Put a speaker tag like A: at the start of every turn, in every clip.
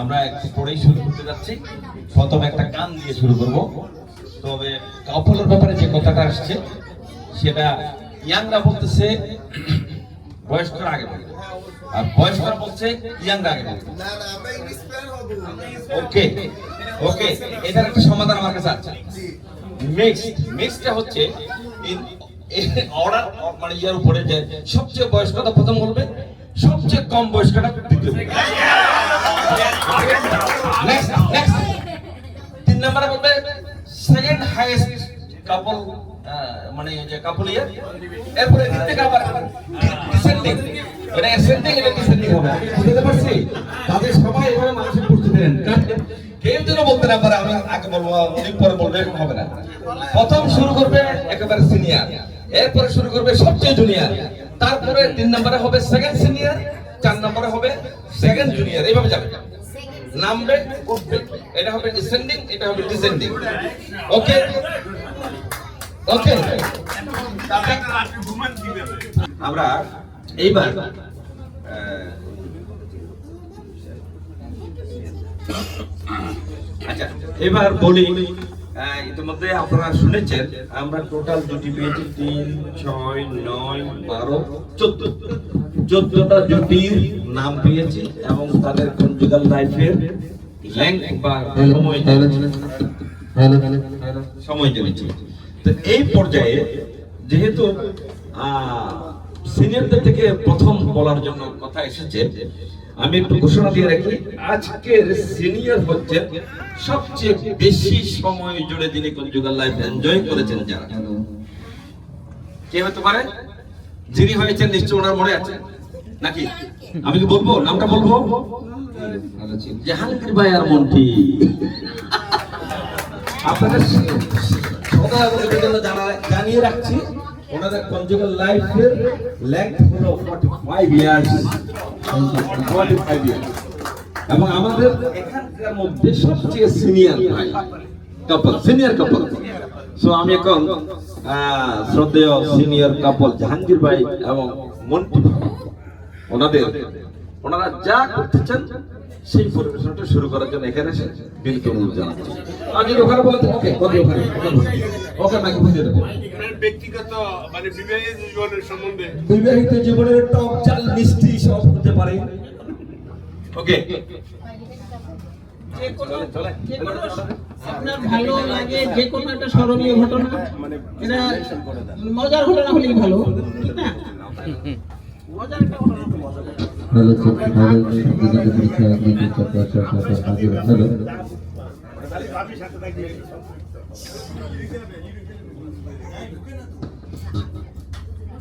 A: আমরা একটু পরেই শুরু করতে যাচ্ছি। প্রথমে একটা গান দিয়ে শুরু করব। তবে কাপলের ব্যাপারে যে কথাটা আসছে সেটা ইয়াংরা বলতেছে বয়স্করা আগে বলবে, আর বয়স্করা বলছে ইয়াংরা আগে বলবে। ওকে ওকে, এটার একটা সমাধান আমার কাছে আছে। মিক্সটা হচ্ছে অর্ডার মানে ইয়ার উপরে যে সবচেয়ে বয়স্কটা প্রথম বলবে, সবচেয়ে কম বয়স্কটা দ্বিতীয় বলবে। নেক্সট নেক্সট 3 নম্বরে বলবে সেকেন্ড হাইয়েস্ট কাপল, মানে যে কাপল ইয়ার। এরপরে থেকে আবার ডিসেন্ডিং, এটা অ্যাসেন্ডিং, এটা ডিসেন্ডিং হবে। বুঝতে পারছি? তাদের সবাই এভাবে মানুষের করতে দেন। কেউ যেন বলতে না পারে আমি আগে বলবো উনি পরে বলবে, এরকম হবে না। প্রথম শুরু করবে একেবারে সিনিয়র, এরপরে শুরু করবে সবচেয়ে জুনিয়র, তারপরে 3 নম্বরে হবে সেকেন্ড সিনিয়র, 4 নম্বরে হবে সেকেন্ড জুনিয়র, এইভাবে যাবে। নামবে উঠবে, এটা হবে ডিসেন্ডিং, এটা হবে ডিসেন্ডিং। ওকে ওকে, আমরা এইবার আচ্ছা এবার বলি, ইতিমধ্যে আপনারা শুনেছেন আমরা টোটাল জুটি পেয়েছি 3, 6, 9, 12, 14টা জুটির নাম পেয়েছি এবং তাদের কনজুগাল লাইফের লেংথ বা সময় জেনেছি। তো এই পর্যায়ে যেহেতু সিনিয়রদের থেকে প্রথম বলার জন্য কথা এসেছে, আমি একটু ঘোষণা দিয়ে রাখি, আজকের সিনিয়র হচ্ছে সবচেয়ে বেশি সময় জুড়ে যিনি কনজুগাল লাইফ এনজয় করেছেন। যারা কে হতে পারে? যিনি হয়েছেন নিশ্চয় ওনার মনে আছে নাকি? আমি কি বলবো নামটা? বলবো জাহাঙ্গীর ভাই আর মন্টি। আপনাদের জানিয়ে রাখছি ওনাদের কনজুগাল লাইফের লেংথ হলো 45 ইয়ার্স, 45 ইয়ার্স, এবং আমাদের এখানকার মধ্যে সবচেয়ে সিনিয়র ভাই কাপল, সিনিয়র কাপল। সো আমি এখন শ্রদ্ধেয় সিনিয়র কাপল জাহাঙ্গীর ভাই এবং মন্টি ওনারা যা করতেছেন সেই পরিবেশনটা শুরু করার জন্য এখানে এসে বিনীত অনুরোধ জানাচ্ছি। আজ ওখানে বলেন ওকে ওখানে ওকে মাইক বুঝিয়ে দেবো।
B: ব্যক্তিগত মানে বিবাহিত জীবনের সম্বন্ধে,
A: বিবাহিত জীবনের টক চাল মিষ্টি সব হতে পারে। ওকে,
C: আপনার ভালো লাগে যে কোনো একটা স্মরণীয় ঘটনা, এটা মজার ঘটনা হলেই ভালো, ঠিক না? মজার একটা ঘটনা তো মজা লাগে।
D: হ্যালো হ্যালো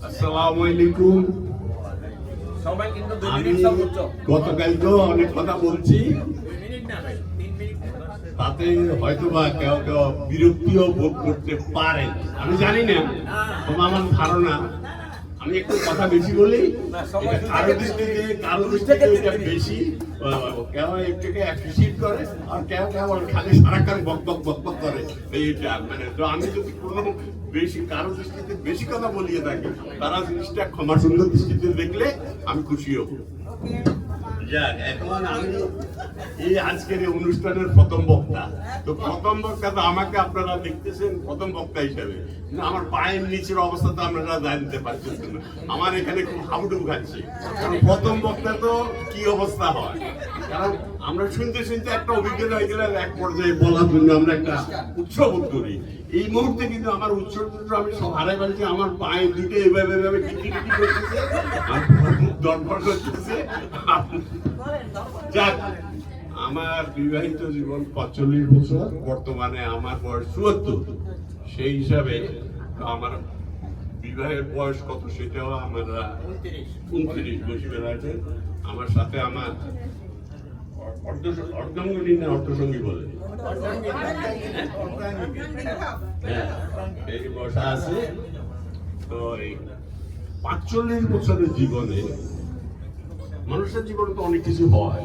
B: আসসালামু আলাইকুম।
A: সবাই কিন্তু
B: গতকাল তো অনেক কথা বলছি, তাতে হয়তো বা কেউ কেউ বিরক্তিও ভোগ করতে পারেন, আমি জানি না, তবে আমার ধারণা আমি একটু কথা বেশি বলি। কারো দৃষ্টিতে এটা বেশি, কেউ একটুকে অ্যাপ্রিসিয়েট করে আর কেউ কেউ খালি সারাক্ষণ বক বক বক বক করে। এইটা মানে তো আমি যদি কোনো বেশি কারো দৃষ্টিতে বেশি কথা বলিয়ে থাকি, তারা জিনিসটা ক্ষমা সুন্দর দৃষ্টিতে দেখলে আমি খুশি হব। যাক, এখন আমি এই আজকের এই অনুষ্ঠানের প্রথম বক্তা। তো প্রথম বক্তা তো আমাকে আপনারা দেখতেছেন প্রথম বক্তা হিসেবে, কিন্তু আমার পায়ের নিচের অবস্থা তো আপনারা জানতে পারছেন না। আমার এখানে খুব হাবুডুবু খাচ্ছে, কারণ প্রথম বক্তা তো কি অবস্থা হয়। কারণ আমরা শুনতে শুনতে একটা অভিজ্ঞতা হয়ে গেলে এক পর্যায়ে বলার জন্য আমরা একটা উৎসব বোধ করি। এই মুহূর্তে কিন্তু আমার উৎসব আমি সব হারাই ফেলছি। আমার পায়ে দুটো এভাবে এভাবে টিকি টিকি করতেছে, আর দরকার করতেছে। যাক, আমার বিবাহিত জীবন 45 বছর, বর্তমানে আমার বয়স 74। সেই হিসাবে আমার বিবাহের বয়স কত সেটাও আমরা 29 বসে বেড়াচ্ছেন। আমার সাথে আমার অর্ধাঙ্গিনী না অর্ধসঙ্গী বলে এই বসা আছে। তো এই 45 বছরের জীবনে মানুষের জীবনে তো অনেক কিছু হয়।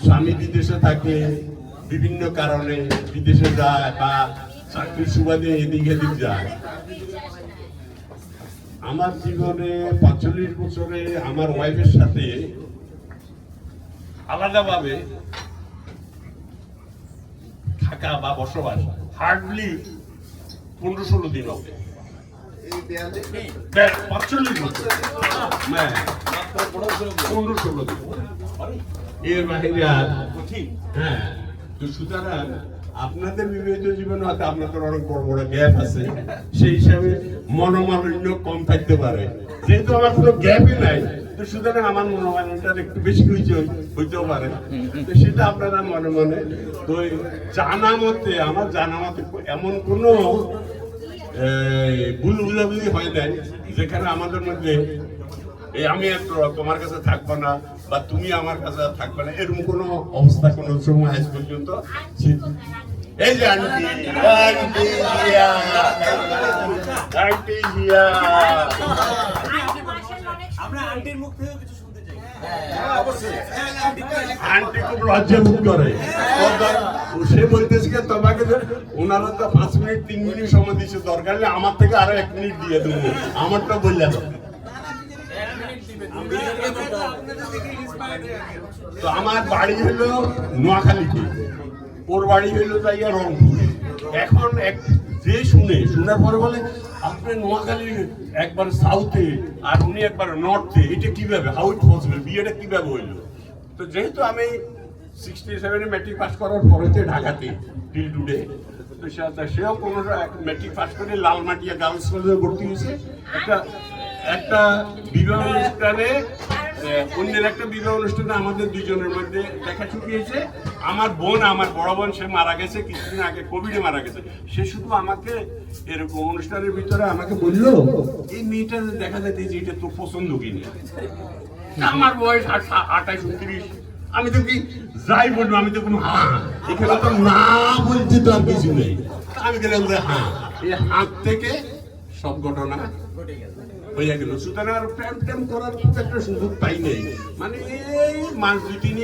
B: স্বামী বিদেশে থাকে, বিভিন্ন কারণে বিদেশে যায় বা চাকরির সুবাদে এদিক এদিক যায়। আমার জীবনে 45 বছরে আমার ওয়াইফের সাথে আলাদাভাবে থাকা বা বসবাস হার্ডলি 15-16 দিন হবে। 45 বছর, হ্যাঁ 15-16 দিন, এর বাইরে আর হ্যাঁ। তো সুতরাং আপনাদের বিবাহিত জীবনে হয়তো আপনাদের অনেক বড় বড় গ্যাপ আছে, সেই হিসাবে মনোমালিন্য কম থাকতে পারে। যেহেতু আমার কোনো গ্যাপই নাই, তো সুতরাং আমার মনোমালিন্যটা একটু বেশি হইতেও পারে। তো সেটা আপনারা মনে মনে তো জানা মতে, আমার জানা মতে এমন কোনো ভুল বুঝাবুঝি হয় নাই যেখানে আমাদের মধ্যে আমি তোমার কাছে থাকবো না বা তুমি আমার কাছে থাকবে না, এরকম কোনো অবস্থা কোনো সময় আজ পর্যন্ত। এই যে আন্টি আন্টি খুব লজ্জা বোধ করে, সে বলতেছে তোমাকে ওনারা তো 5 মিনিট 3 মিনিট সময় দিচ্ছে, দরকার হলে আমার থেকে আরো 1 মিনিট দিয়ে দেবো, আমারটা বললে তো। তো আমার বাড়ি হলো নোয়াখালীতে, ওর বাড়ি হলো যাইয়া রংপুরে। এখন যে শোনার পরে বলে আপনি নোয়াখালী একবার সাউথে আর উনি একবার নর্থে, এটা কিভাবে, হাউ ইট পসিবল, বিয়েটা কিভাবে হইলো? তো যেহেতু আমি 67 ম্যাট্রিক পাস করার পরে ঢাকাতে টিল টুডে, তো সেও কোনো ম্যাট্রিক পাস করে লালমাটিয়া গার্লস কলেজে ভর্তি হয়েছে। একটা বিবাহ অনুষ্ঠানে, অন্যের একটা বিবাহ অনুষ্ঠানে আমাদের দুজনের মধ্যে দেখা চুকিয়েছে। আমার বোন, আমার বড় বোন, সে মারা গেছে কিছুদিন আগে, কোভিডে মারা গেছে। সে শুধু আমাকে এরকম অনুষ্ঠানের ভিতরে আমাকে বললো, এই মেয়েটা দেখা যায় যে এটা তোর পছন্দ কিনা। আমার বয়স 28-29, আমি তো কি যাই বলবো, আমি তো কোনো এখানে তো না বলতে তো আর কিছু নেই। আমি গেলাম যে হ্যাঁ, এই হাত থেকে সব ঘটনা হয়ে গেল। সুতরাং আর প্রেম টেম করার একটা সুযোগ পাই নেই, মানে এই মাস 2-3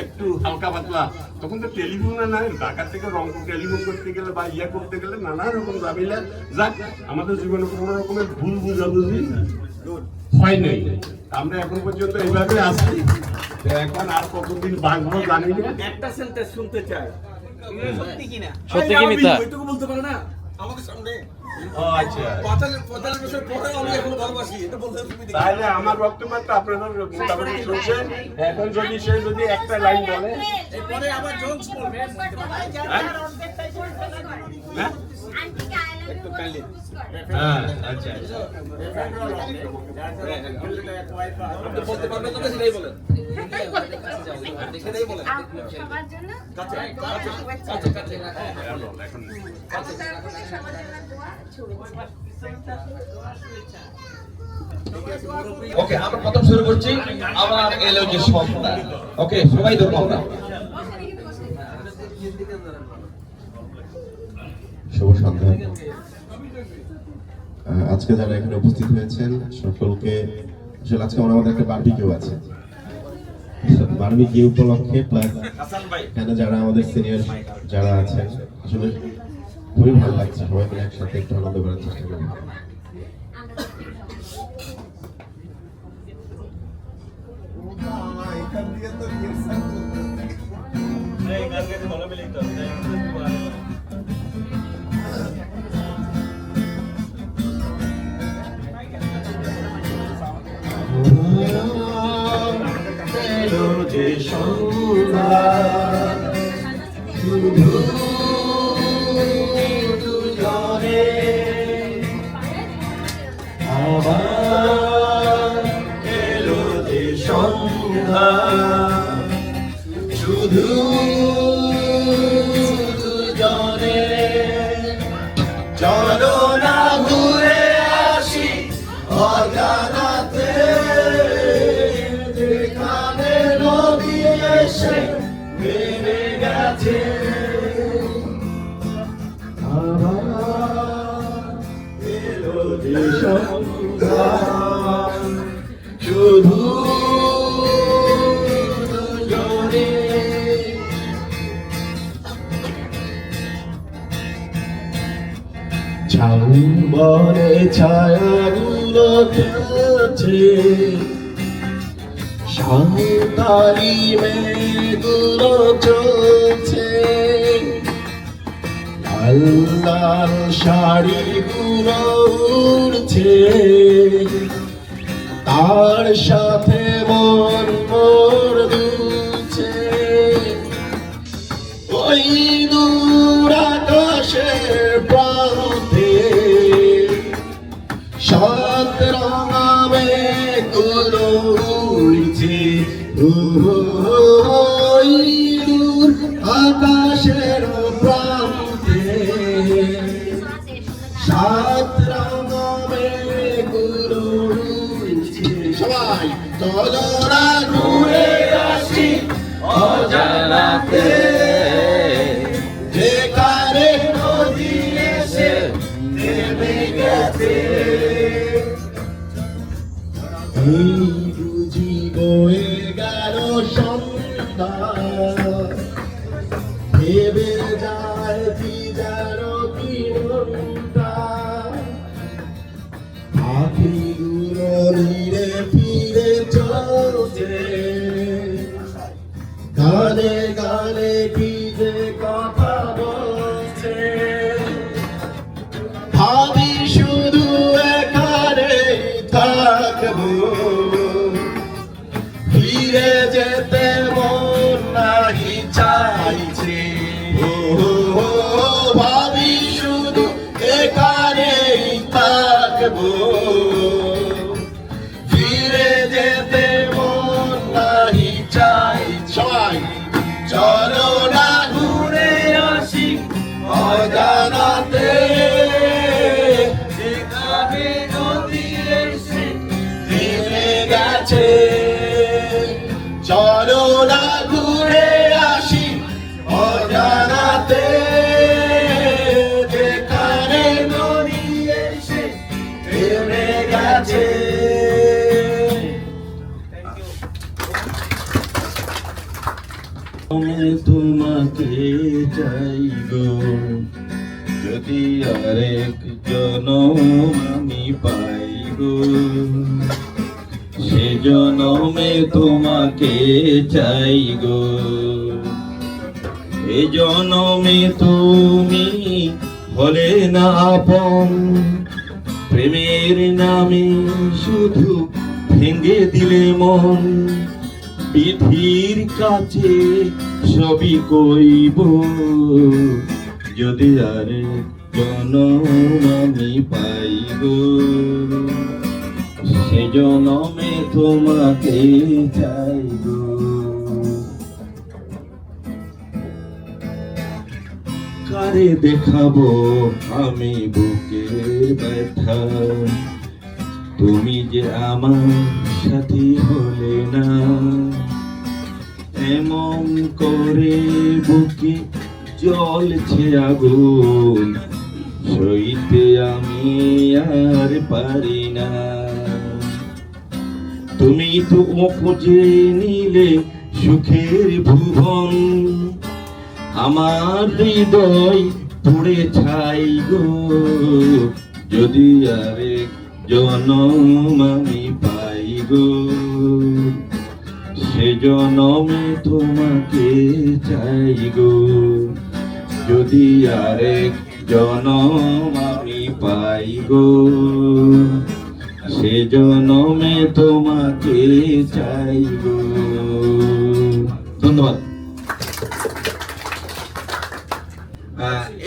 B: একটু হালকা পাতলা। তখন তো টেলিফোন নাই, ঢাকা থেকে রংপুর টেলিফোন করতে গেলে বা ইয়া করতে গেলে নানা রকম ঝামেলা। যাক, আমাদের জীবনে কোনো রকমের ভুল বুঝাবুঝি হয় নাই, আমরা এখন পর্যন্ত এইভাবে আসছি। এখন আর কতদিন বাঁচবো জানি না।
A: একটা সেন্টেন্স শুনতে চাই,
C: সত্যি কিনা?
E: সত্যি কি মিথ্যা?
A: ওইটুকু বলতে পারে না আমাকে সামনে।
B: আচ্ছা,
A: 45 বছর পরে আমি এখনো ভালোবাসি, এটা বলতে সুবিধা।
B: তাহলে আমার বক্তব্য তো আপনারা মোটামুটি শুনছেন। এখন যদি সে যদি একটা লাইন বলে,
A: এরপরে আবার জোকস বলবে,
B: হ্যাঁ
A: একটু কাইন্ডলি।
B: হ্যাঁ আচ্ছা
A: আপনি বলতে পারবেন না, সেটাই বলেন। সেটাই বলেন।
F: সবার জন্য
A: কাছে কাছে
B: এখন
F: আপনাদের সবার জন্য দোয়া, শুভেচ্ছা।
A: ওকে, আমরা প্রথম শুরু করছি। আমার এলো যে সন্ধ্যা। ওকে, সবাই ধরবো আমরা।
D: শুভ সন্ধ্যা। আজকে যারা এখানে উপস্থিত হয়েছেন সকলকে, আসলে আজকে আমাদের একটা বারবিকিউ আছে, বারবিকিউ উপলক্ষে প্লাস এখানে যারা আমাদের সিনিয়র যারা আছেন, আসলে খুবই ভালো লাগছে, সবাই মিলে একসাথে একটু আনন্দ করার চেষ্টা করি।
G: শুধু দুজনে, চলো না ঘুরে আসি অজানাতে, যেখানে নদী এসে নেমে গেছে। আবার এলো যে সন্ধ্যা, শুধু ঝাউবনে ছায়া মেয়েগুলো খেলছে, সাঁওতালি মেয়েগুলো চলছে, লাল লাল শাড়িগুলো উড়ছে, তার সাথে মন মোর দুলছে। ওই দূর আকাশের প্রান্তে সাত রঙা মেঘগুলো উড়ছে, ওই দূর আকাশের প্রান্তে সাত রঙা মেঘগুলো উড়ছে। সবাই চলো না ঘুরে আসি অজানাতে, যেখানে নদী এসে নেমে গেছে। এই বুঝি বয়ে গেল সন্ধ্যা, ভেবে যায় ভিজার কি মনটা, পাখিগুলো নিরে ফিরে চলছে, গানে গানে কি যে কথা বলছে। ভাবি শুধু এখানে থাকবো, ফিরে যেতে মন নাহি চাইছে। ভাবি শুধু এখানে থাকবো, ফিরে যেতে মন নাহি চাই। সবাই চলো না ঘুরে আসি অজানাতে, যেখানে নদী এসে নেমে গেছে। চলো না ঘুরে আসি অজানাতে, যেখানে নদী এসে নেমে গেছে।
A: তোমাকে চাই গো, যদি আরেক জনম আমি পাই গো, সে জনমে তোমাকে চাই গো। এ জনমে তুমি হলে না আপন, প্রেমের নামে শুধু ভেঙে দিলে মন। বিধির কাছে সবই কইব, যদি আরেক জনম আমি পাই গো, সে জনমে তোমাকে চাই গো। কারে দেখাবো আমি বুকের ব্যথা, তুমি যে আমার সাথী হলে না। এমন করে বুকে জ্বলছে আগুন, সইতে আমি আর পারি না। তুমি তো খুঁজে নিলে সুখের ভুবন, আমার হৃদয় পুড়ে ছাই গো, যদি আরেক জনম আমি পাই গো, সে জনমে তোমাকে চাই গো, যদি আরেক জনম আমি পাই গো, সে জনমে তোমাকে চাই গো। ধন্যবাদ।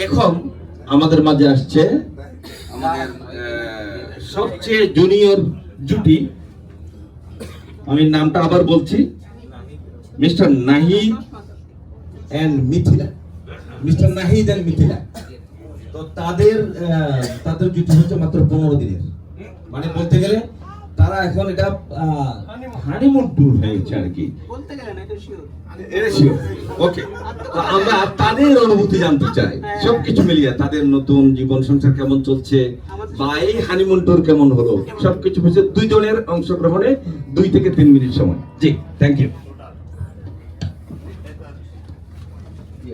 A: এখন আমাদের মাঝে আসছে আমাদের সবচেয়ে জুনিয়র জুটি, আমি নামটা আবার বলছি, mister Nahid and Mithila. Mister Nahid and Mithila, তো তাদের জুটি হচ্ছে মাত্র 15 দিনের, মানে বলতে গেলে তারা এখন এটা হানিমুন ট্যুর হয়েছে আর কি
C: বলতে গেলে না, এটা শিওর।
A: ওকে, আমরা তাদের অনুভূতি জানতে চাই, সবকিছু মিলিয়ে তাদের নতুন জীবন সংসার কেমন চলছে বা এই হানিমুন ট্যুর কেমন হলো, সবকিছু বুঝে দুই জনের অংশগ্রহণে 2 থেকে 3 মিনিট সময়। জি, থ্যাংক ইউ।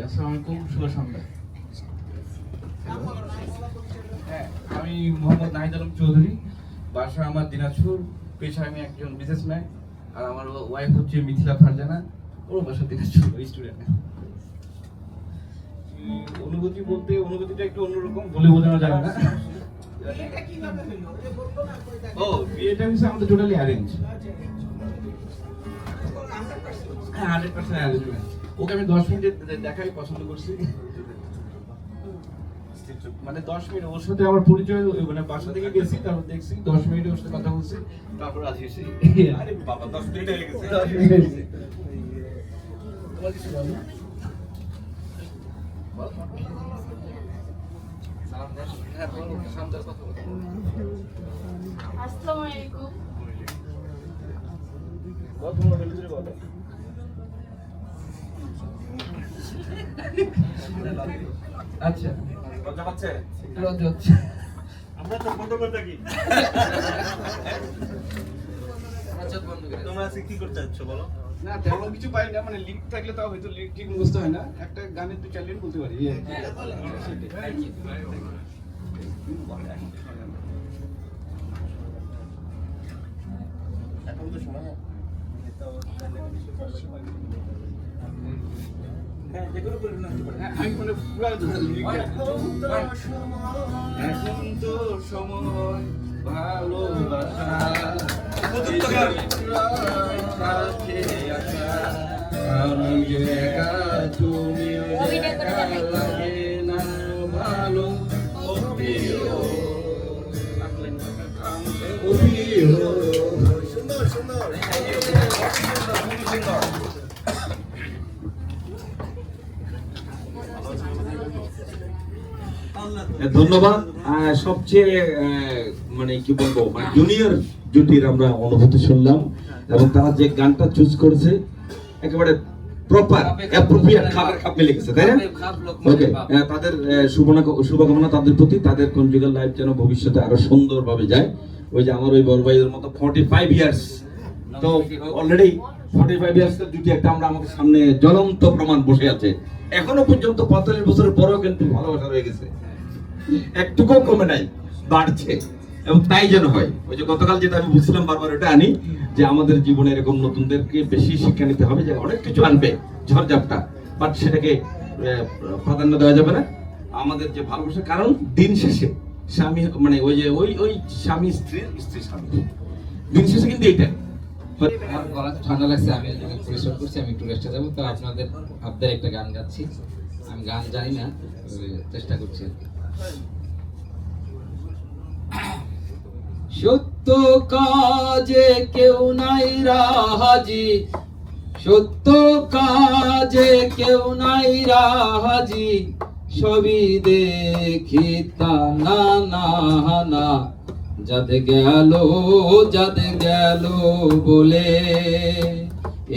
E: আসসালামু আলাইকুম, শুভ সন্ধ্যা। আমি মোহাম্মদ নাহিদ আলম চৌধুরী, বাসা আমার দিনাজপুর, পেশায় আমি একজন বিজনেসম্যান, আর আমার ওয়াইফ হচ্ছে মিথিলা ফারজানা, ওর বাসা দিনাজপুর, স্টুডেন্ট। অনুভূতি বলতে অনুভূতিটা একটু অন্যরকম, বলে বোঝানো যাবে না। ও বিয়েটা হচ্ছে আমাদের টোটালি অ্যারেঞ্জ। হ্যাঁ 100% অ্যারেঞ্জমেন্ট। ওকে আমি 10 মিনিট দেখাই পছন্দ করছি, মানে 10 মিনিট ওর সাথে আমার পরিচয়, মানে বাসা থেকে গেছি, তারপর দেখছি 10 মিনিট ওর সাথে কথা বলছি, তারপর আজ এসে আরে বাবা 10 মিনিট হয়ে গেছে। তোমার কিছু বলো না? সালাম দাও। হ্যাঁ বলো, সালাম দাও, কথা বলো।
F: আসসালামু আলাইকুম।
E: বল তোমার ভিতরে বলো। আচ্ছা
A: লজ্জা পাচ্ছে?
E: লজ্জা হচ্ছে।
A: আমরা তো বন্ধ করে থাকি। তোমরা আজকে কি করতে যাচ্ছ বলো?
E: না তেমন কিছু পাই না, মানে লিঙ্ক থাকলে তাও হয়তো লিঙ্ক ঠিক বুঝতে হয় না, একটা গানের 2-4 লাইন বলতে পারি।
A: এখন তো সময় নেই। হ্যাঁ যে কোনো বলুন না।
E: হ্যাঁ, আমি মানে পুরো এখন তো সময় ভালোবাসা সাথে আসা, আমি যে একা তুমি লাগে না ভালো, ও প্রিয় ও প্রিয়।
A: সুন্দর সুন্দর।
H: ধন্যবাদ। সবচেয়ে মানে কি বলবো, মানে জুনিয়র জুটির আমরা অনুভূতি শুনলাম, এবং তারা যে গানটা চুজ করেছে একেবারে প্রপার অ্যাপ্রোপ্রিয়েট, খাবার খাপ মিলে গেছে, তাই না? ওকে, তাদের শুভকামনা তাদের প্রতি, তাদের কনজুগাল লাইফ যেন ভবিষ্যতে আরো সুন্দরভাবে যায়। ওই যে আমার ওই বড় ভাইদের মতো 45 ইয়ার্স, তো অলরেডি 45 ইয়ার্স এর জুটি একটা আমরা আমাদের সামনে জ্বলন্ত প্রমাণ বসে আছে। এখনো পর্যন্ত 45 বছরের পরেও কিন্তু ভালোবাসা রয়ে গেছে, একটুকু কমে নাই, বাড়ছে, এবং তাই যেন হয়। ওই যে গতকাল যেটা আমি বুঝছিলাম, বারবার ওটা আনি যে আমাদের জীবনে এরকম নতুনদেরকে বেশি শিক্ষা নিতে হবে, যে অনেক কিছু আনবে ঝড়ঝাপটা, বাট সেটাকে প্রাধান্য দেওয়া যাবে না। আমাদের যে ভালোবাসা, কারণ দিন শেষে স্বামী মানে ওই যে ওই স্বামী স্ত্রী, স্ত্রী স্বামী, দিন শেষে কিন্তু এইটাই।
I: আমার গলা ঠান্ডা লাগছে, আমি পরিশ্রম করছি, আমি একটু রেস্টে যাবো। তো আপনাদের একটা গান গাচ্ছি, আমি গান জানি না, চেষ্টা করছি। সত্য কাজে কেউ নাই রাজি, সত্য কাজে কেউ নাই রাজি, সবই দেখি তা না না না, যাদ গেল বলে,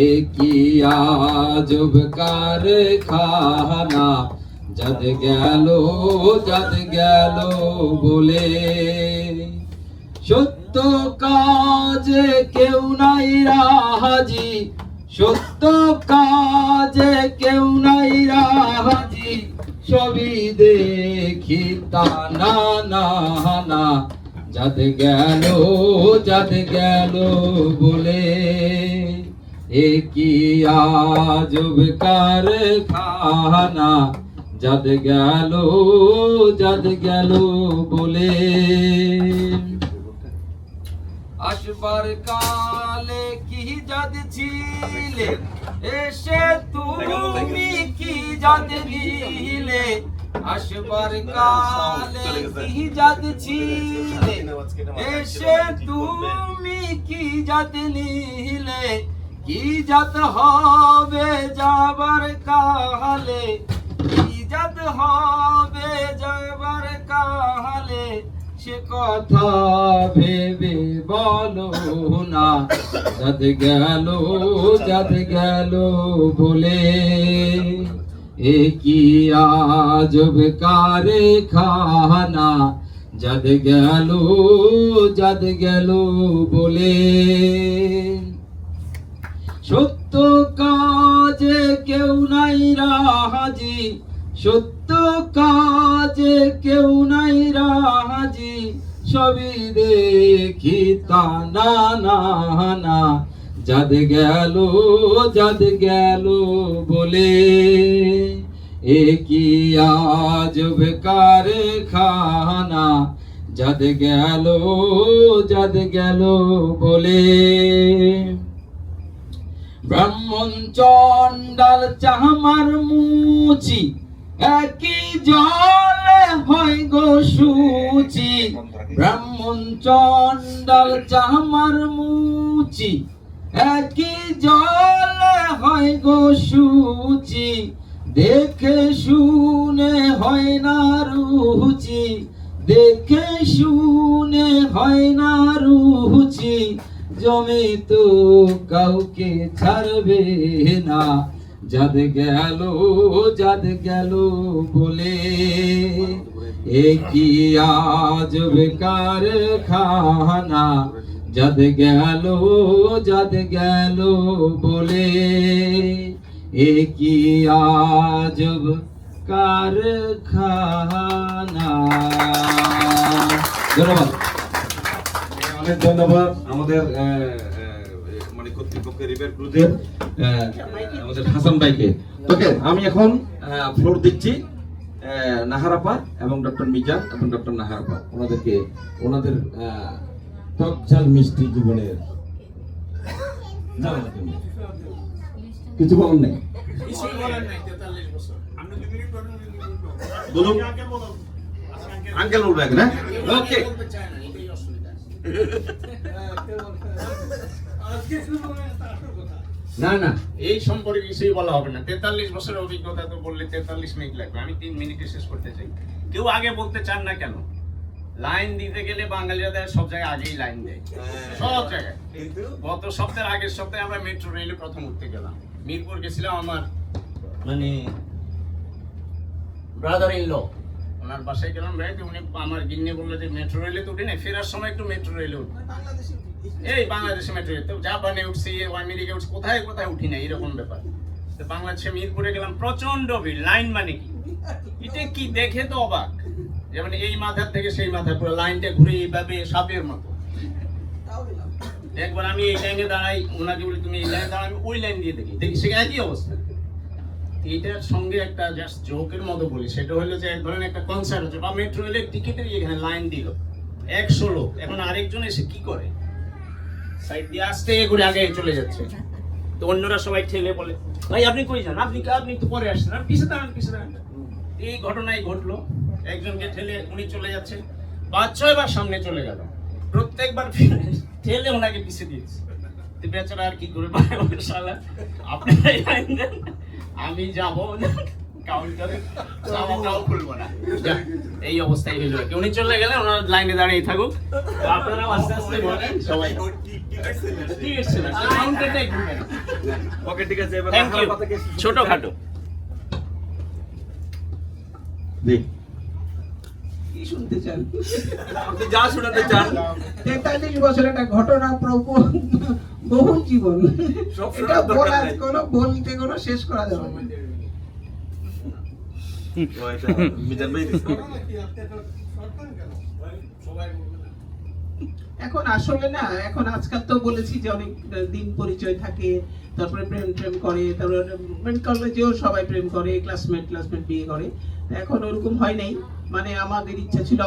I: এ কি আজব কারখানা, যাদ গেল বলে। সত্য কাজে কেউ নাই রাজি, সত্য কাজে কেউ নাই রাজি, সবই দেখি তা না না না, যাদ গেল বলে, এ কি আজব কারখানা, যাদ গেল বলে। আসবার কালে কি যাদ ছিলে, এসে তুমি কি যাদ নিলে, আসবার কালে কি যাদ ছিলে, এসে তুমি কি যাদ নিলে, কি যাদ হবে যাবার কালে, কি যাদ হবে যাবার কালে, সে কথা ভেবে বলো না, যাদ গেল বলে, এ কি আজব কারখানা, যাদ গেল বলে। সত্য কাজে কেউ নাই রাজি, সত্য কাজে কেউ নাই রাজি, ছবি দেখি তা না না না, যাদ গেল বলে, এ কি আজব কারখানা, যাদ গেল বলে। ব্রাহ্মণ চণ্ডাল চামার মুচি, একই জলে হয় গো সুচি। ব্রাহ্মণ চণ্ডাল চামার মুচি, একই জলে হয় গো সুচি। দেখে শুনে হয় না রুচি, দেখে শুনে হয় না রুচি। জমি তো কাউকে ছাড়বে না, যাদ গেল বলে, এ কি আজব কারখানা, যাদ গেল বলে, এ কি আজব কারখানা। ধন্যবাদ,
H: অনেক ধন্যবাদ আমাদের মানে কর্তৃপক্ষের রিপেয়ার ক্রুদের আমাদের হাসান ভাইকে। ওকে, আমি এখন ফ্লোর দিচ্ছি নাহারাপা এবং ডক্টর মিজান এবং ডক্টর নাহারাপা, ওনাদেরকে ওনাদের টক ঝাল মিষ্টি জীবনের কিছু বলার নেই। বলুন, আঙ্কেল বলবেন না? ওকে,
E: না না, এই সম্পর্কে কিছুই বলা হবে না। 43 বছরের অভিজ্ঞতা তো বললে 43 মিনিট লাগবে। আমি 3 মিনিটে শেষ করতে চাই। কেউ আগে বলতে চান না কেন? লাইন দিতে গেলে বাঙালিরা সব জায়গায় আগেই লাইন দেয়, সব জায়গায়। গত সপ্তাহের আগের সপ্তাহে আমরা মেট্রো রেলে প্রথম উঠতে গেলাম, মিরপুর গেছিলাম। আমার মানে ব্রাদার ইন ল, ওনার বাসায় গেলাম রাইট। উনি আমার গিন্নি বললো যে মেট্রো রেলে তো উঠি না, ফেরার সময় একটু মেট্রো রেলে উঠি। এই বাংলাদেশে মেট্রো রেল তো জাপানে উঠছি, আমেরিকা উঠছি, কোথায় কোথায় উঠি না, এরকম ব্যাপার। তো বাংলাদেশে মিরপুরে গেলাম, প্রচন্ড ভিড়। লাইন মানে কি, এটা কি দেখে তো অবাক। যেমন এই মাথার থেকে সেই মাথা পুরো লাইনটা ঘুরে এইভাবে সাপের মতো। একবার আমি এই লাইনে দাঁড়াই, ওনাকে বলি তুমি এই লাইনে দাঁড়াই, আমি ওই লাইন দিয়ে দেখি সে একই অবস্থা। এটার সঙ্গে একটা জাস্ট জোকের মতো বলি, সেটা হলো যে এক ধরনের একটা কনসার্ট হচ্ছে বা মেট্রো রেলের টিকিটের এখানে লাইন দিল 100 লোক, এখন আরেকজন এসে কি করে সাইড দিয়ে আসতে করে আগে চলে যাচ্ছে। তো অন্যরা সবাই ঠেলে বলে, ভাই আপনি কই যান, আপনি তো পরে আসছেন, আপনি পিছিয়ে দাঁড়ান। এই ঘটনাই ঘটলো, একজনকে ঠেলে উনি চলে যাচ্ছে, 5-6 বার সামনে চলে গেল, প্রত্যেকবার ঠেলে ওনাকে পিছিয়ে দিয়েছে। বেচারা আর কি করে শালা, আপনারাই লাইন দেন, আমি যাবো কাউন্টারে, কাউ খুলবো না। এই অবস্থায় হইল, উনি চলে গেলে ওনার লাইনে দাঁড়িয়ে থাকুক, আপনারা আস্তে আস্তে বলেন সবাই।
H: ওকে, ঠিক আছে, এবার
E: ছোটখাটো
C: কি শুনতে চান?
H: আপনি যা শোনাতে চান।
C: 43 বছর একটা ঘটনা বহুল জীবন, এটা বলতে কোনো শেষ করা যাবে না। এখন আসলে না, এখন আজকাল তো বলেছি যে অনেক দিন পরিচয় থাকে, তারপরে প্রেম করে, তারপরে কলেজেও সবাই প্রেম করে, ক্লাসমেট বিয়ে করে। এখন ওরকম হয় নাই, মানে আমার ইচ্ছা ছিল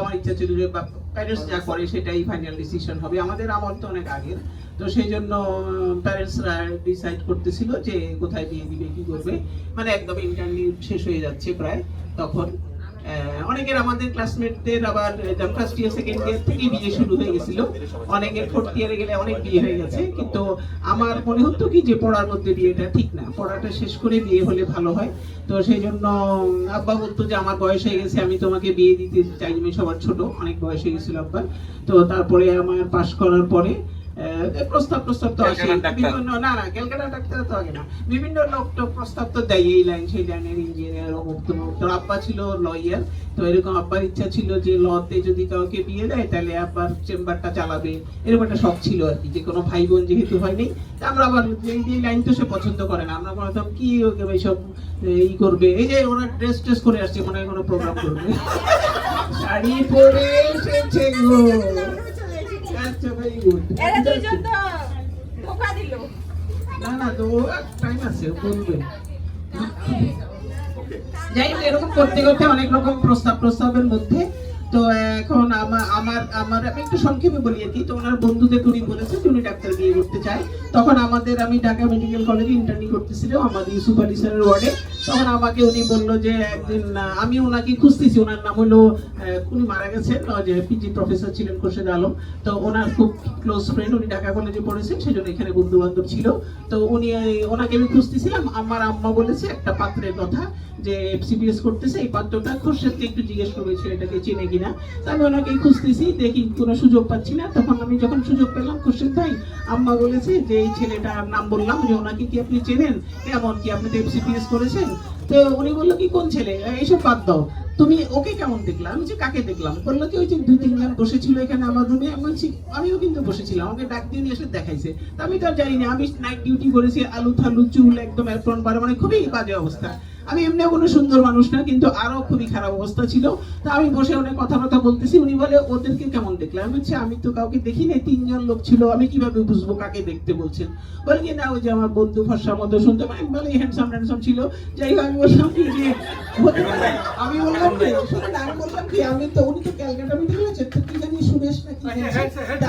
C: যে প্যারেন্টস যা করে সেটাই ফাইনাল ডিসিশন হবে। আমাদের আমল তো অনেক আগের, তো সেই জন্য প্যারেন্টসরা ডিসাইড করতেছিল যে কোথায় বিয়ে দিবে, কি করবে। মানে একদম ইন্টারভিউ শেষ হয়ে যাচ্ছে প্রায়, তখন অনেকের আমাদের ক্লাসমেটদের আবার ফার্স্ট ইয়ার সেকেন্ড ইয়ার থেকে বিয়ে শুরু হয়ে গেছিল, অনেকের ফোর্থ ইয়ারে গেলে অনেক বিয়ে হয়ে গেছে। কিন্তু আমার মনে হতো কি যে পড়ার মধ্যে বিয়েটা ঠিক না, পড়াটা শেষ করে বিয়ে হলে ভালো হয়। তো সেই জন্য আব্বা বলতো যে আমার বয়স হয়ে গেছে, আমি তোমাকে বিয়ে দিতে চাই, আমি সবার ছোট, অনেক বয়স হয়ে গেছিল আব্বার। তো তারপরে আমার পাশ করার পরে প্রস্তাব তো আসে বিভিন্ন, না ক্যালকাটা ডাক্তার তো আগে না, বিভিন্ন লোক তো প্রস্তাব তো দেয়, এই লাইন সেই লাইনের, ইঞ্জিনিয়ার, অমুক তমুক। তো আব্বা ছিল লয়ার, তো এরকম আব্বার ইচ্ছা ছিল যে লতে যদি কাউকে বিয়ে দেয় তাহলে আব্বার চেম্বারটা চালাবে, এরকম একটা শখ ছিল আর কি, যে কোনো ভাই বোন যেহেতু হয়নি। আমরা আবার এই লাইন তো সে পছন্দ করে না, আমরা বলতাম কি এইসব ই করবে, এই যে ওরা ড্রেস করে আসছে, মনে হয় কোনো প্রোগ্রাম করবে, শাড়ি পরে এসেছে গো। আচ্ছা, very good.
F: এরা দুইজন তো ধোকা দিল।
C: না না, তো টাইম আছে, বলবে। যাই হোক, এরকম করতে করতে অনেক রকম প্রস্তাবের মধ্যে তো এখন আমার আমি একটু সংক্ষেপে বলি আর কি। তো ওনার বন্ধুদের উনি বলেছে যে উনি ডাক্তার বিয়ে করতে চায়। তখন আমি ঢাকা মেডিকেল কলেজে ইন্টার্নি করতেছিলাম আমাদের ইউসুফ আলী স্যারের ওয়ার্ডে। তখন আমাকে উনি বললো যে একদিন আমি ওনাকে খুঁজতেছি। ওনার নাম হলো উনি মারা গেছেন, যে পিজি প্রফেসর ছিলেন খোরশেদ আলম। তো ওনার খুব ক্লোজ ফ্রেন্ড, উনি ঢাকা কলেজে পড়েছেন, সেই জন্য এখানে বন্ধু বান্ধব ছিল। তো ওনাকে আমি খুঁজতেছিলাম। আমার আম্মা বলেছে একটা পাত্রের কথা, যে এফসিপিএস করতেছে, এই পাত্রটা খোরশেদকে একটু জিজ্ঞেস করেছিল এটাকে চেনে কিনা। তো আমি ওনাকে খুঁজতেছি, দেখি কোনো সুযোগ পাচ্ছি না। তখন আমি যখন সুযোগ পেলাম, খোরশেদ ভাই, আম্মা বলেছে যে এই ছেলেটার নাম বললাম, যে ওনাকে কি আপনি চেনেন, কেমন কি আপনি তো এফসিপিএস করেছেন। তো উনি বললো কি কোন ছেলে, এইসব বাদ দাও, তুমি ওকে কেমন দেখলাম। আমি যে কাকে দেখলাম, বললো কি ওই যে 2-3 জন বসেছিল এখানে আমার রুমে। আমি বলছি আমিও কিন্তু বসেছিলাম, আমাকে ডাক দিয়ে নিয়ে এসে দেখাইছে। তা আমি তো আর জানি না, আমি নাইট ডিউটি করেছি, আলু থালু চুল একদম অ্যাপ্রন পারে, মানে খুবই বাজে অবস্থা। আমি এমনিও কোনো সুন্দর মানুষ না, কিন্তু আরো খুবই খারাপ অবস্থা ছিল। তা আমি বসে অনেক কথা বলতেছি। উনি বলে ওদেরকে কেমন দেখলাম। আমি বলছি আমি তো কাউকে দেখি নাই, 3 জন লোক ছিল, আমি কিভাবে বুঝবো কাকে দেখতে বলছেন। বলে কি না ওই যে আমার বন্ধু ফর্সার মতো শুনতে, মানে বলে হ্যান্ডসাম ছিল। যাই হোক, আমি বললাম কি যে আমি বললাম কি শুনুন, আমি বললাম কি আমি তো উনি তো ক্যালকাটা মেডিকেল আছে, তো কি জানি সুরেশ নাকি।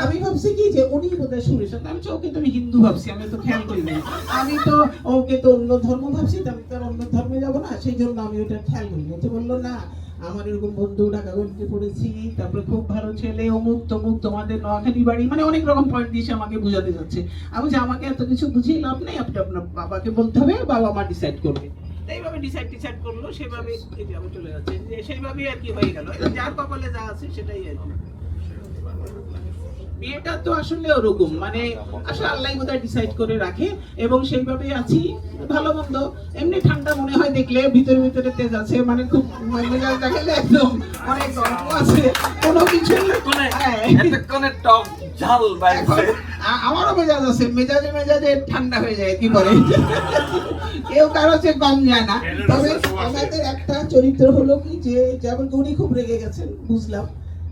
C: আমি ভাবছি কি যে উনি বোধহয় সুরেশ। আমি ওকে তো আমি হিন্দু ভাবছি, আমি তো খেয়াল করি না। আমি তো ওকে তো অন্য ধর্ম ভাবছি, আমি তো অন্য ধর্মে যাবো না, সেই জন্য আমি ওটা খেয়াল করি না। তো বললো না আমার এরকম বন্ধু ঢাকা কলেজে পড়েছি, তারপরে খুব ভালো ছেলে, অমুক তমুক, তোমাদের নোয়াখালী বাড়ি, মানে অনেক রকম পয়েন্ট দিয়ে আমাকে বুঝাতে যাচ্ছে। আমি বলছি আমাকে এত কিছু বুঝিয়ে লাভ নেই, আপনি আপনার বাবাকে বলতে হবে, বাবা মা ডিসাইড করবে। এইভাবে ডিসাইড করলো, সেভাবে আমি চলে যাচ্ছে, যে সেইভাবেই আর কি হয়ে গেল। যার কপালে যা আছে সেটাই আর কি। বিয়েটা তো আসলে ওরকম, মানে আসলে আল্লাহ বোধহয় ডিসাইড করে রাখে, এবং সেইভাবেই আছি। ভালো মন্দ এমনি ঠান্ডা মনে হয় দেখলে, ভিতরে তেজ আছে, মানে খুব মেজাজ দেখালে একদম অনেক গরম আছে, কোনো কিছু আমারও মেজাজ আছে, মেজাজে ঠান্ডা হয়ে যায়, কি বলে কেউ কারো চেয়ে কম যায় না। তবে আমাদের একটা চরিত্র হলো কি, যে যেমন উনি খুব রেগে গেছেন বুঝলাম,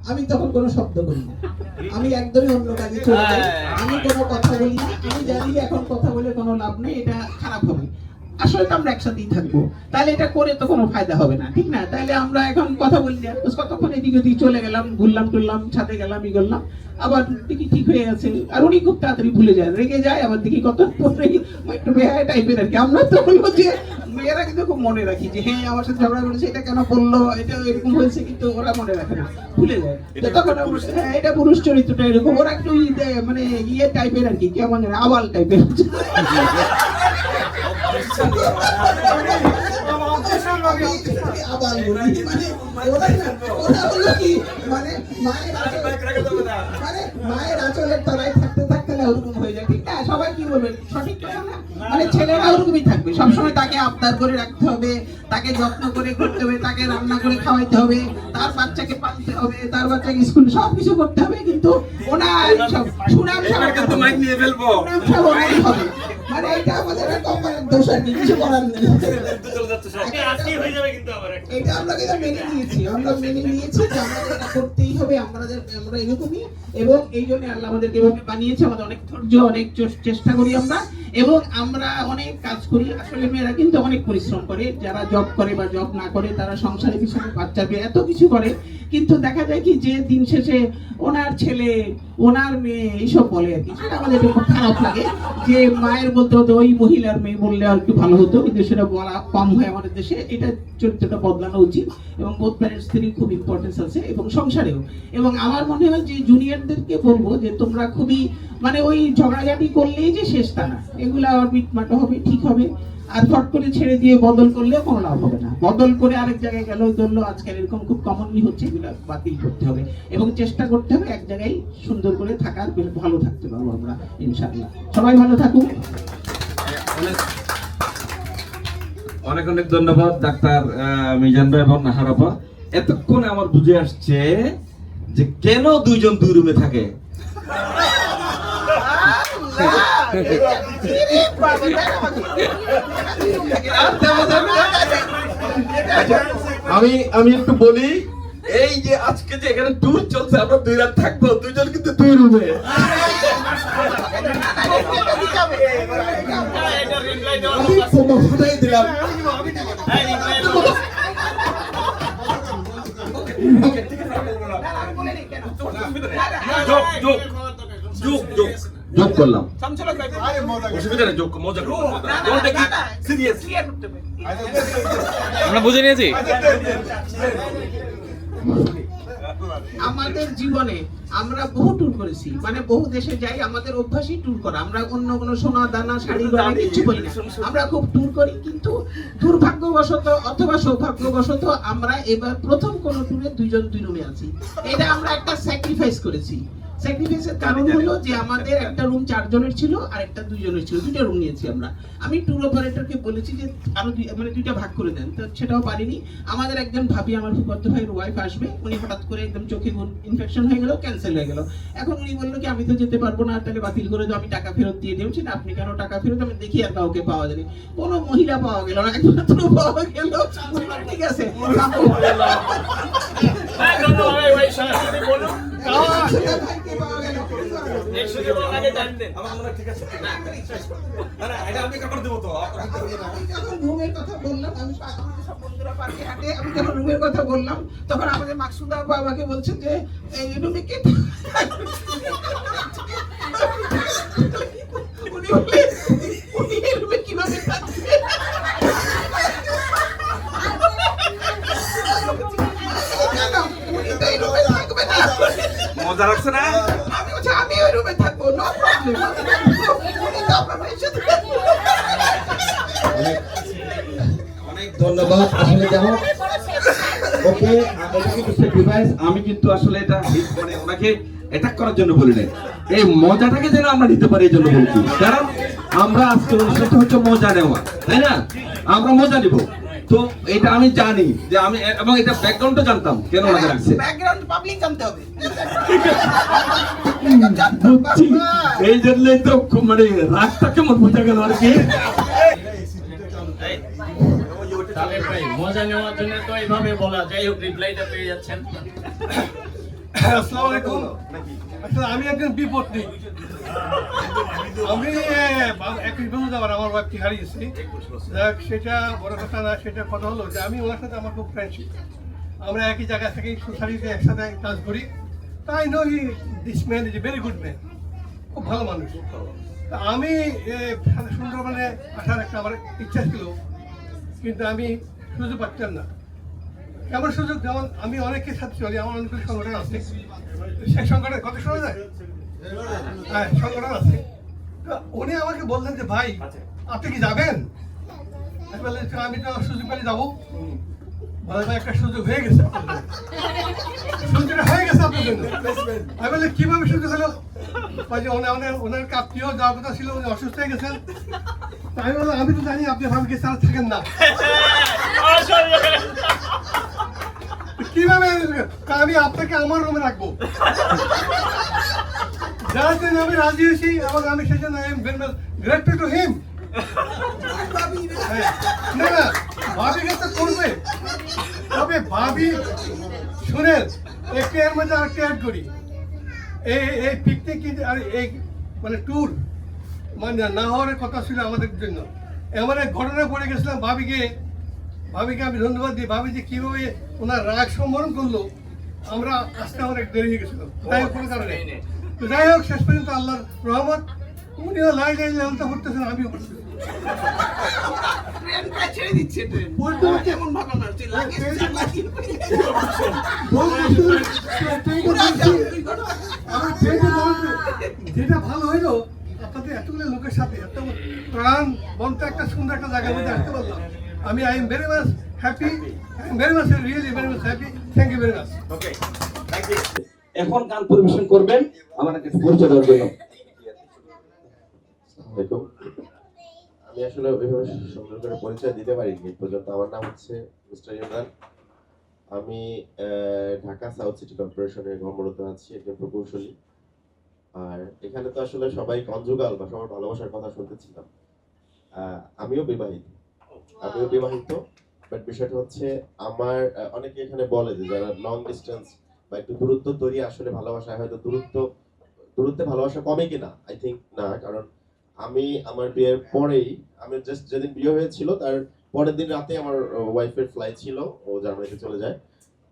C: আমি তখন কোনো শব্দ বলি না, আমি একদমই অন্য কাজে চলে যাই, আমি কোনো কথা বলি না। আমি জানি এখন কথা বলে কোনো লাভ নেই, এটা খারাপ হবে। আসলে তো আমরা একসাথেই থাকবো, তাহলে এটা করে তো কোনো ফায়দা হবে না, ঠিক না? তাহলে আমরা এখন কথা বলি না, কতক্ষণ এদিকে ওদিকে চলে গেলাম, ঘুরলাম টুরলাম, ছাদে গেলাম, ই করলাম, আবার দেখি ঠিক হয়ে গেছে। আর উনি খুব তাড়াতাড়ি ভুলে যায়, রেগে যায়, আবার দেখি কত একটু বেহায় টাইপের আর কি। আমরা তো বলবো যে মেয়েরা কিন্তু খুব মনে রাখি, যে হ্যাঁ আমার সাথে ঝগড়া করেছে, এটা কেন বললো, এটা এরকম হয়েছে, কিন্তু ওরা মনে রাখে না, ভুলে যায়। তো তখন হ্যাঁ, এটা পুরুষ চরিত্রটা এরকম, ওরা একটু মানে ইয়ে টাইপের আর কি, কেমন জানে আবাল টাইপের। মায়ের আঁচলের তলায় থাকতে থাকতে না ওরকম হয়ে যায়, ঠিক না? সবাই কি বলবে, সঠিক কথা না? মানে ছেলেরা ওরকমই থাকবে, সবসময় তাকে আবদার করে রাখতে হবে, তাকে যত্ন করে করতে হবে, তাকে রান্না করে খাওয়াইতে হবে, তার বাচ্চাকে পালতে হবে, তার বাচ্চাকে স্কুল সবকিছু করতে হবে, কিন্তু ওনার সব সুনাম তো মাইক নিয়ে ফেলবো, হবে। মানে এটা আমাদের কোম্পানির দোষ আর কিছু করার নেই। এটা আমরা কিন্তু মেনে নিয়েছি যে আমাদের এটা করতেই হবে, আমরা এরকমই, এবং এই জন্য আল্লাহ আমাদেরকে এভাবে বানিয়েছে। আমাদের অনেক ধৈর্য, অনেক চেষ্টা করি আমরা, এবং আমরা অনেক কাজ করি। আসলে মেয়েরা কিন্তু অনেক পরিশ্রম করে, যারা জব করে বা জব না করে, তারা সংসারের পিছনে বাচ্চা পেয়ে এত কিছু করে, কিন্তু দেখা যায় কি যে দিন শেষে ওনার ছেলে, ওনার মেয়ে এইসব বলে আর কি। সেটা আমাদের খুব খারাপ লাগে, যে মায়ের বলতে হতো ওই মহিলার মেয়ে বললে আর একটু ভালো হতো, কিন্তু সেটা বলা কম হয় আমাদের দেশে। এটা চরিত্রটা বদলানো উচিত, এবং বোথ প্যারেন্টসদেরই খুব ইম্পর্টেন্স আছে, এবং সংসারেও। এবং আমার মনে হয় যে জুনিয়রদেরকে বলবো যে তোমরা খুবই মানে ওই ঝগড়াঝাটি করলেই যে শেষ তা না, এগুলো আবার মিটমাটো হবে, ঠিক হবে। আর ফট করে ছেড়ে দিয়ে বদল করলে কোনো লাভ হবে না। বদল করে আরেক জায়গায় গেল ধরলো, আজকাল এরকম খুব কমনলি হচ্ছে, এগুলো বাতিল করতে হবে, এবং চেষ্টা করতে হবে এক জায়গায় সুন্দর করে থাকার, ভালো থাকতে পারবো আমরা ইনশাআল্লাহ। সবাই ভালো থাকুন।
H: অনেক অনেক ধন্যবাদ ডাক্তার মিজান ভাই এবং নাহার আপা। এতক্ষণে আমার বুঝে আসছে যে কেন দুইজন দুই রুমে থাকে।
D: আমি একটু বলি,
H: এই যে আজকে যে এখানে ট্যুর চলছে, আমরা 2 রাত থাকবো, দুইজন কিন্তু 2 রুমে।
E: এটা রিপ্লাই দেওয়ার
H: আমি ফটো ফুটাই দিলাম। যোগ করলাম, অসুবিধা নেই, যোগ মজা করবো, সিরিয়াস
J: আমরা বুঝে নিয়েছি।
C: আমাদের জীবনে আমরা বহু ট্যুর করেছি, মানে বহু দেশে যাই, আমাদের অভ্যাসই ট্যুর করা। আমরা অন্য কোনো সোনা দানা শাড়ি গয়না কিছু করি না, আমরা খুব ট্যুর করি। কিন্তু দুর্ভাগ্যবশত অথবা সৌভাগ্যবশত আমরা এবার প্রথম কোনো ট্যুরে 2 জন 2 রুমে আছি। এটা আমরা একটা স্যাক্রিফাইস করেছি। স্যাক্রিফাইসের কারণ হলো যে আমাদের একটা রুম 4 জনের ছিল আর একটা 2 জনের ছিল, 2টা রুম নিয়েছি আমরা। আমি ট্যুর অপারেটরকে বলেছি যে আরো মানে 2টা ভাগ করে দেন, তো সেটাও পারিনি। আমাদের একজন ভাবি, আমার ফুফাতো ভাইয়ের ওয়াইফ আসবে, উনি হঠাৎ করে একদম চোখে ইনফেকশন হয়ে গেল, ক্যান্সেল হয়ে গেল। এখন উনি বললো কি আমি তো যেতে পারবো না, তাহলে বাতিল করে দাও, আমি টাকা ফেরত দিয়ে দিয়েছি। না, আপনি কেন টাকা ফেরত? আমি দেখি আর কাউকে পাওয়া যায়নি, কোনো মহিলা পাওয়া গেল না, একমাত্র পাওয়া গেল। ঠিক আছে, ভাইকে পাওয়া গেল। রুমের কথা বললাম, আমি সব বন্ধুরা পার্কে হাঁটে, আমি যখন রুমের কথা বললাম তখন আমাদের মাকসুদা আপা আমাকে বলছে যে এই রুমে কে, উনি বললে উনি এই রুমে কিভাবে থাকবে? উনি তো এই রুমে থাকবে না।
H: মজা লাগছে না?
C: আমি বলছি আমি ওই রুমে থাকবো, নো প্রবলেম। উনি তো আপনার ভাইয়ের সাথে
H: অনেক ধন্যবাদ। আসলে যেমন ওকে, এটা কিন্তু স্যাক্রিফাইস, আমি কিন্তু আসলে এটা মানে ওনাকে অ্যাটাক করার জন্য বলি নাই, এই মজাটাকে যেন আমরা নিতে পারি এই জন্য বলছি। কারণ আমরা আজকে অনুষ্ঠানটা হচ্ছে মজা নেওয়া, তাই না? আমরা মজা নিব। তো এটা আমি জানি যে আমি, এবং এটা ব্যাকগ্রাউন্ডটা জানতাম কেন ওনাকে রাখছে,
C: ব্যাকগ্রাউন্ড পাবলিক জানতে হবে।
H: বুঝছি, এই জন্যই তো খুব মানে রাগটা কেমন বোঝা গেল আর কি।
E: তাহলে ভাই মজা নেওয়ার জন্য তো এইভাবে বলা, যাই হোক রিপ্লাইটা পেয়ে যাচ্ছেন।
K: আসসালামু আলাইকুম। আসলে আমি একজন বিপত্তি, আমি 21 বছর যাবার আমার ওয়াইফকে হারিয়েছি। যাক, সেটা বড় কথা না, সেটা কথা হলো যে আমি ওনার সাথে আমার খুব ফ্রেন্ডশিপ, আমরা একই জায়গা থেকে সোসাইটিতে একসাথে কাজ করি। তাই no this man is a very good man, খুব ভালো মানুষ। তা আমি সুন্দরবনে আসার একটা আমার ইচ্ছা ছিল, কিন্তু আমি সুযোগ পাচ্ছিলাম না। কেমন সুযোগ? যেমন আমি অনেকের সাথে চলি, আমার অনেকগুলো সংগঠন আছে, সেই সংগঠনের কথা শোনা যায়, হ্যাঁ সংগঠন আছে। তো উনি আমাকে বললেন যে ভাই আপনি কি যাবেন? আমি বললাম আমি তো সুযোগ পেলে যাবো। বলে ভাই একটা সুযোগ হয়ে গেছে, সুযোগটা হয়ে গেছে আপনার জন্য। আমি বললাম কিভাবে সুযোগ হলো? ওনার কাপ্তিও যাওয়ার কথা ছিল, উনি অসুস্থ হয়ে গেছেন। আমি বললাম আমি তো জানি আপনি ভাবিকে ছাড়া থাকেন না, কিভাবে আমি আপনাকে আমার রুমে রাখবো? যার জন্য আমি রাজি হয়েছি এবং আমি সেই জন্য গ্রেটফুল টু হিম। না না, ভাবিকে তো করবে, তবে ভাবি শুনেন একটু এর মধ্যে আরেকটা অ্যাড করি। এই পিকনিক আর এই মানে ট্যুর মানে না হওয়ার কথা ছিল আমাদের জন্য। এমন এক ঘটনা পড়ে গেছিলাম, ভাবিকে আমি ধন্যবাদ দিই। ভাবি যে কীভাবে ওনার রাগ সম্বরণ করলো, আমরা আসতে আমার এক দেরি হয়ে গেছিল, যাই হোক কোনো কারণে। তো যাই হোক শেষ পর্যন্ত আল্লাহর রহমত, উনিও লাই করতেছেন, আমিও করছি।
C: ছেড়ে দিচ্ছে ট্রেন, কেমন ভালো না,
K: যেটা ভালো হইলো আপনাদের এতগুলো লোকের সাথে এত প্রাণ বন্ধ একটা সুন্দর একটা জায়গার মধ্যে আসতে পারলাম। আমি I am very much happy, I am very much really very much happy. Thank you very much.
H: Okay, thank you. এখন গান পরিবেশন করবেন আমাকে পরিচয় দেওয়ার জন্য।
D: দেখো, আমি আসলে ওইভাবে সুন্দর করে পরিচয় দিতে পারিনি পর্যন্ত। আমার নাম হচ্ছে মিস্টার ইমরান। আমি ঢাকা সাউথ সিটি কর্পোরেশনের কর্মরত আছি, একজন প্রকৌশলী। আর এখানে তো আসলে সবাই কনজুগাল বা সবার ভালোবাসার কথা শুনতেছিলাম। আমিও বিবাহিত, বাট বিষয়টা হচ্ছে আমার অনেকে এখানে বলে যে যারা লং ডিস্টেন্স বা একটু দূরত্ব তৈরি আসলে ভালোবাসায় হয়তো দূরত্বে ভালোবাসা কমে কিনা, আই থিঙ্ক না। কারণ আমি আমার বিয়ের পরেই, আমি জাস্ট যেদিন বিয়ে হয়েছিল তার পরের দিন রাতে আমার ওয়াইফের ফ্লাইট ছিল, ও জার্মানিতে চলে যায়।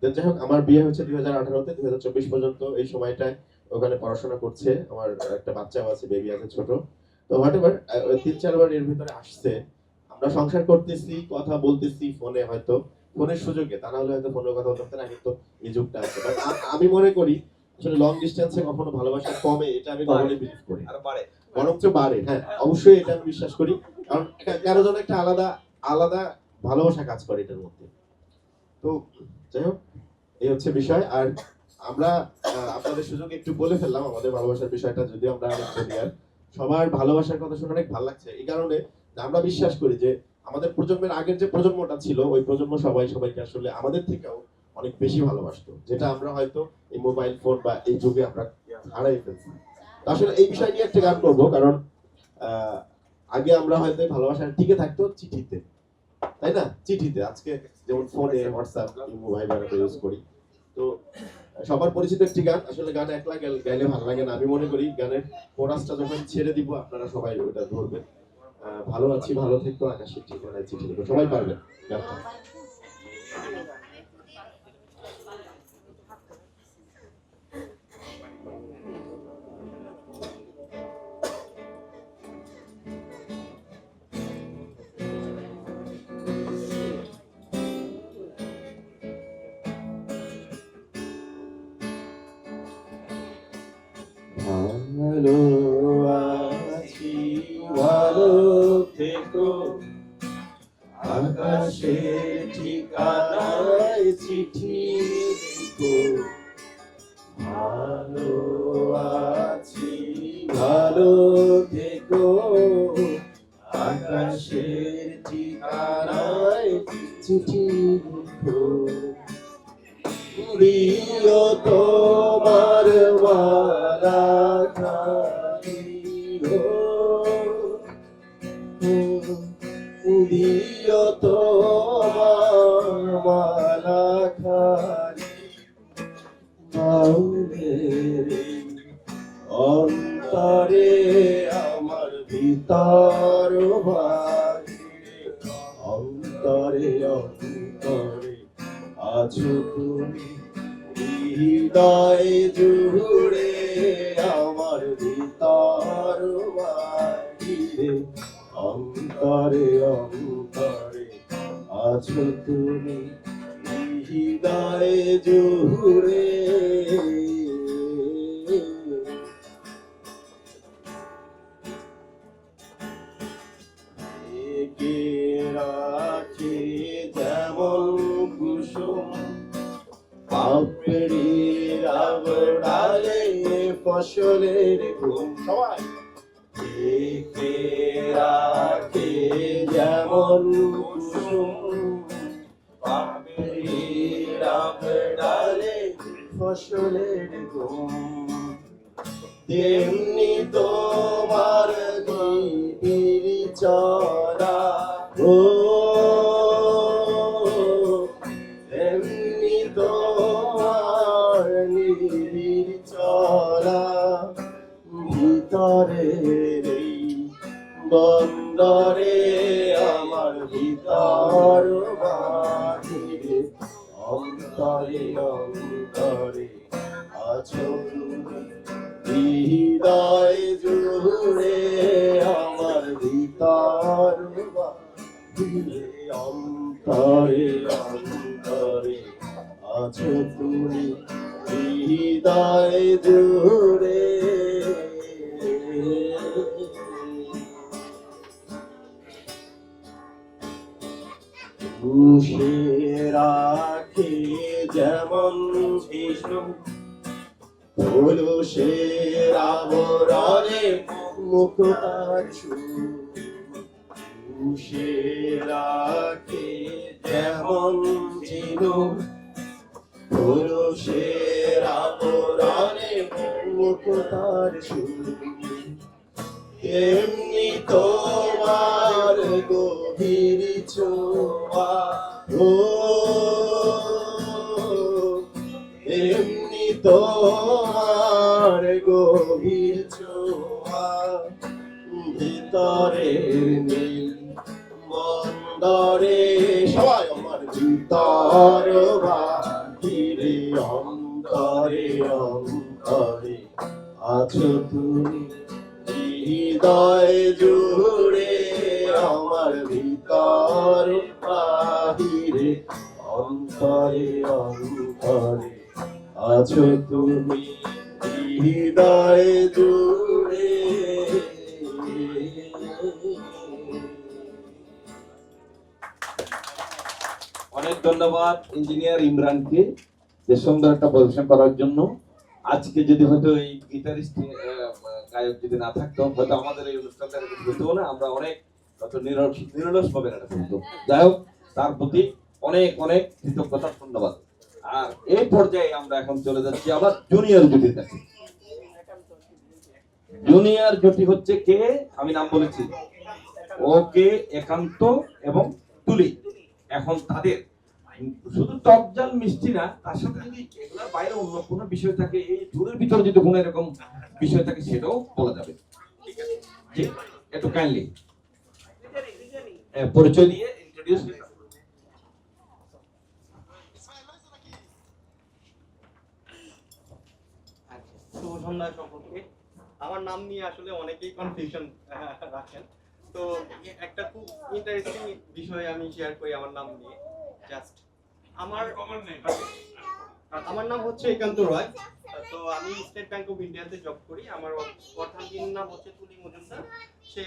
D: দেন যাই হোক, আমার বিয়ে হচ্ছে 2018-তে, 2024 পর্যন্ত এই সময়টায় ওখানে পড়াশোনা করছে, আমার একটা বাচ্চাও আছে, বেবি আছে ছোট। তো হোয়াট এভার 3-4 বার এর ভিতরে আসছে, আমরা সংসার করতেছি, কথা বলতেছি ফোনে, হয়তো ফোনের সুযোগে, তা না হলে হয়তো ফোনে কথা বলতে না, কিন্তু এই যুগটা আছে। বাট আমি মনে করি আসলে লং ডিস্টেন্সে কখনো ভালোবাসা কমে, এটা আমি কখনোই বিলিভ করি,
A: আর বাড়ে।
D: বরঞ্চ বাড়ে। হ্যাঁ, অবশ্যই এটা আমি বিশ্বাস করি, কারণ কারো জন্য একটা আলাদা ভালোবাসা কাজ করে এটার মধ্যে। তো যাই হোক, এই হচ্ছে বিষয়। আর আমরা আপনাদের সুযোগে একটু বলে ফেললাম আমাদের ভালোবাসার বিষয়টা, যদিও আমরা অনেক জুনিয়র। সবার ভালোবাসার কথা শুনে অনেক ভালো লাগছে, এই কারণে যে আমরা বিশ্বাস করি যে আমাদের প্রজন্মের আগের যে প্রজন্মটা ছিল, ওই প্রজন্ম সবাইকে আসলে আমাদের থেকেও অনেক বেশি ভালোবাসতো, যেটা আমরা হয়তো এই মোবাইল ফোন বা এই যুগে আমরা হারাই ফেলছি। তো আসলে এই বিষয় নিয়ে একটা গান করবো, কারণ আগে আমরা হয়তো ভালোবাসা টিকে থাকতো চিঠিতে, তাই না? চিঠিতে। আজকে যেমন ফোনে, হোয়াটসঅ্যাপ, ভাইবার ইউজ করি। তো সবার পরিচিত একটি গান, আসলে গান একলা গাইলে ভালো লাগে না। আমি মনে করি গানের কোরাসটা যখন ছেড়ে দিব আপনারা সবাই ওটা ধরবেন। ভালো আছি, ভালো থেকো, আকাশের ঠিকানায় চিঠি লিখো, সবাই পারবেন গানটা। ভালো আছি, ভালো থেকো, আকাশের ঠিকানায় চিঠি লিখো। ভালো আছি, ভালো থেকো, আকাশের ঠিকানায় চিঠি লিখো। প্রিয় তোমার মালা খানি গো, প্রিয় তোমার মালা খানি বাউলের অন্তরে, আমার ভিতর বাহিরে, অন্তরে অন্তরে আছো তুমি, হৃদয় জুড়ে, আমার ভিতর বাহিরে, অন্তরে অন্তরে আছো তুমি, হৃদয় জুড়ে। কে রাখে যেমন কুসুম পাপড়ির আবড়ালে ফসলের ঘুম, সবাই কে রাখে যেমন কুসুম পাপড়ির আবড়ালে ফসলের ঘুম, তেমনি তোমার দিদির চলা ও, তেমনি তোমার নিবিড় চলা, ভিতরে বন্দরে, আমার ভিতর বাহিরে, অন্তরে অন্তরে আছো তুমি, হৃদয় জুড়ে, আমার ভিতর বাহিরে, অন্তরে অন্তরে আছো তুমি, হৃদয় জুড়ে। পুষে রাখে যেমন বিষ্ণু পুরুষের আবরণে মুখটাছু, পুষে রাখে যেমন চিনু পুরুষের আবরণে মুখটাছু, এমনি তোমার গভীর ছোঁয়া ও, ভিতরের নীল বন্দরে সবাই আমার ভিতর বাহিরে অন্তরে অন্তরে আছো তুমি হৃদয় জুড়ে আমার ভিতর বাহিরে অন্তরে অন্তরে আছো তুমি হৃদয় জুড়ে।
H: অনেক ধন্যবাদ ইঞ্জিনিয়ার ইমরানকে যে সুন্দর একটা পরিবেশন করার জন্য। আজকে যদি হয়তো এই গিটারিস্ট গায়ক যদি না থাকতো হয়তো আমাদের এই অনুষ্ঠানটা হতো না, আমরা অনেক হয়তো নিরলস ভাবে এটা করতো। যাই হোক, তার প্রতি অনেক অনেক কৃতজ্ঞতা, ধন্যবাদ। আর এই পর্যায়ে আমরা এখন চলে যাচ্ছি আবার জুনিয়র জুটির কাছে। জুনিয়র জুটি হচ্ছে কে, আমি নাম বলেছি, ওকে, একান্ত এবং তুলি। এখন তাদের শুধু টকজাল মিষ্টি না, তার সাথে যদি এগুলোর বাইরে অন্য কোনো বিষয় থাকে, এই ট্যুরের ভিতরে যদি কোনো এরকম বিষয় থাকে সেটাও বলা যাবে। জি, একটু কাইন্ডলি পরিচয় দিয়ে ইন্ট্রোডিউস।
J: শুভ সন্ধ্যা সকলকে। আমার নাম নিয়ে আসলে অনেকেই কনফিউশন রাখেন, তো একটা খুব ইন্টারেস্টিং বিষয় আমি শেয়ার করি আমার নাম নিয়ে। জাস্ট আমার নাম হচ্ছে একান্ত রয়। তো আমি স্টেট ব্যাংক অফ ইন্ডিয়াতে জব করি। আমার অর্ধাঙ্গীর নাম হচ্ছে তুলি মজুমদার। সে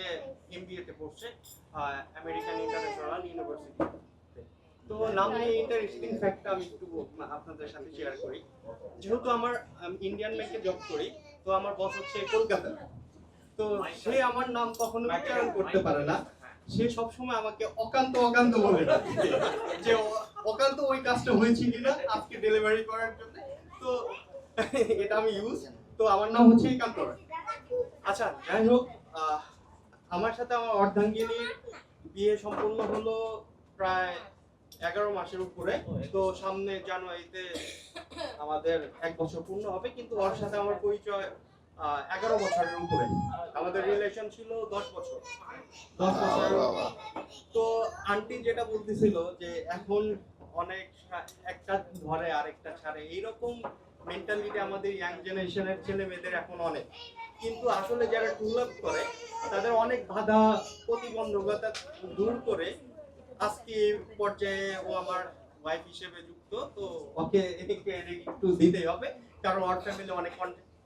J: MBA তে পড়ছে আমেরিকান ইন্টারন্যাশনাল ইউনিভার্সিটি। তো নাম নিয়ে ইন্টারেস্টিং ফ্যাক্টটা আমি একটু আপনাদের সাথে শেয়ার করি। যেহেতু আমার ইন্ডিয়ান ব্যাংকে জব করি, তো আমার বস হচ্ছে কলকাতা। তো সে আমার নাম কখনো উচ্চারণ করতে পারে না। সে সবসময় আমাকে অকান্ত অকান্ত বলে ডাকে, যে অকান্ত ওই কাজটা হয়েছে কিনা আজকে ডেলিভারি করার জন্য। তো এটা আমি ইউজ। তো আমার নাম হচ্ছে একান্ত রয়। আচ্ছা, যাই হোক, আমার সাথে আমার অর্ধাঙ্গিনীর বিয়ে সম্পূর্ণ হলো প্রায় 11 মাসের উপরে। তো সামনে জানুয়ারিতে আমাদের 1 বছর পূর্ণ হবে, কিন্তু ওর সাথে আমার পরিচয় 11 বছরের উপরে। আমাদের রিলেশন ছিল 10 বছর। তো আন্টি যেটা বলতেছিল যে এখন অনেক একটা ধরে আরেকটা ছাড়ে, এইরকম মেন্টালিটি আমাদের ইয়াং জেনারেশনের ছেলে মেয়েদের এখন অনেক। কিন্তু আসলে যারা টুলাপ করে তাদের অনেক বাধা প্রতিবন্ধকতা দূর করে আজকে এই পর্যায়ে ও আমার ওয়াইফ হিসেবে যুক্ত। তো ওকে একটু দিতেই হবে, কারণ ওর ফ্যামিলি অনেক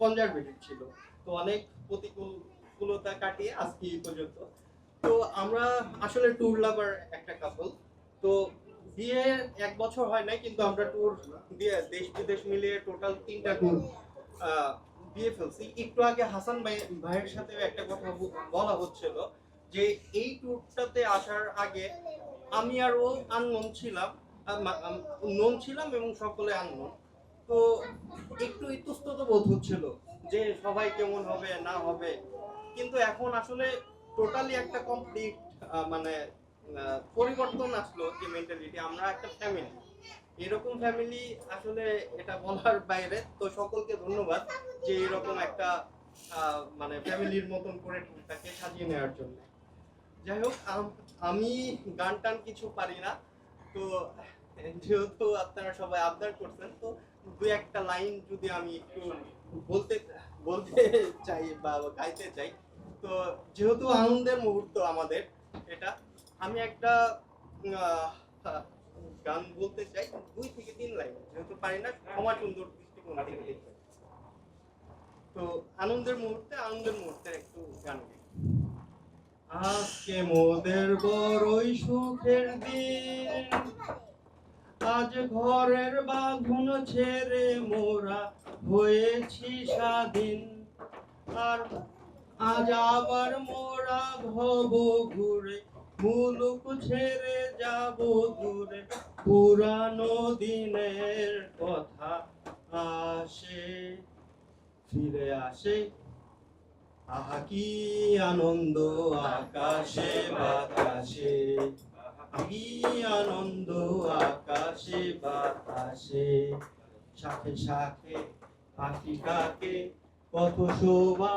J: কনজারভেটিভ ছিল। তো অনেক প্রতিকূলতা কাটিয়ে আজকে এই পর্যন্ত। তো আমরা আসলে ট্যুর লাভার একটা কাপল। তো বিয়ে 1 বছর হয় নাই, কিন্তু আমরা ট্যুর দিয়ে দেশ বিদেশ মিলিয়ে টোটাল 3টা ট্যুর দিয়ে ফেলছি। একটু আগে হাসান ভাইয়ের সাথে একটা কথা বলা হচ্ছিল যে এই ট্যুরটাতে আসার আগে আমি আর ও আননোন ছিলাম এবং সকলে আননোন। তো একটু ইতস্তত বোধ হচ্ছিল যে সবাই কেমন হবে না হবে, কিন্তু এখন আসলে টোটালি একটা কমপ্লিট মানে পরিবর্তন আসলো যে মেন্টালিটি। আমরা একটা ফ্যামিলি, এরকম ফ্যামিলি আসলে এটা বলার বাইরে। তো সকলকে ধন্যবাদ যে এরকম একটা মানে ফ্যামিলির মতন করে টুরটাকে সাজিয়ে নেওয়ার জন্য। যাই হোক, আমি গান টান কিছু পারি না, তো যেহেতু আপনারা সবাই আবদার করছেন, তো 2-1টা লাইন যদি আমি একটু বলতে চাই বা গাইতে চাই। তো যেহেতু আনন্দের মুহূর্ত আমাদের এটা, আমি একটা গান বলতে চাই 2 থেকে 3 লাইন, যেহেতু পারি না, ক্ষমা সুন্দর দৃষ্টিকোণ থেকে দেখবেন। তো আনন্দের মুহূর্তে একটু গান গাই। আজকে মোদের বড়ই সুখের দিন, আজ ঘরের বাঁধন ছেড়ে মোরা হয়েছি স্বাধীন। আর আজ আবার মোরা ভব ঘুরে মুলুক ছেড়ে যাব দূরে। পুরানো দিনের কথা ফিরে আসে, আহা কি আনন্দ আকাশে বাতাসে, কি আনন্দ আকাশে বাতাসে। শাখে শাখে পাখি ডাকে, কত শোভা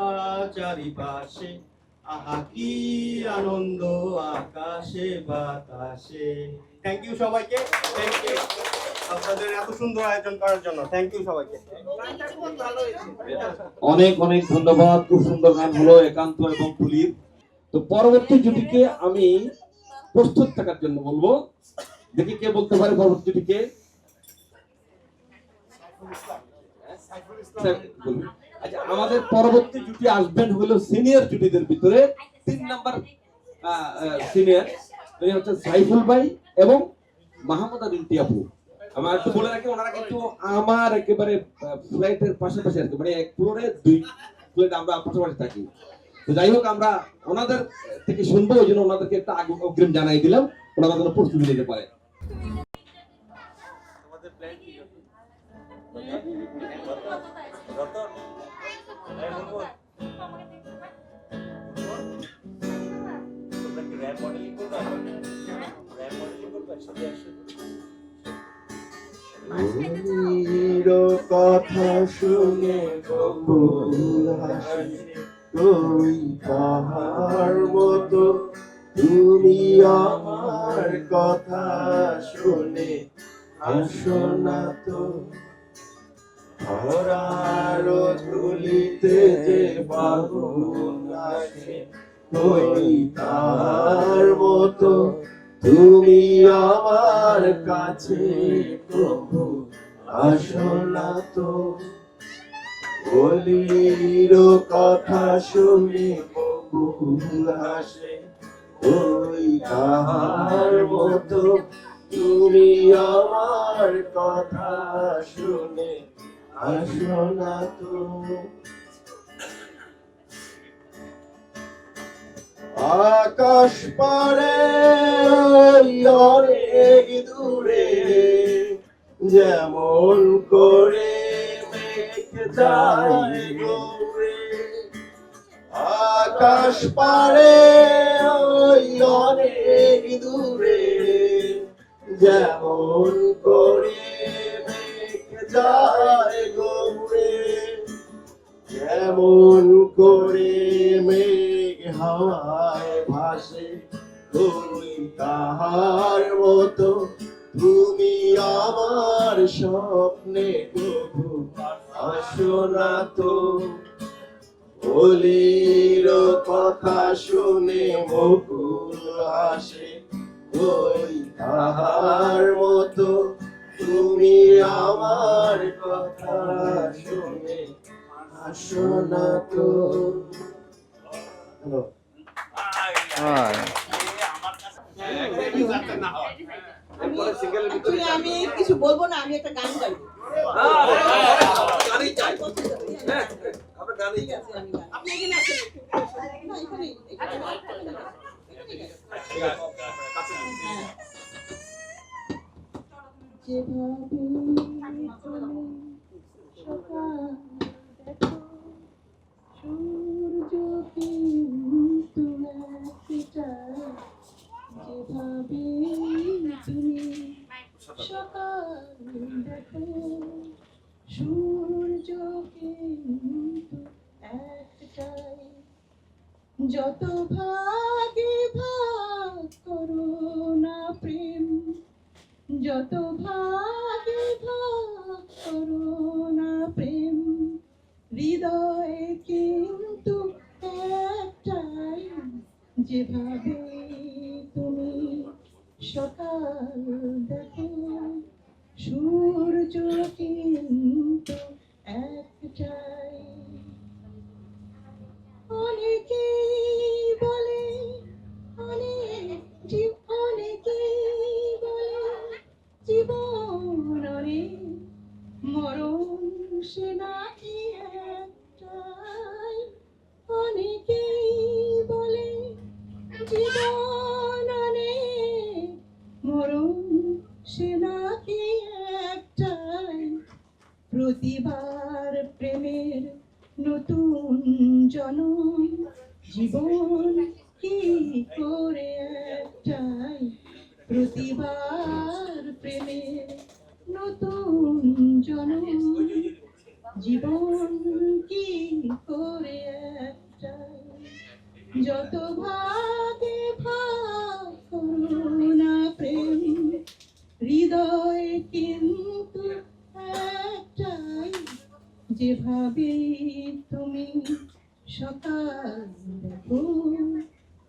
J: চারিপাশে, আহা কি আনন্দ আকাশে বাতাসে। থ্যাংক ইউ সবাইকে, থ্যাংক ইউ আপনাদের এত সুন্দর আয়োজন করার জন্য, থ্যাংক ইউ সবাইকে।
H: অনেক অনেক ধন্যবাদ। খুব সুন্দর গান হলো একান্ত এবং তুলির। তো পরবর্তী জুটিকে আমি প্রস্তুত থাকার জন্য বলবো। দেখি কে বলতে পারে পরবর্তী জুটিকে। আচ্ছা, আমাদের পরবর্তী জুটি আসবেন হলো সিনিয়র জুটিদের ভিতরে 3 নাম্বার সিনিয়র, উনি হচ্ছে সাইফুল ভাই এবং মাহমুদ আলীন টিয়াপু। আমার একটু বলে রাখি, ওনারা কিন্তু আমার একেবারে ফ্ল্যাটের পাশাপাশি আর কি, মানে এক ফ্লোরে 2 ফ্ল্যাট আমরা পাশাপাশি থাকি। তো যাই হোক, আমরা ওনাদের থেকে শুনবো, ওই জন্য ওনাদেরকে একটা অগ্রিম জানাই দিলাম, ওনারা যেন প্রস্তুতি নিতে পারে।
G: কথা শুনে বকুল হাসে, তুই তাহার মতো, তুমি আমার কথা শুনে হাসো না তো। ধরার তুলিতে যে বাবুল হাসে, তুই তাহার মতো, তুমি আমার কাছে প্রভু আসো না তো। বলির কথা শুনে বকুল হাসে, ওই তাহার মতো, তুমি আমার কথা শুনে আসো না তো। আকাশ পারে অনেক দূরে, যেমন করে মেঘ যায় গৌরে। আকাশ পারে অনেক দূরে, যেমন করে মেঘ যায় গৌরে। যেমন করে মেঘ হাওয়ায় ভাসে, তুই তাহার মতো, তুমি আমার স্বপ্নে প্রভু আসো না তো। বলির কথা শুনে বকুল হাসে, ওই তাহার মতো, তুমি আমার কথা শুনে আসো না তো।
F: আমি কিছু বলবো না, আমি একটা গান গাইবো। আপনি এখানে আসেন, না এখানে যত ভাগে ভাগ করো না প্রেম, যত ভাগে ভাগ করো না প্রেম, হৃদয়ে কিন্তু একটাই, যেভাবে তুমি সকাল দেখো, সূর্য কিন্তু একটাই। অনেকেই বলে, অনেকেই বলে জীবন অনেক, মরণ সে নাকি একটাই। অনেকেই বলে জীবন অনেক, মরণ সে নাকি একটাই। প্রতিবার প্রেমের নতুন জনম, জীবন কি করে একটাই। প্রতিবার প্রেমের নতুন জনম, জীবন কি যত ভাগে ভাগ করুণা প্রেম হৃদয় কিন্তু একটাই, যেভাবে তুমি সকাল দেখো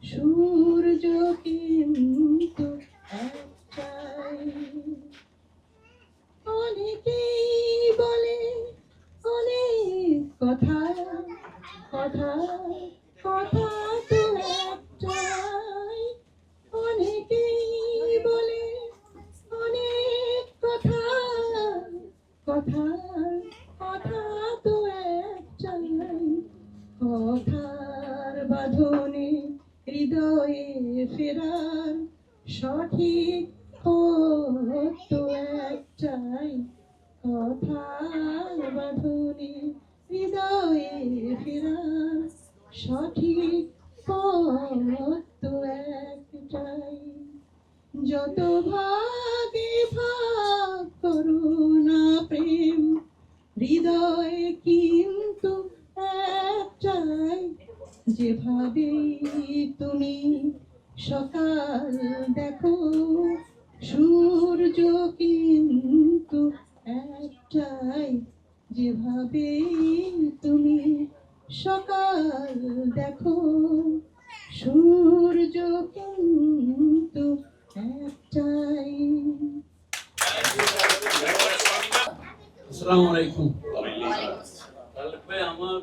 F: সূর্য কিন্তু একটাই। অনেকেই বলে অনেক কথা, কথা কথা তো একটাই। অনেকেই বলে অনেক কথা, কথা কথা তো একটাই। কথার বাঁধনে হৃদয়ে ফেরার সঠিক পথ তো একটাই। কথার বাঁধনে হৃদয়ে ফেরার সঠিক পথ তো একটাই। যত ভাগে ভাগ করুণা প্রেম হৃদয় কিন্তু একটাই, যেভাবে তুমি সকাল দেখো সূর্য কিন্তু একটাই, যেভাবে তুমি সকাল দেখো সূর্য কিন্তু একটাই।
L: আসসালামু আলাইকুম। তাহলে ভাই আমার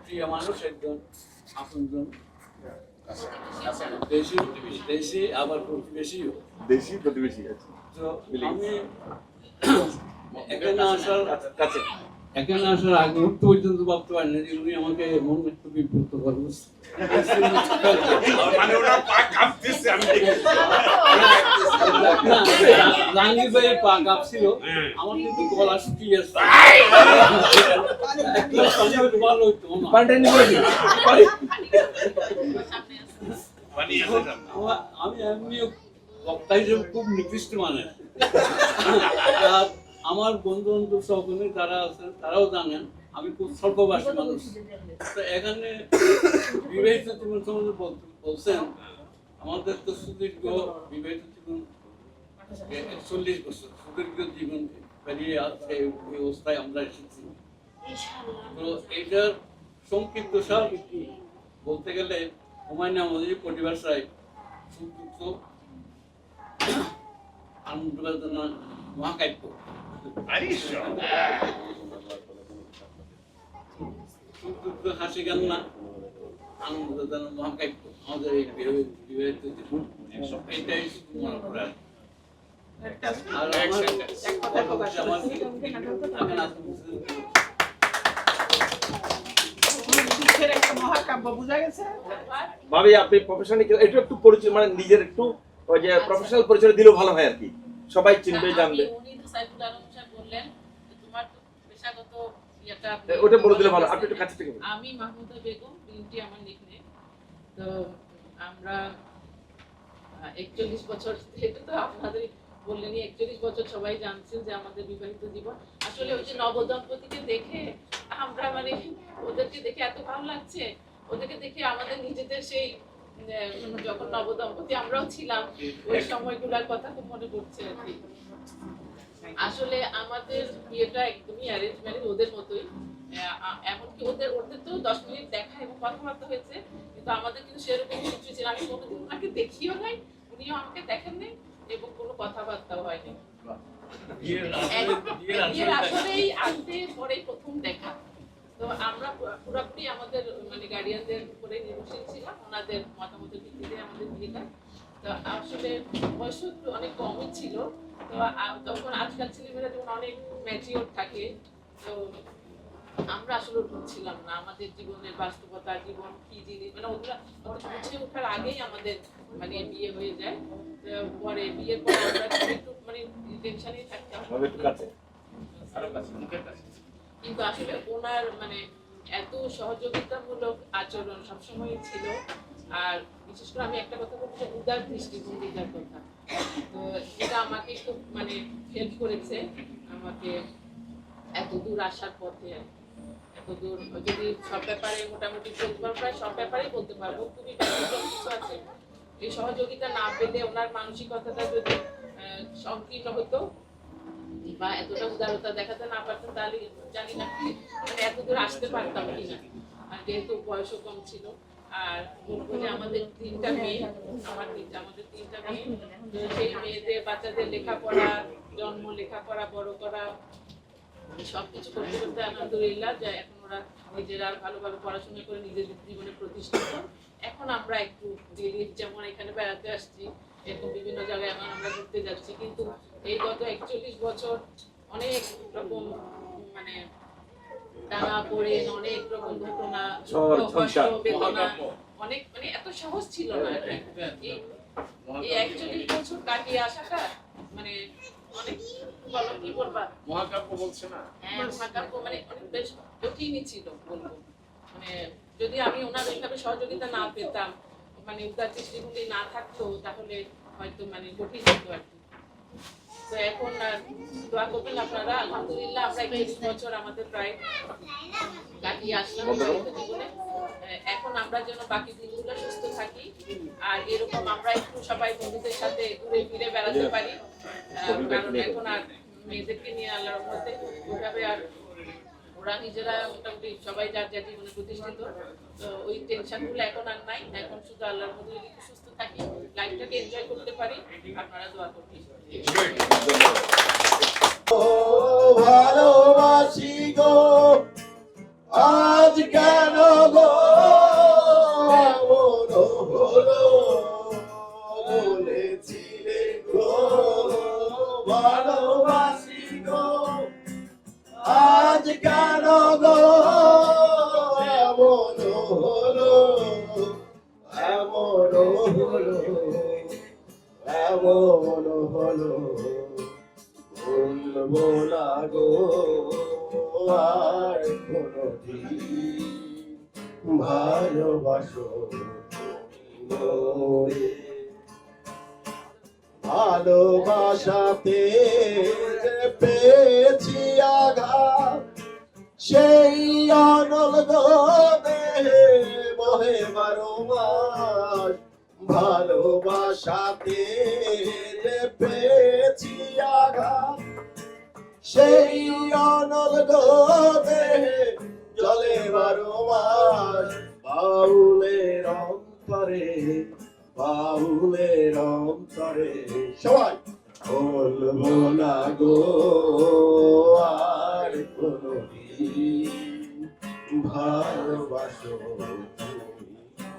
L: প্রিয় মানুষ একজন আপনজন, দেশি আবার প্রতিবেশীও।
B: দেশি প্রতিবেশী আছে।
L: তো আমি এখানে আসার আগে মুহূর্ত পর্যন্ত ভাবতে পারি না যে উনি আমাকে এমন একটু বিব্রত করবেন। জাহাঙ্গীর ভাইয়ের পা কাঁপছিল, আমার কিন্তু গলা শুকিয়ে আসছে। ভালো হইতো আমি এমনি বক্তা হিসেবে খুব নিকৃষ্ট মানে। আমার বন্ধু বান্ধব সকলে যারা আছেন তারাও জানেন আমি খুব স্বল্পবাসী মানুষ। তো এখানে বিবাহিত জীবন সম্বন্ধে বলছেন, আমাদের তো সুদীর্ঘ বিবাহিত জীবন 41 বছর সুদীর্ঘ জীবন পেরিয়ে আছে, এই অবস্থায় আমরা এসেছি। তো এইটার সংক্ষিপ্ত সার বলতে গেলে হুমায়ুন আহমেদের পরিভাষায় সুযুক্ত আনন্দ বেদনা মহাকাব্য। হাসি কান্না আনন্দ বেদনা মহাকাব্য আমাদের এই বিবাহিত জীবন, এটাই মনে করে। আর
A: ভাবি আপনি প্রফেশনাল একটু পরিচয় মানে নিজের একটু ওই যে প্রফেশনাল পরিচয় দিলেও ভালো হয় আর কি, সবাই চিনবে জানবে। ওটা বলে দিলে ভালো, আপনি একটু কাছে থেকে বলুন।
M: আমি মাহমুদা বেগম, বিনটি আমার নিকনেম। তো আমরা 41 বছর, এটা তো আপনাদের বললেনই, 41 বছর সবাই জানছেন যে আমাদের বিবাহিত জীবন। আসলে ওই যে নবদম্পতিকে দেখে আমরা মানে ওদেরকে দেখে এত ভালো লাগছে, ওদেরকে দেখে আমাদের নিজেদের সেই যখন নবদম্পতি আমরাও ছিলাম ওই সময়গুলোর কথা খুব মনে পড়ছে আর কি। আসলে আমাদের বিয়েটা একদমই অ্যারেঞ্জ ম্যারেজ, ওদের মতোই। এমনকি ওদের তো 10 মিনিট দেখা এবং কথাবার্তা হয়েছে, কিন্তু আমাদের কিন্তু সেরকম কিছু ছিল। আমি কোনোদিন ওনাকে দেখিও নাই, উনিও আমাকে দেখেন নাই এবং কোনো কথাবার্তাও হয়নি। বিয়ের আসলেই আসতে পরেই প্রথম দেখা। তো আমরা পুরোপুরি আমাদের মানে গার্ডিয়ানদের উপরে নির্ভরশীল ছিলাম, ওনাদের মতামতের ভিত্তিতে আমাদের বিয়েটা। তো আসলে বয়স অনেক কমই ছিল। তো তখন আজকাল ছেলেমেয়েরা যখন অনেক ম্যাচিওর থাকে, তো আমরা আসলে বুঝছিলাম না আমাদের জীবনের বাস্তবতা, জীবন কি জিনিস, মানে ওগুলো বুঝে ওঠার আগেই আমাদের মানে বিয়ে হয়ে যায়। পরে বিয়ের পরে আমরা একটু মানে টেনশনেই থাকতাম, কিন্তু আসলে ওনার মানে এত সহযোগিতামূলক আচরণ সবসময় ছিল। আর বিশেষ করে আমি একটা কথা বলতে চাই, উদার দৃষ্টিভঙ্গিটার কথা। তো এটা আমাকে খুব মানে হেল্প করেছে আমাকে এত দূর আসার পথে। এত দূর যদি সব ব্যাপারে মোটামুটি বলতে পারবো, প্রায় সব ব্যাপারেই বলতে পারবো। খুবই ব্যতিক্রম কিছু আছে, এই সহযোগিতা না পেলে ওনার মানসিকতাটা যদি সংকীর্ণ হতো বা এতটা উদারতা দেখাতে না পারতাম, তাহলে জানি না মানে এত দূর আসতে পারতাম কিনা। আর যেহেতু বয়সও কম ছিল। আর বলবো যে আমাদের 3টা মেয়ে, আমাদের 3টা মেয়ে, সেই মেয়েদের বাচ্চাদের লেখাপড়া, জন্ম, লেখাপড়া, বড় করা, সবকিছু করতে করতে আলহামদুলিল্লাহ যে এখন ওরা নিজেরা ভালো ভালো পড়াশোনা করে নিজেদের জীবনে প্রতিষ্ঠিত। এখন আমরা একটু ডেলি যেমন এখানে বেড়াতে আসছি, এরকম বিভিন্ন জায়গায় এখন আমরা ঘুরতে যাচ্ছি, কিন্তু এই গত 41 বছর অনেক রকম মানে টানা পড়ে, অনেক রকম ঘটনা, কষ্ট, বেদনা, অনেক মানে এত সহজ ছিল না। এই 41 বছর কাটিয়ে আসাটা মানে অনেক, বলো কি বলবা,
E: মহাকাব্য বলছে না?
M: হ্যাঁ, মহাকাব্য মানে অনেক বেশ কঠিনই ছিল বলবো। মানে যদি আমি ওনার এইভাবে সহযোগিতা না পেতাম, মানে উদার দৃষ্টিভঙ্গি না থাকতো, তাহলে হয়তো মানে কঠিন হতো আর কি। তো এখন দোয়া করবেন আপনারা। আলহামদুলিল্লাহ আমরা 21 বছর আমাদের প্রায় কাটিয়ে আসলাম জীবনে। এখন আমরা যেন বাকি দিনগুলো সুস্থ থাকি, আর এরকম আমরা একটু সবাই বন্ধুদের সাথে ঘুরে ফিরে বেড়াতে পারি। কারণ এখন আর মেয়েদেরকে নিয়ে আল্লাহর রহমতে ওইভাবে আর ওরা নিজেরা মোটামুটি সবাই যার যার জীবনে প্রতিষ্ঠিত, তো ওই টেনশনগুলো এখন আর নাই। এখন শুধু আল্লাহর মধ্যে যদি একটু সুস্থ থাকি, লাইফটাকে এনজয় করতে পারি, আপনারা দোয়া করবেন।
G: ভালোবাসি গো আজ কেন গো এমন হলো, বলেছিলে গো ভালোবাসি গো আজ কেন গো এমন হলো, এমন হলো, এমন হলো, বলবো না গো আর কোনদিন ভালোবাসো মোরে। ভালোবাসাতে যে পেয়েছি আঘাত, সেই অনল দেহে বহে 12 মাস। ভালোবাসাতে যে পেয়েছি আঘাত, সেই অনল দেহে জলে 12 মাস। বাউলের অন্তরে, বাউলের অন্তরে সবাই বলবো না গো আর কোনদিন ভালোবাসো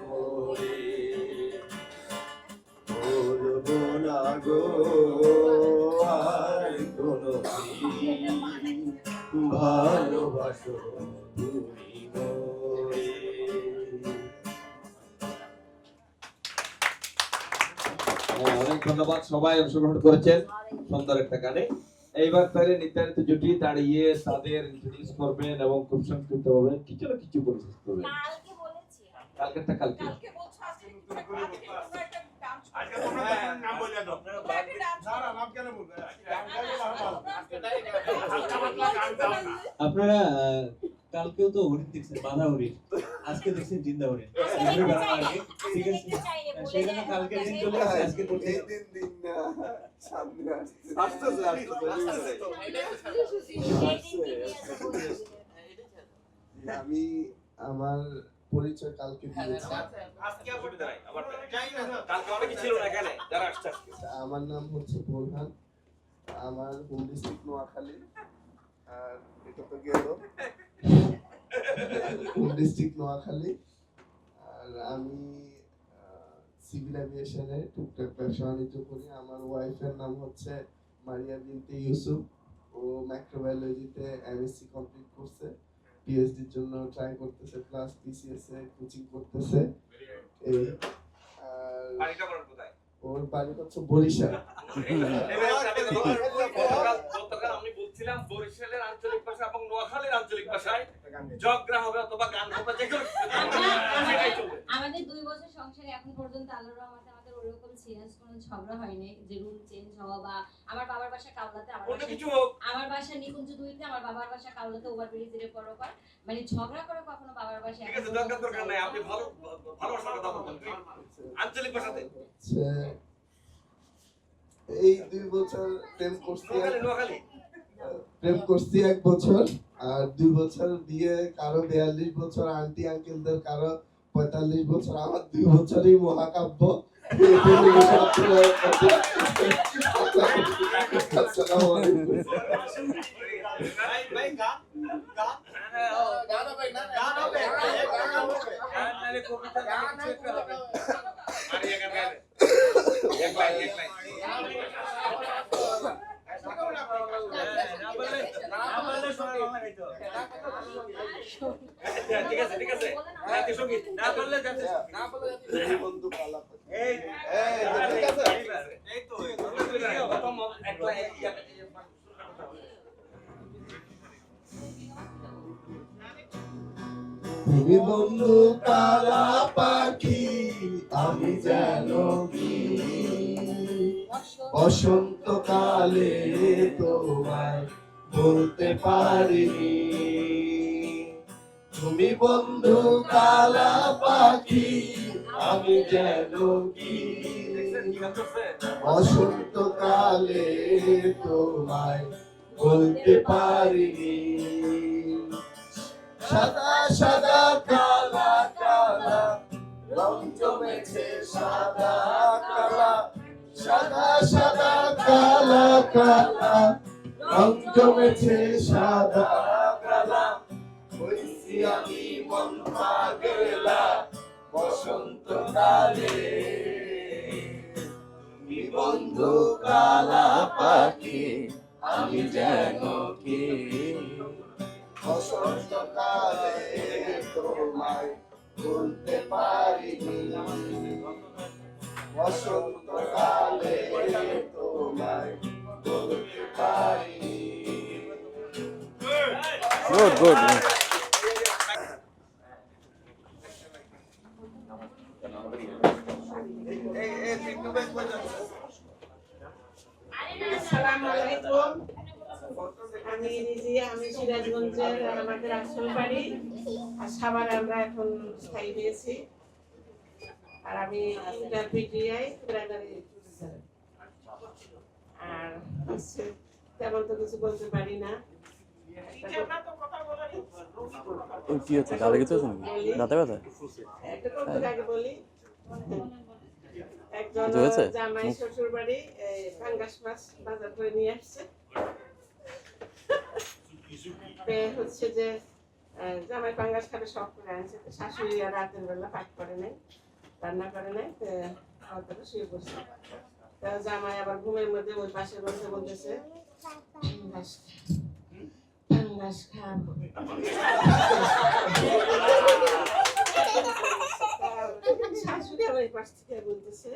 G: মোরে। বলবো না গো আর কোনদিন ভালোবাসো তুমি মোরে।
H: অনেক ধন্যবাদ, সবাই অংশগ্রহণ করেছেন সুন্দর একটা গানে। এইবার তাহলে নির্ধারিত জুটি দাঁড়িয়ে তাদের ইন্ট্রোডিউস করবেন এবং খুব সংক্ষিপ্ত ভাবে কিছু না কিছু পরিচয় করবেন। কালকেরটা কালকে
N: আপনারা কালকেও তো হরিণ দেখছেন, বাধা হরিণ, আজকে দেখছেন জিন্দা হরিণ। ঠিক আছে, সেই জন্য কালকে দিন চলে আসে, আজকে
G: আমি আমার পরিচয় কালকে দিয়েছি। আমার নাম হচ্ছে বোরহান, আমার হোম ডিস্ট্রিক্ট নোয়াখালী। আর এটা তো গেল হোম ডিস্ট্রিক্ট নোয়াখালী। আর আমি সিভিল এভিয়েশনে টুকটাক ব্যবসা বাণিজ্য করি। আমার ওয়াইফের নাম হচ্ছে মারিয়া বিনতে ইউসুফ। ও মাইক্রোবায়োলজিতে এমএসসি কমপ্লিট করছে, পিএইচডির জন্য ট্রাই করতেছে, প্লাস পিসিএস এ কোচিং করতেছে। এই ওর বাড়ি হচ্ছে বরিশাল।
A: আমি বলছিলাম বরিশালের আঞ্চলিক ভাষা এবং নোয়াখালীর আঞ্চলিক ভাষায় জগরা হবে অথবা গান হবে,
O: আমাদের 2 বছর সংসারে এখন পর্যন্ত আল্লাহর রহমতে আমাদের ওরকম সিরিয়াস কোনো ঝগড়া হয়নি যে রুম চেঞ্জ হওয়া বা আমার বাবার বাসা কাউলাতে আমার বাসা নিকুঞ্জ 2-তে আমার বাবার বাসা কাউলাতে ওভারব্রিজের পর মানে ঝগড়া করে কখনো বাবার বাসায়
A: ঠিক আছে, দরকার নাই, আপনি ভালোবাসার কথা বলবেন আঞ্চলিক ভাষাতে।
G: এই 2 বছর প্রেম করছি 1 বছর, আর 2 বছর বিয়ে, কারো 42 বছর, আন্টি আঙ্কেলদের কারো 45 বছর, আমার 2 বছরই মহাকাব্য। আসসালামু আলাইকুম।
A: ঠিক আছে, জাতীয় সঙ্গীত না পারলে
G: বন্ধু পালা
A: এই তো প্রথম একটা
G: তুমি বন্ধু কালা পাখি, আমি যেন কি বসন্তকালে তোমায় বলতে পারিনি। তুমি বন্ধু কালা পাখি, আমি যেন কি বসন্তকালে তোমায় বলতে পারিনি। সাদা সাদা কালা কালা রং জমেছে সাদা কালা, সাদা সাদা কালা কালা রং জমেছে সাদা কালা। হইছি আমি মন পাগলা বসন্তকালে, তুমি বন্ধু কালা পাখি, আমি যেন কি বসন্তকালে তোমায় বলতে পারিনি। বসন্তকালে তোমায় বলতে পারিনি।
P: গুড
F: আসসালামু আলাইকুম। আমি রিজিয়া, আমি সিরাজগঞ্জের, আমাদের আসল বাড়ি, আর সাভারে আমরা এখন স্থায়ী হয়েছি। আর আমি ইন্টারপিটিআই প্রাইমারি টিচার। আর হচ্ছে তেমন তো কিছু বলতে পারি না।
P: কি হচ্ছে দাদা কিছু দাঁতে ব্যথা
F: একটা কথা আগে বলি, একজন জামাই শ্বশুর বাড়ি পাঙ্গাস মাছ বাজার করে নিয়ে আসছে। হচ্ছে যে জামাই পাঙ্গাস খাবে শখ করে আনছে, শাশুড়ি আর রাতের বেলা পাক করে নাই, রান্না করে নাই, খাওয়া শুয়ে পড়ছে। জামাই আবার ঘুমের মধ্যে ওই পাশের বসে বলতেছে পাঙ্গাস খাবো। শাশুড়ি আবার এই পাশ থেকে বলতেছে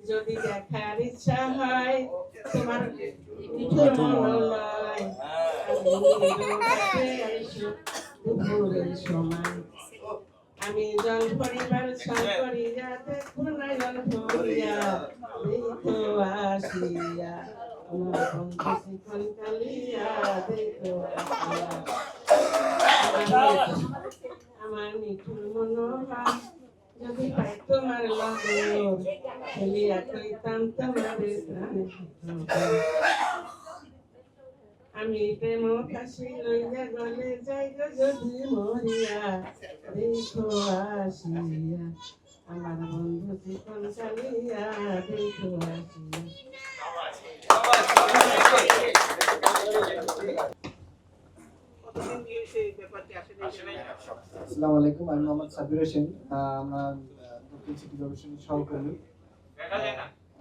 F: যদি দেখার ইচ্ছা হয় তোমার মনোলয়, দুপুরের সময় আমি জল পরিবার সব করিয়া দেখো নয়ন ভরিয়া দেখো আসিয়া আমার বন্ধু শিখন কালিয়া দেখো আমার নিঠুর মনোভাব যদি পাই তোমার লগর খেলিয়া কইতাম তোমারে প্রাণে। আমি প্রেম কাশি লইয়া গলে যাই গো যদি মরিয়া দেখো আসিয়া আমার বন্ধু জীবন চালিয়া দেখো
Q: আসসালামু আলাইকুম, আমি মোহাম্মদ সাবির হোসেন। আমরা দক্ষিণ সিটি গবেষণা সহকর্মী।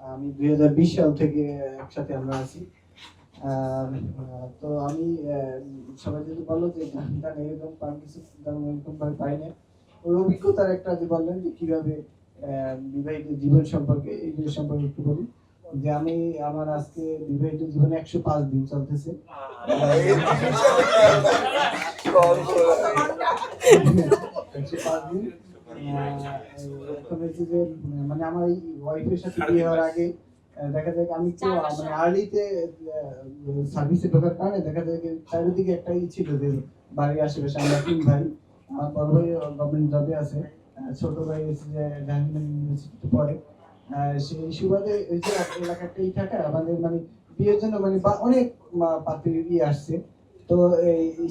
Q: আমি 2020 সাল থেকে একসাথে আমরা আছি। তো আমি সবাই যদি বলো যে গানটা এরকম পান কিছু তেমন এরকম ভাবে পাই না, ওই অভিজ্ঞতার একটা যে বললেন যে কিভাবে বিবাহিত জীবন সম্পর্কে, এই জিনিস সম্পর্কে একটু বলি। যে আমি আমার আজকে বিবাহিত জীবনে 105 দিন চলতেছে। 105 দিন। এখন হচ্ছে যে মানে আমার এই ওয়াইফের সাথে বিয়ে হওয়ার আগে দেখা যায় আমি তো মানে আর্লিতে সার্ভিসে ঢোকার কারণে দেখা যায় চারিদিকে একটাই ছিল যে বাড়ির আশেপাশে আমরা 3 ভাই, আমার বড় ভাই গভর্নমেন্ট জবে আছে, ছোট ভাই এসে যে জাহাঙ্গীর ইউনিভার্সিটিতে পড়ে। সেই সুবাদে ওই যে এলাকাটাই থাকে আমাদের, মানে বিয়ের জন্য মানে অনেক পাত্রী আসছে। তো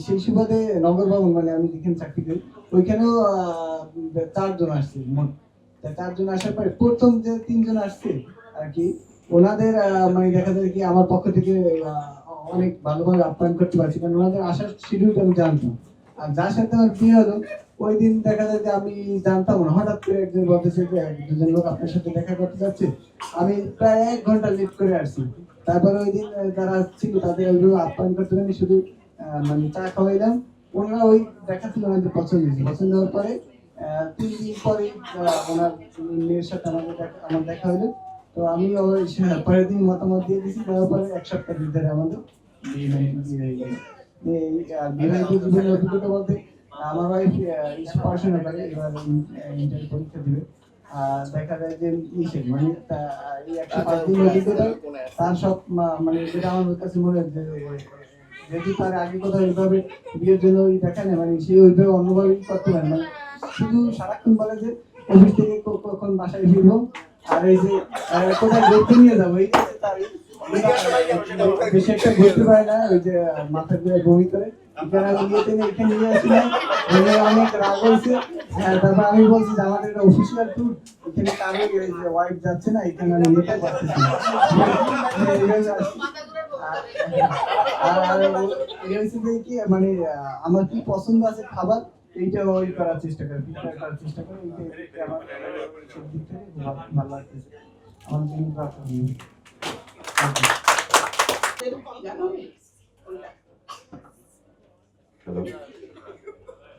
Q: সেই সুবাদে নগর ভবন, মানে আমি যেখানে চাকরি করি ওইখানেও 4 জন আসছে মোট। 4 জন আসার পরে প্রথম যে 3 জন আসছে আর কি, ওনাদের মানে দেখা যায় কি আমার পক্ষ থেকে অনেক ভালোভাবে আপ্যায়ন করতে পারছি, কারণ ওনাদের আসার শিডিউলটা আমি জানতাম। আর যার সাথে আমার বিয়ে হলো ওই দিন দেখা যায় যে আমি জানতাম না, হঠাৎ করে একজন বলতেছে যে 2 লোক আপনার সাথে দেখা করতে যাচ্ছে। আমি প্রায় 1 ঘন্টা লেট করে আসছি। তারপরে ওই দিন যারা ছিল তাদের ওইভাবে আপ্যায়ন করতে পারিনি, শুধু মানে চা খাওয়াইলাম। ওনারা ওই দেখাচ্ছিল ওনাদের পছন্দ হয়েছে। পছন্দ হওয়ার পরে 3 দিন পরে ওনার মেয়ের সাথে আমার দেখা হলো। তো আমি ওই পরের দিন মতামত দিয়ে দিয়েছি, দেওয়ার পরে 1 সপ্তাহ ভিতরে আমাদের বিবাহিত জীবনের অভিজ্ঞতা বলতে আমার ওয়াইফ পড়াশোনা করে, এবার ইন্টারভিউ পরীক্ষা দিবে। দেখা যায় যে মানে এই 105 দিন অভিজ্ঞতা তার সব মানে যেটা আমার কাছে মনে হয় যে যদি তার আগে কোথাও এইভাবে বিয়ের জন্য দেখা নেই, মানে সে ওইভাবে অন্যভাবে করতে পারে, মানে শুধু সারাক্ষণ বলে যে অফিস থেকে কখন বাসায় ফিরবো আর এই যে কোথায় ঘুরতে নিয়ে যাবো, এই তার বেশি একটা ঘুরতে পারে না, ওই যে মাথা ঘুরে বমি করে। এখানে নিয়ে আসলাম, অনেক রাগ হয়েছে। তারপর আমি বলছি যে আমাদের একটা অফিসিয়াল ট্যুর, এখানে কারোর যে ওয়াইফ যাচ্ছে না, এখানে আমি নিতে পারতেছি না। আর হয়েছে যে কি মানে আমার কি পছন্দ আছে খাবার, এইটা ওই করার চেষ্টা করে, করার চেষ্টা করে, এইটা আমার সব দিক থেকে ভালো লাগতেছে আমার জন্য।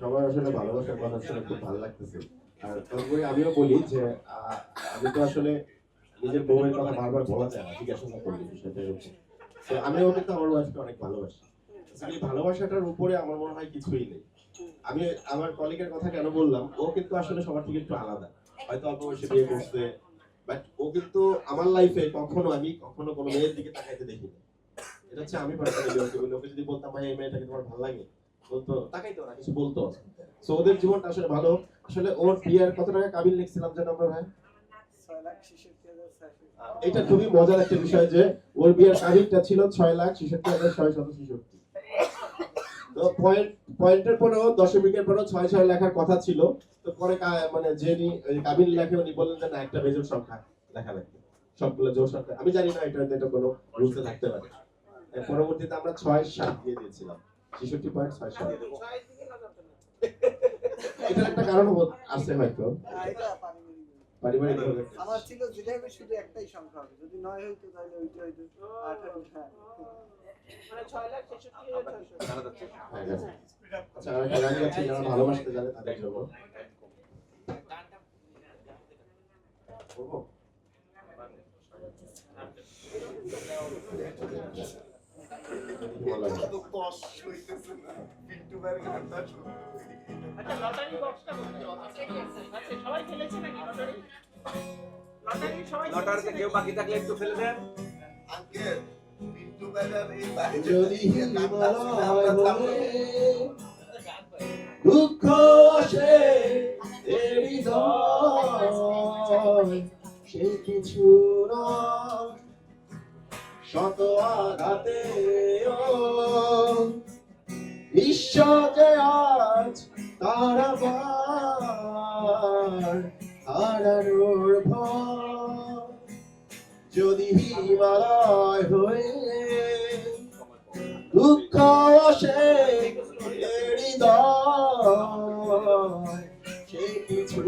D: সবার আসলে ভালোবাসার কথা শুনে খুব ভালো লাগতেছে। আর তবে আমিও বলি যে আমি তো আসলে নিজের বউয়ের কথা বারবার বলা যায় না, জিজ্ঞাসা করলি বিষয়টা এরকম। তো আমিও কিন্তু আমার ওয়াইফকে অনেক ভালোবাসি। এই ভালোবাসাটার উপরে আমার মনে হয় কিছুই নেই। আমি আমার কলিগের কথা কেন বললাম, ও কিন্তু আসলে সবার থেকে একটু আলাদা, হয়তো অল্প বয়সে বিয়ে করছে, বাট ও কিন্তু আমার লাইফে কখনো কোনো মেয়ের দিকে তাকাইতে দেখিনি। এটা হচ্ছে আমি পার্সোনালি ওকে যদি বলতাম ভাই এই মেয়েটাকে তোমার ভালো লাগে, বলতো তাকাইতো না, কিছু বলতো। সো ওদের জীবনটা আসলে ভালো। আসলে ওর বিয়ের কত টাকা কাবিল লিখছিলাম যেন আমরা ভাই, 6,66,600। এটা খুবই মজার একটা বিষয় যে ওর বিয়ের কাবিলটা ছিল 6,66,666। তো পয়েন্টের পরেও দশমিকের পরেও 6 লেখার কথা ছিল। তো পরে মানে যিনি কাবিল লেখে উনি বললেন যে না, একটা বেজোড় সংখ্যা লেখা লাগবে, সবগুলো জোড় সংখ্যা। আমি জানি না এটা কোনো রুলসে থাকতে পারে। পরবর্তীতে আমরা 6-7 দিয়ে দিয়েছিলাম, 66.67 দিয়ে দেবো। এটার একটা কারণ আছে হয়তো পারিবারিক ভাবে।
Q: আমার ছিল যেটা হবে শুধু একটাই সংখ্যা হবে, যদি 9 হইতো তাহলে ওইটা হইতো 18। হ্যাঁ
F: মানে 6,66,600।
D: আচ্ছা, আমি জানি যাচ্ছি যারা ভালোবাসতে জানে তাদের জন্য
A: লটারিতে কেউ বাকি থাকলে একটু ফেলে দেন।
D: যদি দুঃখ আসে হৃদয়, সে কিছু নয় শত আঘাতে ঈশ্বর যে আজ তারা হারানোর ভয়, যদি হিমালয় হয়ে দুঃখ আসে হৃদয়, সে কিছু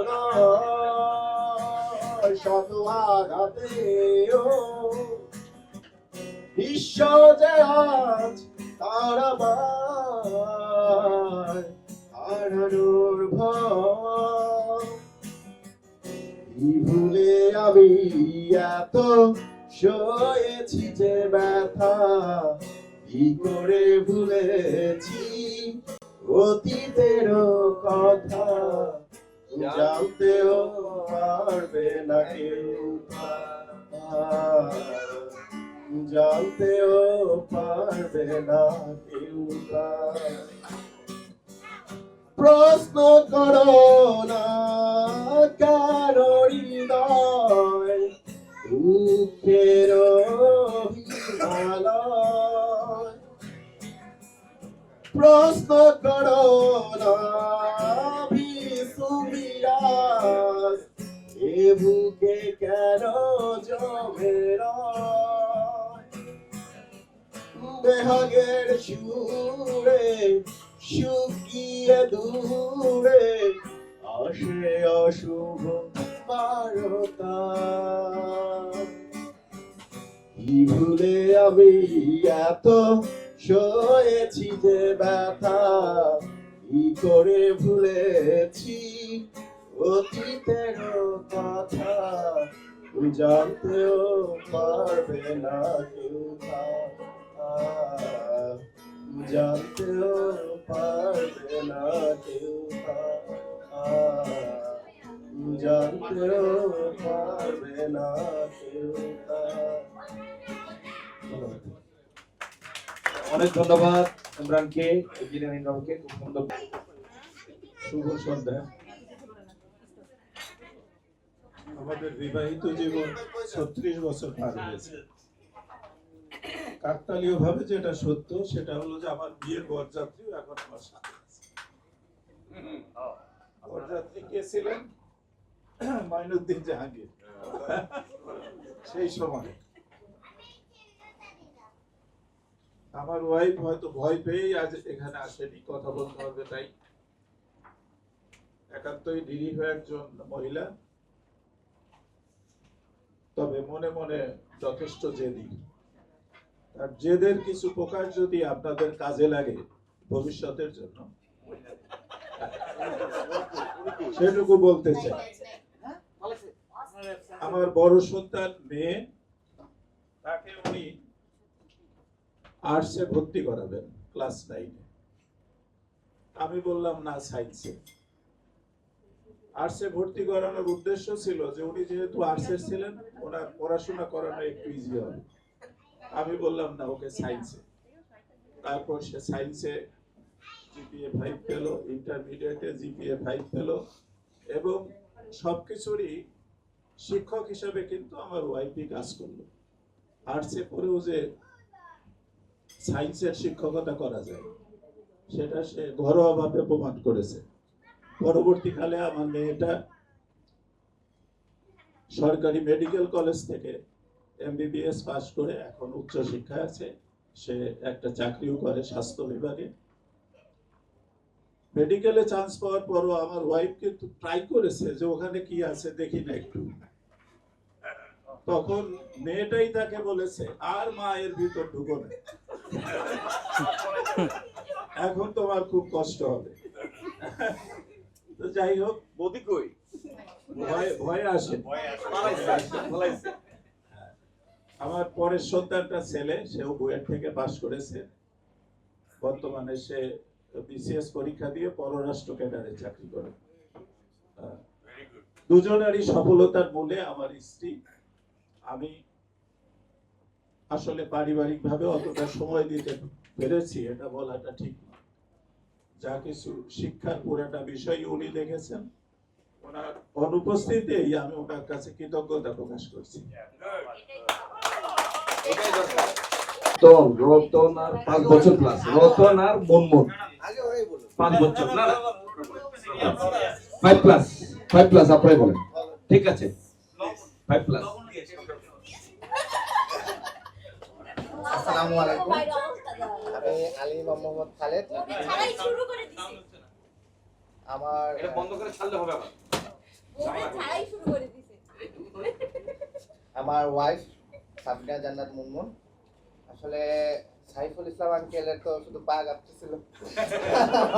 D: নয় শত আঘাতে ঈশ্বর যে আজ তারা এত সয়েছি যে ব্যথা কি করে ভুলেছি অতীতেরও কথা জানতেও পারবে না কেউ জানতেও পারবে না কেউ প্রশ্ন করো না কারো হৃদয় দুঃখের হিমালয় প্রশ্ন করো না বিসুবিরাজ এ বুকে কেন জমে বেহাগের সুরে শুকিয়ে দূরে আসে অশুভ বারতা কি ভুলে আমি এত সয়েছি যে ব্যথা কি করে ভুলেছি অতীতের কথা জানতেও পারবে না কেউ জানতেও পারবে না কেউ জানতেও পারবে না কেউ
H: অনেক ধন্যবাদ ইমরানকে, ইঞ্জিনিয়ারিং বাবুকে, খুব সুন্দর। শুভ সন্ধ্যা।
R: আমাদের বিবাহিত জীবন 36 বছর পার হয়েছে। কাকতালীয় ভাবে যেটা সত্য সেটা হলো যে আমার বিয়ের বরযাত্রী এখন আমার সাথে আছে। বরযাত্রী কে ছিলেন? মাইনুদ্দিন জাহাঙ্গীর। সেই সময় আমার ওয়াইফ হয়তো ভয় পেয়েই আজ এখানে আসেনি, কথা বলতে হবে তাই। একান্তই নিরীহ একজন মহিলা, তবে মনে মনে যথেষ্ট জেদি। আর জেদের কিছু প্রকাশ যদি আপনাদের কাজে লাগে ভবিষ্যতের জন্য, সেটুকু বলতে চাই। আমার বড় সন্তান মেয়ে, তাকে উনি আর্টসে ভর্তি করাবেন ক্লাস 9-এ। আমি বললাম না, সায়েন্সে। আর্টসে ভর্তি করানোর উদ্দেশ্য ছিল যে উনি যেহেতু আর্টসের ছিলেন, ওনার পড়াশোনা করানো একটু ইজি হবে। আমি বললাম না, ওকে সায়েন্সে। তারপর সে সায়েন্সে জিপিএ 5 পেল, ইন্টারমিডিয়েটে জিপিএ 5 পেল, এবং সবকিছুরই শিক্ষক হিসেবে কিন্তু আমার ওয়াইফই কাজ করলো। আর্টসে পড়েও যে সায়েন্সের শিক্ষকতা করা যায় সেটা সে ঘরোয়াভাবে প্রমাণ করেছে। পরবর্তীকালে আমার মেয়েটা সরকারি মেডিকেল কলেজ থেকে এমবিবিএস পাস করে এখন উচ্চ শিক্ষায় আছে। সে একটা চাকরিও করে স্বাস্থ্য বিভাগে। মেডিকেলে চান্স পাওয়ার পরও আমার ওয়াইফ কিন্তু ট্রাই করেছে যে ওখানে কি আছে দেখি না একটু। তখন মেয়েটাই তাকে বলেছে, আর মা এর ভিতর ঢুকো না, এখন তোমার খুব কষ্ট হবে। তো যাই হোক, বদি কই ভয় আসে। আমার পরের সন্তানটা ছেলে, সেও বুয়েট থেকে পাশ করেছে। বর্তমানে সে বিসিএস পরীক্ষা দিয়ে পররাষ্ট্র ক্যাডারে চাকরি করে। দুজনেরই সফলতার মূলে আমার স্ত্রী। আমি আসলে পারিবারিক ভাবে অতটা সময় দিতে পেরেছি এটা বলাটা ঠিক না। যা কিছু শিক্ষার পুরাটা বিষয় উনি দেখেছেন, ওনার অনুপস্থিতিতেই আমি ওনার কাছে কৃতজ্ঞতা প্রকাশ করছি।
H: তো রতন আর 5 বছর প্লাস, রতন আর মনমোহন 5 বছর, না 5 প্লাস আপনারা বলেন, ঠিক আছে 5 প্লাস।
S: আসসালামু আলাইকুম, আমি আলী মোহাম্মদ খালেদ। আমার
A: এটা বন্ধ করে ছাড়লে হবে আবার।
S: আমার ওয়াইফ সাবিনা জান্নাত মুনমুন। আসলে সাইফুল ইসলাম আঙ্কেলের তো শুধু পা কাঁপতেছিল,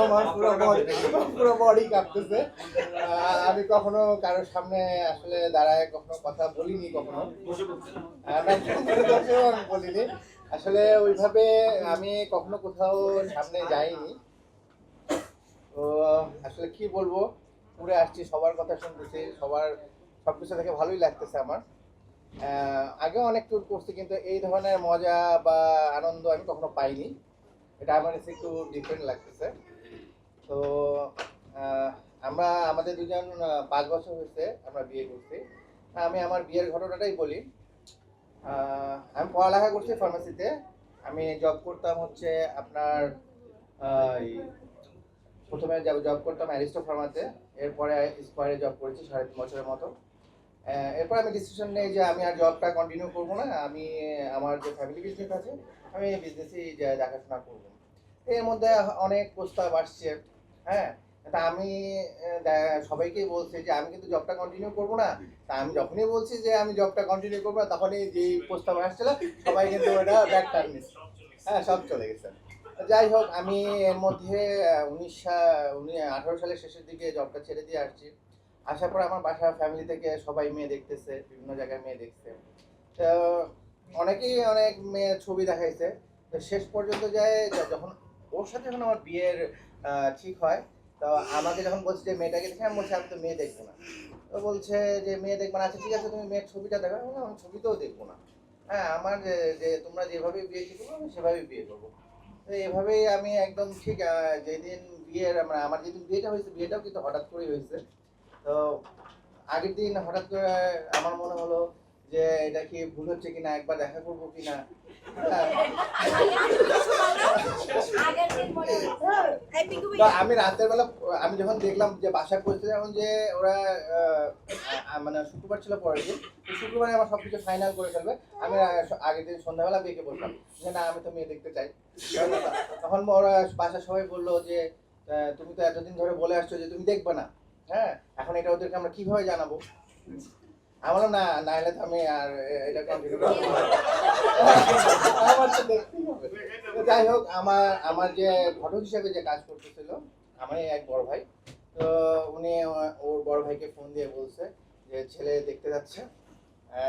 S: আমার পুরো বডি কাঁপতেছে। আমি কখনো কারোর সামনে আসলে দাঁড়ায় কখনো কথা বলিনি, কখনো বলিনি আসলে ওইভাবে। আমি কখনো কোথাও সামনে যাইনি, তো আসলে কি বলবো, ঘুরে আসছি, সবার কথা শুনতেছি, সবার সবকিছু দেখে ভালোই লাগতেছে আমার। আগেও অনেক ট্যুর করছি, কিন্তু এই ধরনের মজা বা আনন্দ আমি কখনো পাইনি। এটা আমার কাছে একটু ডিফারেন্ট লাগতেছে। তো আমরা আমাদের দুজন 5 বছর হয়েছে আমরা বিয়ে করছি। আমি আমার বিয়ের ঘটনাটাই বলি। আমি পড়ালেখা করছি ফার্মেসিতে। আমি জব করতাম হচ্ছে আপনার প্রথমে জব করতাম অ্যারিস্টো ফার্মাতে, এরপরে স্কোয়ারে জব করেছি 3.5 বছরের মতো। এরপর আমি ডিসিশন নেই যে আমি আর জবটা কন্টিনিউ করবো না, আমি আমার যে ফ্যামিলি বিজনেস আছে আমি এই বিজনেসেই দেখাশোনা করবো। এর মধ্যে অনেক প্রস্তাব আসছে, হ্যাঁ, তা আমি সবাইকেই বলছি যে আমি কিন্তু জবটা কন্টিনিউ করবো না। তা আমি যখনই বলছি যে আমি জবটা কন্টিনিউ করবো না, তখনই যেই প্রস্তাব আসছিল সবাই কিন্তু ওটা ব্যাক টার্ন নিচ্ছে, হ্যাঁ, সব চলে গেছে। যাই হোক, আমি এর মধ্যে 18 সালের শেষের দিকে জবটা ছেড়ে দিয়ে আসছি। আসার পর আমার বাসার ফ্যামিলি থেকে সবাই মেয়ে দেখতেছে, বিভিন্ন জায়গায় মেয়ে দেখছে, তো অনেকেই অনেক মেয়ের ছবি দেখাইছে। তো শেষ পর্যন্ত যায় যখন ওর সাথে যখন আমার বিয়ের ঠিক হয়, তো আমাকে যখন বলছে যে মেয়েটাকে দেখে, আমি বলছি আমি তো মেয়ে দেখবো না। তো বলছে যে মেয়ে দেখবো না, আচ্ছা ঠিক আছে তুমি মেয়ের ছবিটা দেখো। আমি ছবিতেও দেখবো না, হ্যাঁ, আমার যে তোমরা যেভাবে বিয়ে ঠিক করবো আমি সেভাবেই বিয়ে করবো। তো এভাবেই আমি একদম ঠিক যেদিন বিয়ের আমার যেদিন বিয়েটা হয়েছে, বিয়েটাও কিন্তু হঠাৎ করেই হয়েছে। তো আগের দিন হঠাৎ করে আমার মনে হলো যে এটা কি ভুল হচ্ছে কিনা, একবার দেখা করবো কিনা। আমি রাতের বেলা আমি যখন দেখলাম যে বাসায় পৌঁছতে, যেমন যে ওরা মানে শুক্রবার ছিল পরের দিন, শুক্রবারে আমার সবকিছু ফাইনাল করে ফেলবে। আমি আগের দিন সন্ধ্যাবেলা বিয়েকে বললাম যে না, আমি তো মেয়ে দেখতে চাই। তখন ওরা বাসার সবাই বললো যে তুমি তো এতদিন ধরে বলে আসছো যে তুমি দেখবে না, হ্যাঁ, এখন এটা ওদেরকে আমরা কিভাবে জানাবো? আমারও না, না হলে তো আমি আর এটা কন্টিনিউ করবো না, আমার তো দেখতেই হবে। যাই হোক, আমার যে ঘটক হিসেবে যে কাজ করতেছিল আমার এক বড় ভাই, তো উনি ওর বড় ভাইকে ফোন দিয়ে বলছে যে ছেলে দেখতে যাচ্ছে,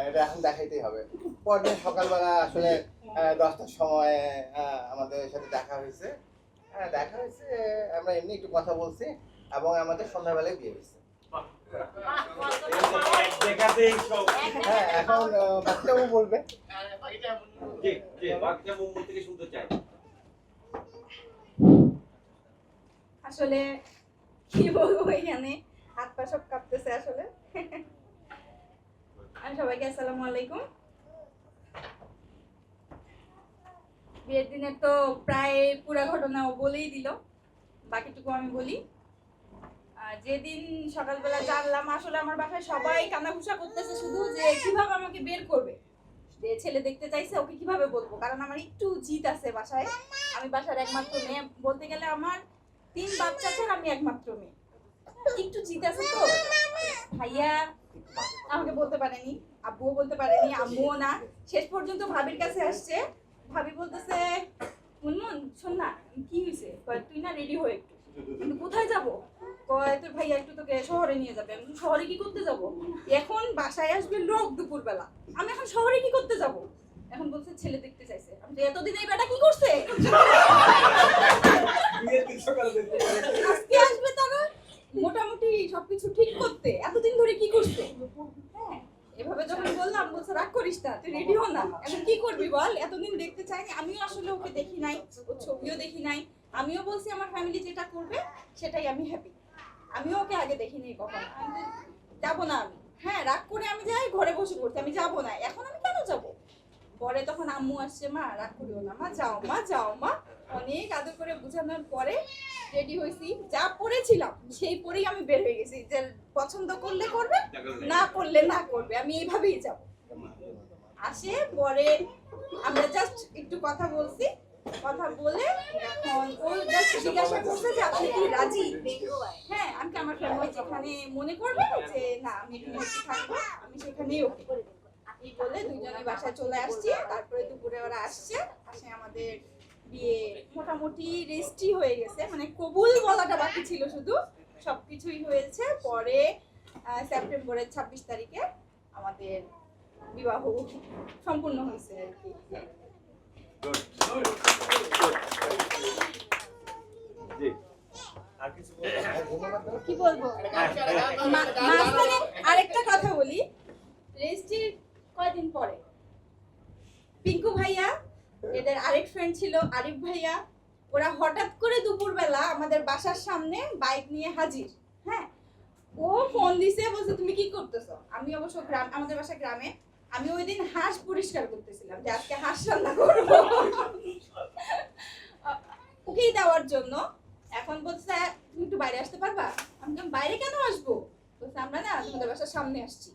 S: এটা এখন দেখাইতেই হবে। পরদিন সকালবেলা আসলে 10টার সময় আমাদের সাথে দেখা হয়েছে। দেখা হয়েছে, আমরা এমনি একটু কথা বলছি এবং আমাদের সন্ধ্যাবেলায় বিয়ে হয়েছে। হ্যাঁ, এখন বাচ্চাও বলবে।
T: আসলে কি বলবো, এখানে হাত পা সব কাঁপতেছে আসলে। আমি সবাইকে আসসালামু আলাইকুম। বিয়ের দিনে তো প্রায় পুরো ঘটনা ও বলেই দিল, বাকিটুকু আমি বলি। যেদিন সকালবেলা জানলাম, আসলে আমার বাসায় সবাই কানাঘুষা করতেছে শুধু যে কিভাবে আমাকে বের করবে, যে ছেলে দেখতে চাইছে ওকে কিভাবে বলবো, কারণ আমার একটু জিদ আছে বাসায়। আমি বাসার একমাত্র মেয়ে, বলতে গেলে আমার 3 বাচ্চা ছাড়া আমি একমাত্র মেয়ে, একটু জিদ আছে। তো ভাইয়া আমাকে বলতে পারেনি, আব্বুও বলতে পারেনি, আম্মুও না। শেষ পর্যন্ত ভাবির কাছে আসছে, ভাবি বলতেছে মুনমুন শোন না, কি হয়েছে? তুই না রেডি হয়ে একটু, কিন্তু কোথায় যাবো? কয় তোর ভাইয়া একটু তোকে শহরে নিয়ে যাবে। আমি শহরে কি করতে যাব? এখন বাসায় আসবে লোক দুপুরবেলা, আমি এখন শহরে কি করতে যাব? এখন বলছে ছেলে দেখতে চাইছে। আমি তো এতদিন এই বেটা কি করছে? আজকে আসবে তারা মোটামুটি সবকিছু ঠিক করতে, এতদিন ধরে কি করছে? হ্যাঁ, এভাবে যখন বললাম বলছে রাগ করিস না, তুই রেডি হ না, এখন কি করবি বল? এতদিন দেখতে চাইনি, আমিও আসলে ওকে দেখি নাই, ওর ছবিও দেখি নাই। আমিও বলছি আমার ফ্যামিলি যেটা করবে সেটাই আমি হ্যাপি। আমিও ওকে আগে দেখিনি কখনো, আমি যাবো না। আমি হ্যাঁ রাগ করে আমি যাই, ঘরে বসে পড়তে, আমি যাবো না। এখন আমি কেন যাবো? পরে তখন আম্মু আসছে, মা রাগ করিও না, মা যাও, মা যাও, মা। অনেক আদর করে বোঝানোর পরে রেডি হয়েছি, যা পরেছিলাম সেই পরেই আমি বের হয়ে গেছি, যে পছন্দ করলে করবে, না করলে না করবে, আমি এইভাবেই যাব। আসে পরে আমরা জাস্ট একটু কথা বলছি, কথা বলে এখন ও জাস্ট জিজ্ঞাসা করছে যে আপনি কি রাজি? হ্যাঁ, আমি আমার ফ্যামিলি যেখানে মনে করবে যে না আমি এখানে থাকবো, আমি সেখানেই ওকে বলে দুজনে বাসায় চলে আসছি। তারপরে দুপুরে ওরা আসছে, মাসে আমাদের বিয়ে মোটামুটি রেজিস্ট্রি হয়ে গেছে, মানে কবুল বলাটা বাকি ছিল শুধু, সবকিছুই হয়েছে। পরে সেপ্টেম্বরের 26 তারিখে আমাদের বিবাহ সম্পূর্ণ হয়েছে আর কি। কি বলবো, মাঝখানে আরেকটা কথা বলি, রেজিস্ট্রির কয়েকদিন পরে পিঙ্কু ভাইয়া, এদের আরেক ফ্রেন্ড ছিল আরিফ ভাইয়া, ওরা হঠাৎ করে দুপুরবেলা আমাদের বাসার সামনে বাইক নিয়ে হাজির। হ্যাঁ, ও ফোন দিছে, বলছে তুমি কি করতেছো? আমি অবশ্য গ্রাম, আমাদের বাসা গ্রামে, আমি ওই দিন হাঁস পরিষ্কার করতেছিলাম যে আজকে হাঁস রান্না করবো ওকেই দেওয়ার জন্য। এখন বলছে তুমি একটু বাইরে আসতে পারবা? আমি বললাম বাইরে কেন আসবো? বলছে আমরা না তোমাদের বাসার সামনে আসছি।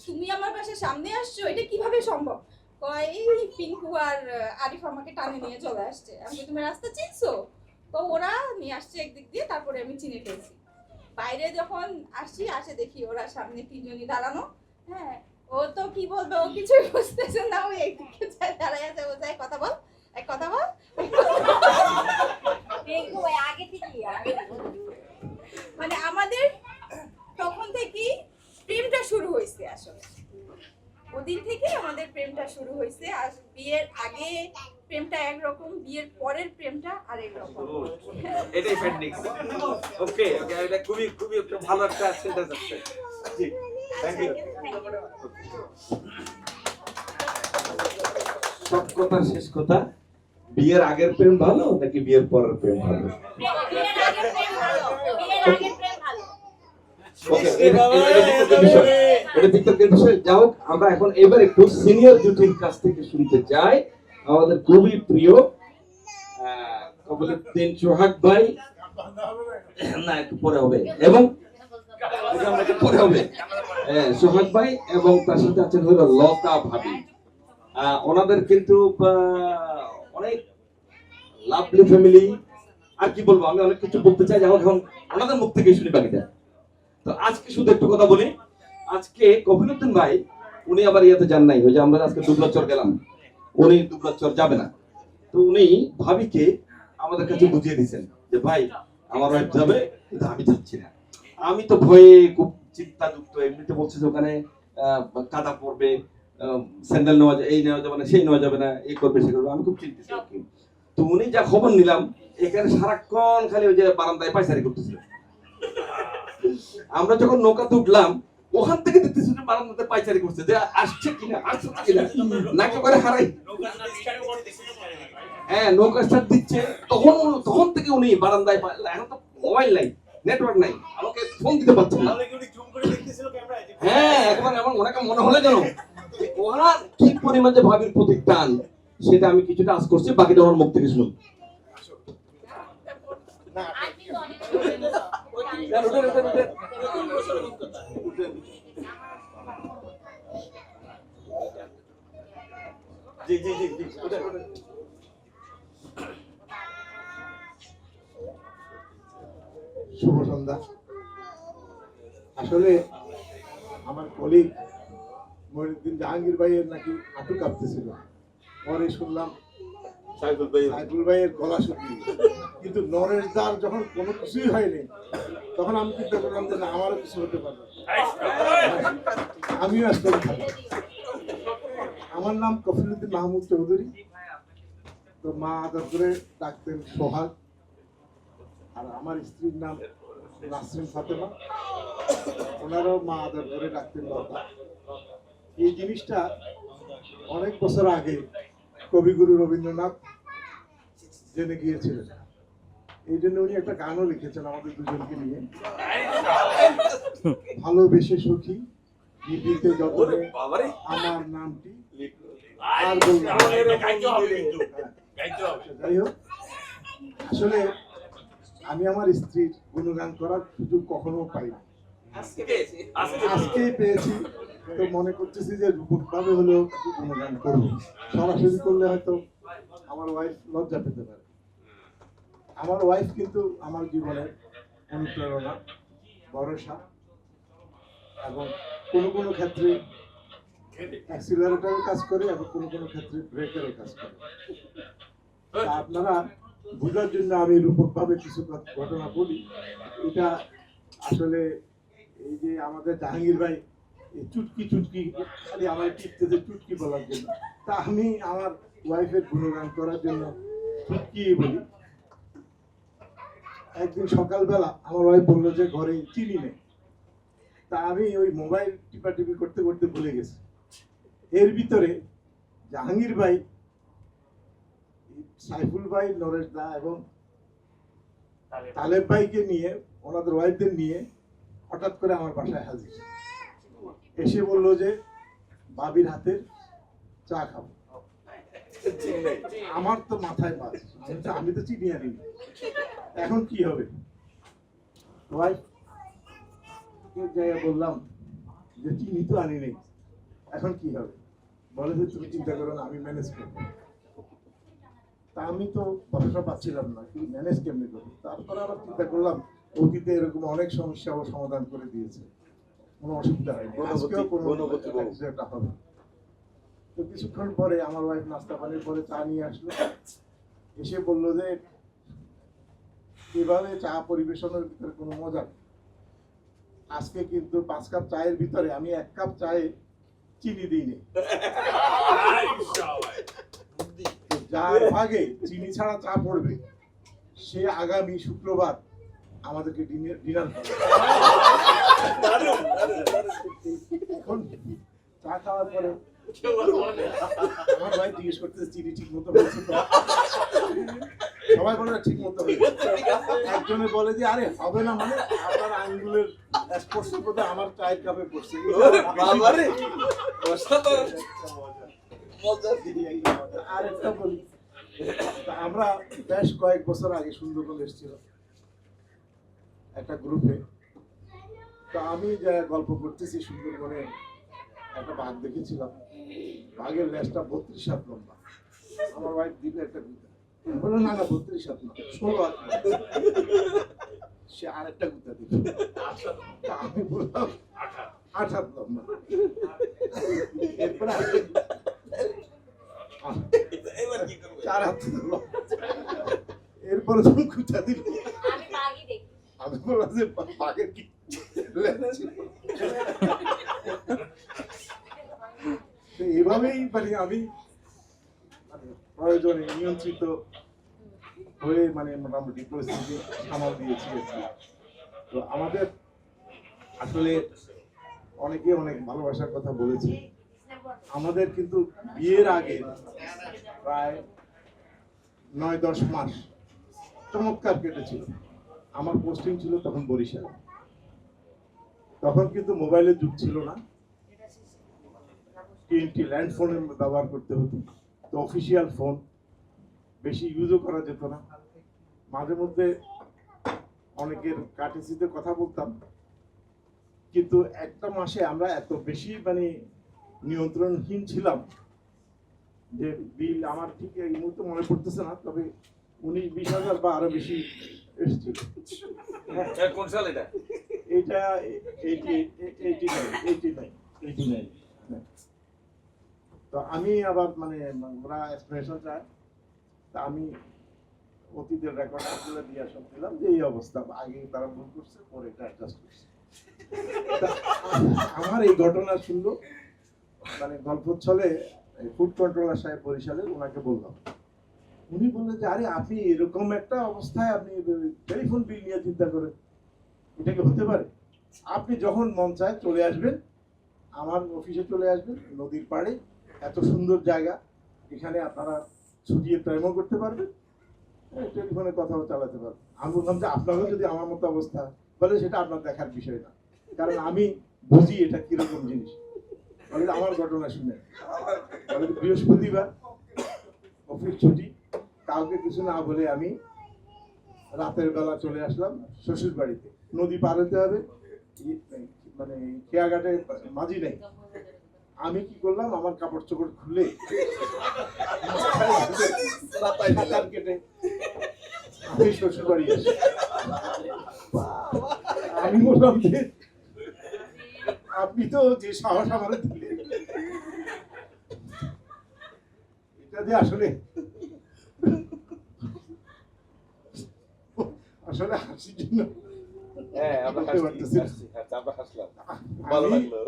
T: তুমি আমার বাসার সামনে আসছো, এটা কিভাবে সম্ভব? কয় এই পিঙ্কু আর আরিফ আমাকে টানে নিয়ে চলে আসছে। আমি তুমি রাস্তা চিনছো? তো ওরা নিয়ে আসছে একদিক দিয়ে, তারপরে আমি চিনে ফেলছি। বাইরে যখন আসছি, আসে দেখি ওরা সামনে তিনজনই দাঁড়ানো। হ্যাঁ, ও তো কি বলবে, ও কিছুই বুঝতেছে না, ও একদিকে দাঁড়ায় আছে, ও যায় কথা বল, এক কথা বল। মানে আমাদের তখন থেকেই প্রেমটা শুরু হয়েছে, আসলে ওদিন থেকে আমাদের প্রেমটা শুরু হয়েছে। আর বিয়ের আগে প্রেমটা একরকম, বিয়ের পরের প্রেমটা আরেক রকম।
H: এটাই ফ্রেন্ডিং। ওকে ওকে, এটা খুবই খুবই একটা ভালো একটা সেন্টেন্স আছে। জি, থ্যাংক ইউ। সব কথা শেষ কথা, বিয়ের আগের প্রেম ভালো নাকি বিয়ের পরের প্রেম ভালো? যাও, আমরা এখন এবার একটু সিনিয়র জুটির কাছ থেকে শুনতে চাই। আমাদের খুবই প্রিয় কবুলউদ্দিন সোহাগ ভাই, না একটু পরে হবে, এবং পরে হবে সোহাগ ভাই, এবং তার সাথে আছেন হলো লতা ভাবি। ওনাদের কিন্তু অনেক লাভলি ফ্যামিলি। আর কি বলবো, আমি অনেক কিছু বলতে চাই, যেমন এখন ওনাদের মুখ থেকে শুনি বাকিটা। তো আজকে শুধু একটু কথা বলি, আজকে কবিরউদ্দিন ভাই উনি আবার ইয়েতে যান নাই, ওই যে আমরা আজকে দুবলাচর গেলাম, উনি দুবলাচর যাবে না। তো উনি ভাবিকে আমাদের কাছে বুঝিয়ে দিয়েছেন যে ভাই আমার ওয়াইফ যাবে, কিন্তু আমি যাচ্ছি না। আমি তো ভয়ে খুব চিন্তাযুক্ত, এমনিতে বলছে যে ওখানে কাদা পড়বে, স্যান্ডেল নেওয়া যায়, এই নেওয়া যাবে না, সেই নেওয়া যাবে না, এই করবে সে করবে, আমি খুব চিন্তিত। তো উনি যা খবর নিলাম, এখানে সারাক্ষণ খালি ওই যে বারান্দায় পায়চারি করতেছিল। আমরা যখন নৌকাতে উঠলাম, ওখান থেকে দেখতেছি বারান্দাতে পায়চারি করছে, যে আসছে কিনা আসছে কিনা, নাকি করে হারাই। হ্যাঁ, নৌকা স্টার্ট দিচ্ছে, তখন থেকে উনি বারান্দায়, এখন তো মোবাইল নাই, নেটওয়ার্ক নাই, আমাকে ফোন দিতে পারছেন না। হ্যাঁ, একবার এমন ওনাকে মনে হলে যেন ওনার কি পরিমাণ যে ভাবির প্রতি টান, সেটা আমি কিছুটা আজ করছি, বাকিটা ওনার মুখ থেকে শুনুন। জি জি জি জি,
R: শুভ সন্ধ্যা। আসলে আমার কলিগ মহিউদ্দিন জাহাঙ্গীর ভাইয়ের নাকি হাঁটু কাঁপতেছিল, পরে শুনলাম সাইফুল ভাইয়ের গলা শুকিয়ে। কিন্তু নরেশ দার যখন কোনো কিছুই হয়নি, তখন আমি চিন্তা করলাম যে না, আমারও কিছু হতে পারবে, আমিও আসতে পারি। আমার নাম কফিলউদ্দিন মাহমুদ চৌধুরী। তো মা আদর করে ডাকতেন সোহাগ, আর আমার স্ত্রীর নাম নাসরিন ফাতেমা, ওনারও মা আদর করে ডাকতেন লতা। এই জিনিসটা অনেক বছর আগে কবিগুরু রবীন্দ্রনাথ জেনে গিয়েছিলেন, এই জন্য উনি একটা গানও লিখেছেন আমাদের দুজনকে নিয়ে, ভালোবেসে সুখী নিবিতে যতনে আমার নামটি আর বলবো। যাই হোক, আসলে আমি আমার স্ত্রীর গুণগান করার সুযোগ কখনো পাইনি, আজকেই পেয়েছি। তো মনে করতেছি যে রূপকভাবে হলেও গুণগান করবো, সরাসরি করলে হয়তো আমার ওয়াইফ লজ্জা পেতে পারে। আমার ওয়াইফ কিন্তু আমার জীবনের অনুপ্রেরণা, ভরসা, এবং কোনো কোনো ক্ষেত্রে অ্যাক্সিলারেটরের কাজ করে, এবং কোনো কোনো ক্ষেত্রে ব্রেকেরও কাজ করে।
U: তা আপনারা বোঝার জন্য আমি রূপকভাবে কিছু ঘটনা বলি। এটা আসলে এই যে আমাদের জাহাঙ্গীর ভাই এই চুটকি চুটকি খালি আমার টিপতে চুটকি বলার জন্য, তা আমি আমার ওয়াইফের গুণগান করার জন্য চুটকি বলি। একদিন সকালবেলা আমার ওয়াইফ বললো যে ঘরে চিনি নেই, তা আমি ওই মোবাইল টিপাটিপি করতে করতে ভুলে গেছি। এর ভিতরে জাহাঙ্গীর ভাই, সাইফুল ভাই, নরেশ দা এবং তালেব ভাইকে নিয়ে, ওনাদের ওয়াইফদের নিয়ে হঠাৎ করে আমার বাসায় হাজির। এসে বললো যে বাবির হাতের চা খাবো। আমার তো মাথায় বাজ, আমি তো চিনি আনি, এখন কি হবে? ওয়াইফ বললাম যে চিনি তো আনি নেই, এখন কি হবে? বলে যে তুমি চিন্তা করো না, আমি ম্যানেজ করবো। তা আমি তো ভরসা পাচ্ছিলাম না, কি ম্যানেজ কেমনি করবো। তারপরে আবার চিন্তা করলাম অতীতে এরকম অনেক সমস্যা ও সমাধান করে দিয়েছে, কোনো অসুবিধা হয়নি, আজকেও কোনো কিছু একটা হবে। তো কিছুক্ষণ পরে আমার ওয়াইফ নাস্তা পানির পরে চা নিয়ে আসলো, এসে বললো যে এভাবে চা পরিবেশনের ভিতরে কোনো মজা নেই। আজকে কিন্তু 5 কাপ চায়ের ভিতরে আমি 1 কাপ চায়ে চিনি দিইনি। যার ভাগে চিনি ছাড়া চা পড়বে সে আগামী শুক্রবার আমাদেরকে ডিনার করবে। এখন চা খাওয়ার পরে আমার ভাই জিজ্ঞেস করতেছে চিনি ঠিক মতো হয়েছে তো? সবাই বলে ঠিক মতো হয়েছে। একজনে বলে যে আরে হবে না, মানে আপনার আঙ্গুলের স্পর্শ করতে আমার চায়ের কাপে পড়ছে। আর একটা বলি, আমরা বেশ কয়েক বছর আগে সুন্দরবন এসেছিলাম একটা গ্রুপে। তো আমি যে গল্প করতেছি সুন্দরবনে একটা বাঘ দেখেছিলাম, বাঘের লেজটা 32 হাত লম্বা। আমার ওয়াইফ দিলে একটা গুতা, বললো না না 32 হাত না, 16 হাত। সে আরেকটা গুতা দিল, আমি বললাম 8 হাত লম্বা। এরপরে 4 হাত লম্বা। এরপরে যখন গুতা দিল আমি বললাম যে বাঘের কি এভাবেই মানে আমি প্রয়োজনে নিয়ন্ত্রিত হয়ে মানে মোটামুটি পরিস্থিতি সামাল দিয়েছি। তো আমাদের আসলে অনেকে অনেক ভালোবাসার কথা বলেছে। আমাদের কিন্তু বিয়ের আগে প্রায় 9-10 মাস চমৎকার কেটেছিল। আমার পোস্টিং ছিল তখন বরিশাল। তখন কিন্তু মোবাইলের যুগ ছিল না, TNT ল্যান্ড ফোনের ব্যবহার করতে হতো। তো অফিসিয়াল ফোন বেশি ইউজও করা যেত না। মাঝে মধ্যে অনেকের কাটিসিতে কথা বলতাম, কিন্তু একটা মাসে আমরা এত বেশি মানে নিয়ন্ত্রণহীন ছিলাম যে বিল আমার ঠিক এই মুহূর্তে মনে পড়তেছে না, তবে 19-20 হাজার বা আরো বেশি এসেছিল।
A: কোন সাল এটা?
U: এটা 89। তো আমি আবার মানে ওরা এক্সপ্রেশন চায়, তা আমি অতীতের রেকর্ডগুলো দিয়ে সব দিলাম যে এই অবস্থা, আগে তারা ভুল করছে, পরে এটা অ্যাডজাস্ট করছে। আমার এই ঘটনা শুনলো মানে গল্প ছলে ফুড কন্ট্রোলার সাহেব বরিশালের, ওনাকে বললাম। উনি বললেন যে আরে আপনি এরকম একটা অবস্থায় আপনি টেলিফোন বিল নিয়ে চিন্তা করেন, এটা কি হতে পারে? আপনি যখন মন চায় চলে আসবেন, আমার অফিসে চলে আসবেন, নদীর পাড়ে এত সুন্দর জায়গা, এখানে আপনারা ছুটিয়ে প্রেমও করতে পারবেন, টেলিফোনে কথাও চালাতে পারবেন। আমি বললাম যে আপনারও যদি আমার মতো অবস্থা, বলে সেটা আপনার দেখার বিষয় না, কারণ আমি বুঝি এটা কিরকম জিনিস। বলে আমার ঘটনা শুনে, বলে বৃহস্পতিবার অফিস ছুটি, কাউকে কিছু না বলে আমি রাতের বেলা চলে আসলাম শ্বশুর বাড়িতে। নদী পার হতে হবে, মানে খেয়াঘাটে মাঝি নেই। আমি কি করলাম, আমার কাপড় চোপড় খুলে কেটে আমি শ্বশুর বাড়ি আসি। আমি বললাম যে আপনি তো যে সাহস আমার দিলেন, এটা যে আসলে আসলে হাসির জন্য
D: হ্যাঁ আমরা
U: বলতে পারতেছি না।
D: আমরা হাসলাম ভালো লাগলো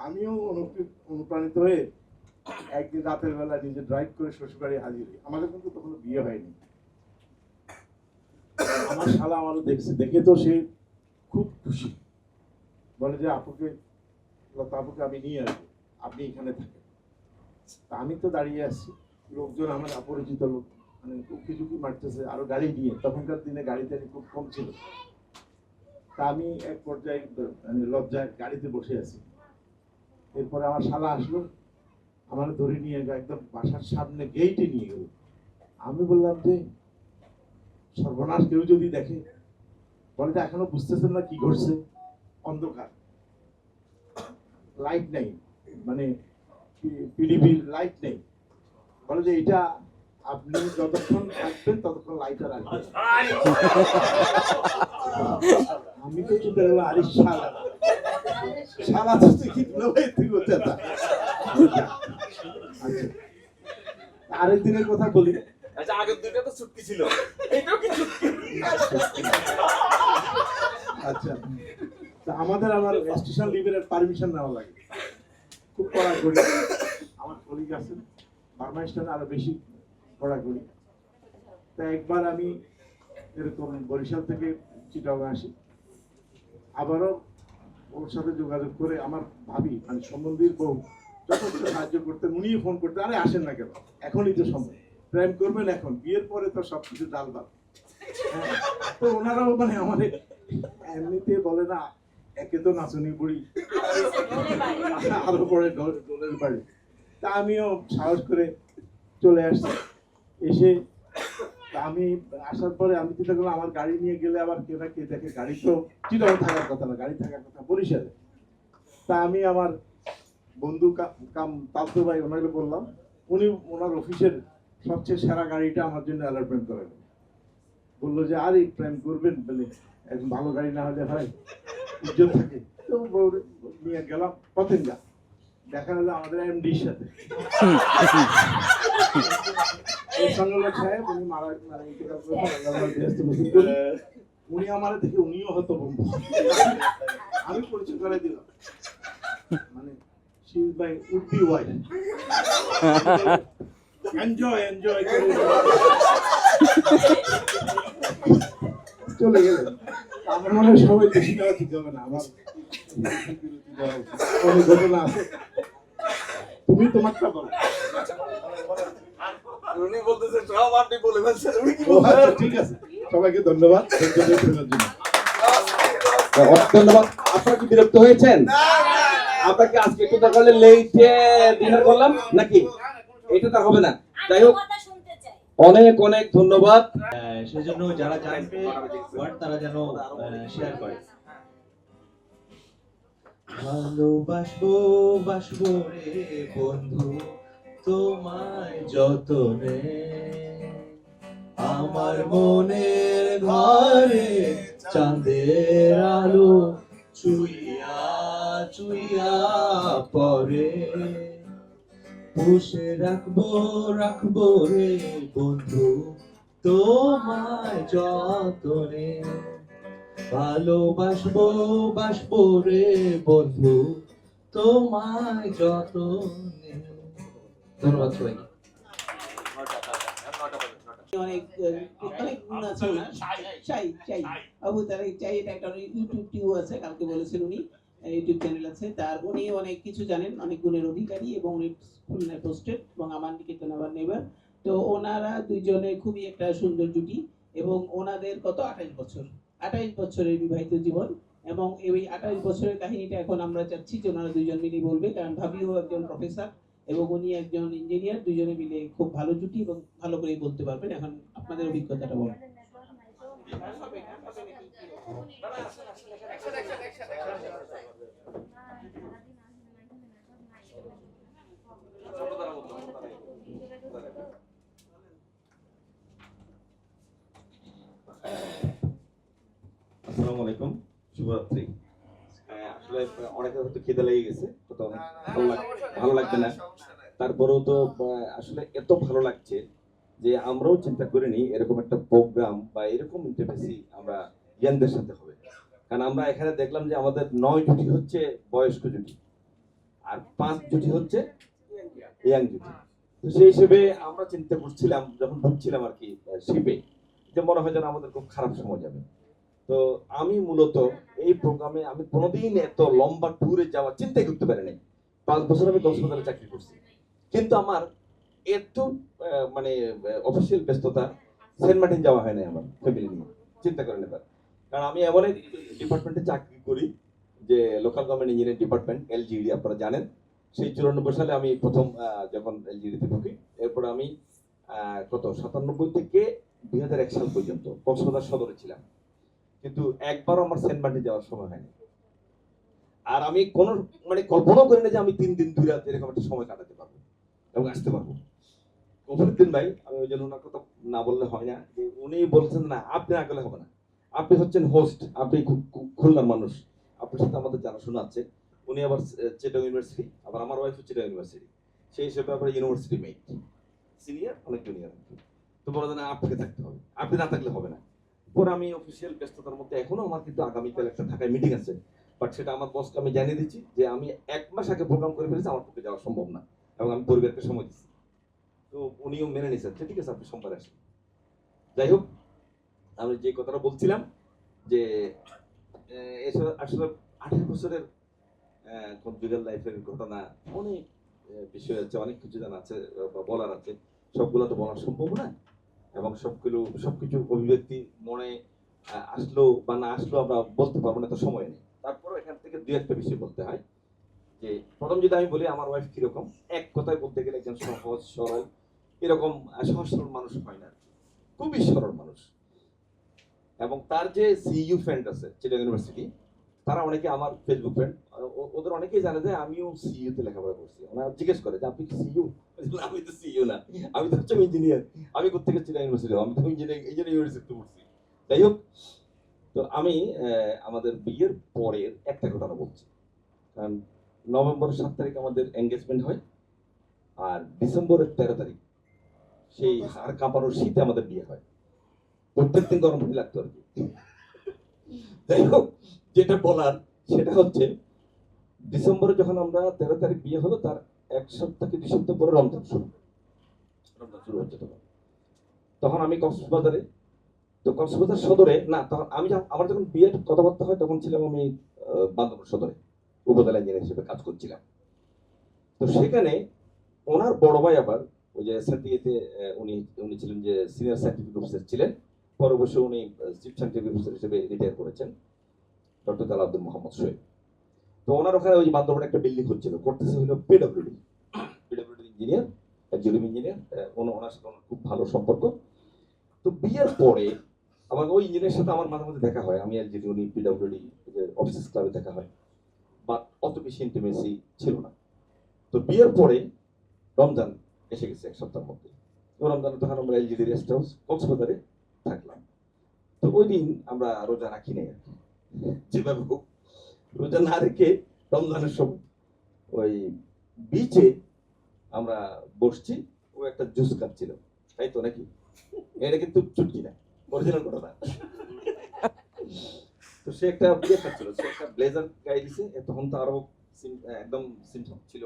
U: আমিও অনুপ্রাণিত হয়ে একদিন রাতের বেলা নিজে ড্রাইভ করে শ্বশুরবাড়ি হাজির হই। আমাদের কিন্তু তখন বিয়ে হয়নি। আমার শালা আমারও দেখছে, দেখে তো সে খুব খুশি, বলে যে আপুকে লতা আপুকে আমি নিয়ে আসবো, আপনি এখানে থাকেন। তা আমি তো দাঁড়িয়ে আসছি, লোকজন আমার অপরিচিত লোক মানে উকি ঝুঁকি মারতেছে আরো গাড়ি নিয়ে, তখনকার দিনে গাড়িতে খুব কম ছিল। তা আমি এক পর্যায়ে মানে লজ্জায় গাড়িতে বসে আছি। এরপরে আমার শালা আসলো, আমার ধরে নিয়ে একদম বাসার সামনে গেইটে নিয়ে গেল। আমি বললাম যে সর্বনাশ, কেউ যদি দেখে। বলে যে এখনো বুঝতেছেন না কি ঘটছে, অন্ধকার, লাইট নেই, মানে পিডিবির লাইট নেই। বলে যে এটা আপনি যতক্ষণ থাকবেন ততক্ষণ লাইট আর আসবে। আমি তো চিন্তা করলাম আরে শালা শালা তো কি তুই করতে আচ্ছা, আরেক দিনের কথা বলি।
A: আচ্ছা আগের দুইটা তো ছুটকি ছিল, এটাও কি ছুটকি?
U: আচ্ছা, তা আমার স্টেশন লিভের পারমিশন নেওয়া লাগে, খুব কড়াকড়ি। আমার কলিগ আছেন বার্মা স্টেশনে আরো বেশি কড়াকড়ি। তা একবার আমি এরকম বরিশাল থেকে চিটাগং আসি, আবারও ওর সাথে যোগাযোগ করে আমার ভাবি মানে সম্বন্ধীর বউ যথেষ্ট সাহায্য করতেন। উনিই ফোন করতেন, আরে আসেন না কেন, এখনই তো সময়, প্রেম করবেন এখন, বিয়ের পরে তো সবকিছু ডাল ভাত। তো ওনারাও মানে আমাদের এমনিতে বলে না, একে তো নাচনি বুড়ি, আরো পরে দোলের বাড়ি। তা আমিও সাহস করে চলে আসছি। এসে আমি আসার পরে আমি চিন্তা করলাম আমার গাড়ি নিয়ে গেলে আবার কে না কে দেখে, গাড়ি তো চিটাগং থাকার কথা না, গাড়ি থাকার কথা বরিশালে। তা আমি আমার বন্ধু কাম তালতো ভাই ওনাকে বললাম, উনি ওনার অফিসের সবচেয়ে সেরা গাড়িটা আমার জন্য অ্যালটমেন্ট করেন। বললো যে আরে প্ল্যান করবেন, বলে একদম ভালো গাড়ি না হলে হয়, ইজ্জত থাকে। তো নিয়ে গেলাম পতেঙ্গা, দেখা হলো আমাদের এমডির সাথে। সংগ্রালক সাহেব উনি উনি আমার দেখে উনিও হতো বন্ধু, আমি পরিচয় করে দিলাম, মানে she is my would-be wife. Enjoy চলে গেলেন। আমার মনে হয় সবাই বেশি দেওয়া ঠিক হবে না, আমার অনেক ঘটনা আছে। তুমি তোমারটা বলো।
A: উনি বলতেছেন সব আপনি বলে ফেলছেন, উনি কি
U: ঠিক আছে, সবাইকে ধন্যবাদ।
H: ধন্যবাদ। আপনারা কি বিরক্ত হয়েছেন? আপনাকে আজকে একটু তাহলে লেটে ডিনার করলাম নাকি? এটা তো হবে না। যাই হোক, অনেক অনেক ধন্যবাদ।
N: সেজন্য যারা জানবে ওয়ার্ড তারা যেন শেয়ার করে। ভালোবাসবো বাসবো রে বন্ধু তোমায় যতনে, আমার মনের ঘরে চাঁদের আলো চুইয়া চুইয়া পরে, পুষে রাখবো রে বন্ধু তোমায় যতনে, ভালোবাসবো রে বন্ধু তোমায় যতনে। ধন্যবাদ সবাইকে।
C: অনেক গুণ আছে ওনার। আবু তারেক চাই, এটা একটা ইউটিউব টিউ আছে, কালকে বলেছেন উনি, ইউটিউব চ্যানেল আছে তার। উনি অনেক কিছু জানেন, অনেক গুণের অধিকারী, এবং উনি খুলনায় পোস্টেড, এবং আমার নিকেতন আবার নেবার। তো ওনারা দুইজনে খুবই একটা সুন্দর জুটি, এবং ওনাদের কত 28 বছরের বিবাহিত জীবন, এবং এই 28 বছরের কাহিনীটা এখন আমরা চাচ্ছি যে ওনারা দুইজন মিলে বলবে, কারণ ভাবিও একজন প্রফেসর এবং উনি একজন ইঞ্জিনিয়ার, দুইজনে মিলে খুব ভালো জুটি এবং ভালো করে বলতে পারবেন। এখন আপনাদের অভিজ্ঞতাটা বলুন।
H: আসসালামু আলাইকুম, শুভরাত্রি। আসলে অনেকের হয়তো খিদে লেগে গেছে, তো ভালো লাগবে না, তারপরেও তো আসলে এত ভালো লাগছে যে আমরাও চিন্তা করিনি এরকম একটা প্রোগ্রাম বা এরকম ইন্টারভিউ আমরা ইয়াংদের সাথে হবে, কারণ আমরা এখানে দেখলাম যে আমাদের 9 জুটি হচ্ছে বয়স্ক জুটি আর 5 জুটি হচ্ছে ইয়াং জুটি। তো সেই হিসেবে আমরা চিন্তা করছিলাম যখন ঢুকছিলাম আর কি শিপে, যে মনে হয় যেন আমাদের খুব খারাপ সময় যাবে। তো আমি মূলত এই প্রোগ্রামে আমি কোনোদিন এত লম্বা ট্যুরে যাওয়ার চিন্তাই করতে পারিনি। 5 বছর আমি কক্সবাজারে চাকরি করছি, কিন্তু আমার এত মানে অফিসিয়াল ব্যস্ততা সেন্ট মার্টিন যাওয়া হয় না আমার ফ্যামিলি নিয়ে, চিন্তা করেন এবার। কারণ আমি এমন এক ডিপার্টমেন্টে চাকরি করি যে local government engineering department, LGD, আপনারা জানেন। সেই 94 সালে আমি প্রথম যখন এলজিডিতে ঢুকি, এরপর আমি 97 থেকে 2001 সাল পর্যন্ত কক্সবাজার সদরে ছিলাম, কিন্তু একবারও আমার সেন্ট মার্টিন যাওয়ার সময় হয়নি। আর আমি কোনো মানে কল্পনাও করি না যে আমি 3 দিন 2 রাত এরকম একটা সময় কাটাতে পারবো এবং আসতে পারবো। কফরুদ্দিন ভাই, আমি ওই জন্য ওনার কথা না বললে হয় না, যে উনি বলছেন না আপনি না গেলে হবে না, আপনি হচ্ছেন হোস্ট, আপনি খুলনার মানুষ, আপনার সাথে আমাদের জানাশোনা আছে। উনি আবার চিটাগং ইউনিভার্সিটি, আবার আমার ওয়াইফ চিটাগং ইউনিভার্সিটি, সেই হিসেবে আবার ইউনিভার্সিটি মেট, সিনিয়র অনেক জুনিয়র। তো বলা যায় না আপনাকে থাকতে হবে, আপনি না থাকলে হবে না। পরে আমি অফিসিয়াল ব্যস্ততার মধ্যে, এখনো আমার কিন্তু আগামীকাল একটা ঢাকায় মিটিং আছে, বাট সেটা আমার বসকে আমি জানিয়ে দিচ্ছি যে আমি 1 মাস আগে প্রোগ্রাম করে ফেলেছি, আমার পক্ষে যাওয়া সম্ভব না, এবং আমি পরিবারকে সময় দিচ্ছি। তো উনিও মেনে নিয়েছেন, ঠিক আছে আপনি সোমবার আসেন। যাই হোক, আমি যে কথাটা বলছিলাম যে আসলে 18 বছরের কনজুগাল লাইফের ঘটনা, অনেক বিষয় আছে, অনেক কিছু জানা আছে বা বলার আছে, সবগুলো তো বলা সম্ভব না, এবং সবকিছু অভিব্যক্তি মনে আসলো বা না আসলো আমরা বলতে পারবো না, তো সময় নেই। তারপর এখান থেকে 2-1টা বিষয় বলতে হয়। যে প্রথম যদি আমি বলি আমার ওয়াইফ কিরকম, এক কথায় বলতে গেলে একজন সহজ সরল, এরকম সহজ সরল মানুষ হয় না, খুবই সরল মানুষ। এবং তার যে সিইউ ফ্রেন্ড আছে চিটাগং ইউনিভার্সিটি, তারা অনেকে আমার ফেসবুক ফ্রেন্ড, ওদের অনেকেই জানে যে আমিও সিইউ তে লেখাপড়া করছি। ওনারা জিজ্ঞেস করে যে আপনি কি সিইউ? আমি তো সিইউ না, আমি তো হচ্ছে ইঞ্জিনিয়ার। আমি কোথেকে চিটাগং ইউনিভার্সিটি, আমি তো ইঞ্জিনিয়ারিং ইউনিভার্সিটিতে পড়ছি। যাই হোক, তো আমি আমাদের বিয়ের পরের একটা ঘটনা বলছি। কারণ নভেম্বরের 7 তারিখ আমাদের এনগেজমেন্ট হয়, আর ডিসেম্বরের 13 তারিখ সেই হাড় কাঁপানোর শীতে আমাদের বিয়ে হয়। প্রত্যেকদিন গরম পানি লাগতো আর কি। যাই হোক, যেটা বলার সেটা হচ্ছে ডিসেম্বরে যখন আমরা 13 তারিখ বিয়ে হলো, তার 1 সপ্তাহ কি 2 সপ্তাহ পরে রমজান শুরু হচ্ছে। তখন আমি কক্সবাজারে, তো কক্সবাজার সদরে না, তখন আমার যখন বিয়ের কথাবার্তা হয় তখন ছিলাম আমি বান্দরবান সদরে উপজেলা ইঞ্জিনিয়ার হিসেবে কাজ করছিলাম। তো সেখানে ওনার বড় ভাই আবার ওই যে এসএনটিতে উনি ছিলেন যে সিনিয়র সায়েন্টিফিক অফিসার ছিলেন, পরে অবশ্য উনি চিফ সায়েন্টিফিক অফিসার হিসেবে রিটায়ার করেছেন, ডক্টর আলাউদ্দিন মোহাম্মদ শোয়েব। তো ওনার ওখানে ওই বান্দরবানে একটা বিল্ডিং হচ্ছিল, করতেছে হলো পিডব্লিউডি ইঞ্জিনিয়ার, একজন ইঞ্জিনিয়ার, ওনার সাথে খুব ভালো সম্পর্ক। তো বিয়ের পরে আমার ওই ইঞ্জিনিয়ারের সাথে আমার মাঝে মাঝে দেখা হয়, আমি এলজিডি উনি পিডব্লিউডি অফিসার্স ক্লাবে দেখা হয়, বাট অত বেশি ইন্টিমেসি ছিল না। তো বিয়ের পরে রমজান এসে গেছে 1 সপ্তাহের মধ্যে। রমজানে তখন আমরা এলজিডি রেস্ট হাউস কক্সবাজারে থাকলাম। তো ওই দিন আমরা রোজা রাখি নাই আর কি, যেভাবে হোক রোজা না রেখে রমজানের সময় ওই বিচে আমরা বসছি, ও একটা জুস খাচ্ছিল, তাই তো নাকি? এটা কিন্তু চুটকি না, অরিজিনাল ঘটনা। তো সে একটা বিয়ে খাচ্ছিল, সে একটা ব্লেজার গায়ে দিছে, তখন তো আরো একদম সিম্পল ছিল,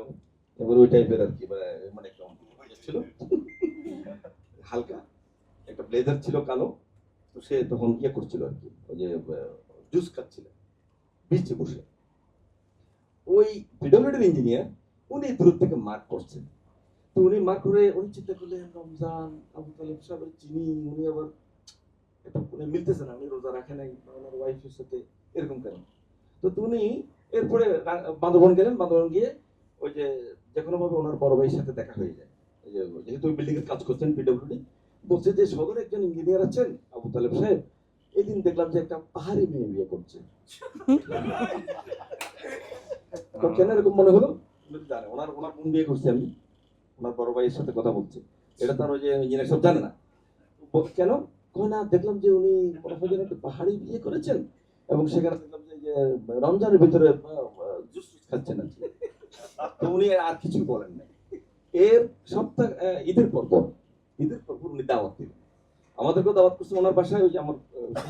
H: এবার ওই টাইপের আর কি, মানে একদম ছিল হালকা একটা ব্লেজার ছিল কালো। তো সে তখন ইয়ে করছিল আর কি, ওই যে জুস খাচ্ছিল বিচে বসে। ওই পিডব্লিউডির ইঞ্জিনিয়ার উনি দূর থেকে মার্ক করছেন। তো উনি মার্ক করে উনি চিন্তা করলেন রমজান, আবু তালেব সাহেবের চিনি, উনি আবার একটু মিলতেছে না, উনি রোজা রাখে নাই ওনার ওয়াইফের সাথে, এরকম কেন? তো উনি এরপরে বান্দরবান গেলেন, বান্দরবান গিয়ে ওই যে যেকোনো ভাবে ওনার বড় ভাইয়ের সাথে দেখা হয়ে যায়, যেহেতু ওই বিল্ডিং এর কাজ করছেন পিডব্লিউডি, বলছে যে সদরে একজন ইঞ্জিনিয়ার আছেন আবু তালেব সাহেব, এই দিন দেখলাম যে একটা পাহাড়ি মেয়ে বিয়ে করছে। তো কেন এরকম মনে হলো জানে, ওনার বোন বিয়ে করছে, আমি ওনার বড় ভাইয়ের সাথে কথা বলছি, এটা তার ওই যে ইঞ্জিনিয়ার সব জানে না। কেন কয় না, দেখলাম যে উনি একটা পাহাড়ি বিয়ে করেছেন, এবং সেখানে দেখলাম যে রমজানের ভিতরে জুস খাচ্ছেন আর কি। তো উনি আর কিছু বলেন নাই। এর সপ্তাহ ঈদের পর উনি দাওয়াত দিলেন, আমাদেরকেও দাওয়াত করছে ওনার বাসায়, ওই যে আমার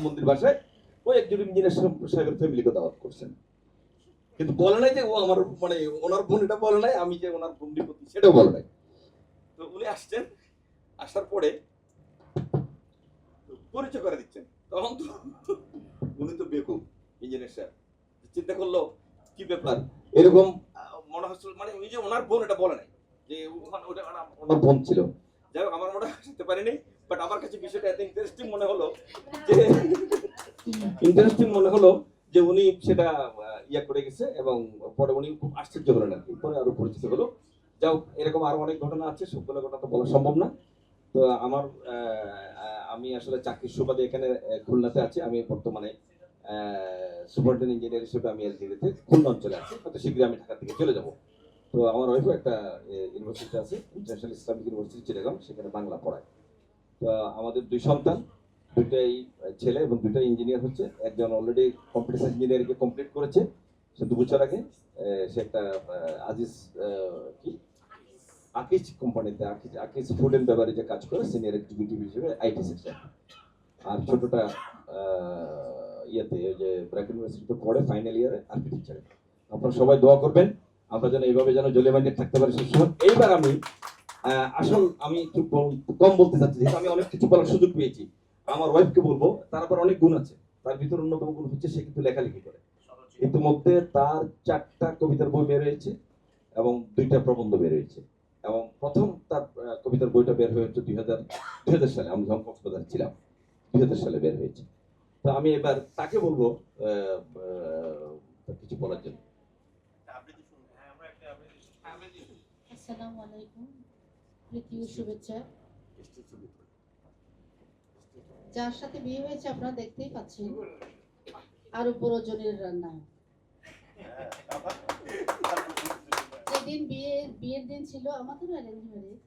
H: মন্দির বাসায়। ওই একজন ইঞ্জিনিয়ার সাহেবের ফ্যামিলিকে দাওয়াত করছেন, কিন্তু বলে নাই যে ও আমার মানে ওনার বোন, এটা বলে নাই আমি যে ওনার ভগ্নিপতি সেটাও বলে নাই। তো উনি আসছেন, আসার পরে পরিচয় করে দিচ্ছেন, তখন তো উনি তো বেকুব ইঞ্জিনিয়ার সাহেব, চিন্তা করলো কি ব্যাপার এরকম মনে হচ্ছিল, মানে উনি যে ওনার বোন এটা বলে নাই, যে ওটা ওনার বোন ছিল। যাই হোক আমার মনে আসতে পারেনি, বাট আমার কাছে বিষয়টা এত ইন্টারেস্টিং মনে হলো যে উনি সেটা ইয়া করে গেছে, এবং পরে উনি খুব আশ্চর্য হলেন আর কি, পরে আরো পরিচিত হলো। যাও এরকম আরো অনেক ঘটনা আছে, সবগুলো ঘটনা তো বলা সম্ভব না। তো আমি আসলে চাকরির সুবাদে এখানে খুলনাতে আছি, আমি বর্তমানে সুপারিনটেন্ডেন্ট ইঞ্জিনিয়ার হিসেবে আমি এলজিডিতে খুলনা অঞ্চলে আছি, হয়তো শীঘ্রই আমি ঢাকা থেকে চলে যাব। তো আমার ওয়াইফও একটা ইউনিভার্সিটি আছে, ইন্টারন্যাশনাল ইসলামিক ইউনিভার্সিটি চিটাগাং, সেখানে বাংলা পড়ায়। তো আমাদের 2 সন্তান, 2টাই ছেলে এবং 2টাই ইঞ্জিনিয়ার হচ্ছে। একজন অলরেডি কম্পিউটার সায়েন্স ইঞ্জিনিয়ারিংকে কমপ্লিট করেছে, সে 2 বছর আগে। সে একটা আকিজ কোম্পানিতে, আকিজ ফুড অ্যান্ড বেভারেজে কাজ করে সিনিয়র এক্সিকিউটিভ হিসেবে আইটি সেকশন। আর ছোটটা ইয়েতে ওই যে ব্র্যাক ইউনিভার্সিটিতে পড়ে ফাইনাল ইয়ারে আর্কিটেকচারে। আপনারা সবাই দোয়া করবেন আমরা যেন এইভাবে যেন জলে মাইন্ডেড থাকতে পারি সবসময়। এইবার আমি একটু কম বলতে চাচ্ছি, যেহেতু আমি অনেক কিছু বলার সুযোগ পেয়েছি। আমার ওয়াইফকে বলবো, তার আবার অনেক গুণ আছে, তার ভিতরে অন্যতম গুণ হচ্ছে সে কিন্তু লেখালেখি করে। ইতিমধ্যে তার 4টা কবিতার বই বের হয়েছে এবং 2টা প্রবন্ধ বের হয়েছে, এবং প্রথম তার কবিতার বইটা বের হয়েছে 2000 সালে, আমি যখন কক্সবাজার ছিলাম 2000 সালে বের হয়েছে। তো আমি এবার তাকে বলবো কিছু বলার জন্য।
I: আসসালামু আলাইকুম, প্রীতি ও শুভেচ্ছা। যার সাথে বিয়ে হয়েছে আপনারা দেখতেই পাচ্ছেন, আরো প্রয়োজনের রান্না। যেদিন বিয়ের দিন ছিল, আমাদের অ্যারেঞ্জ ম্যারেজ।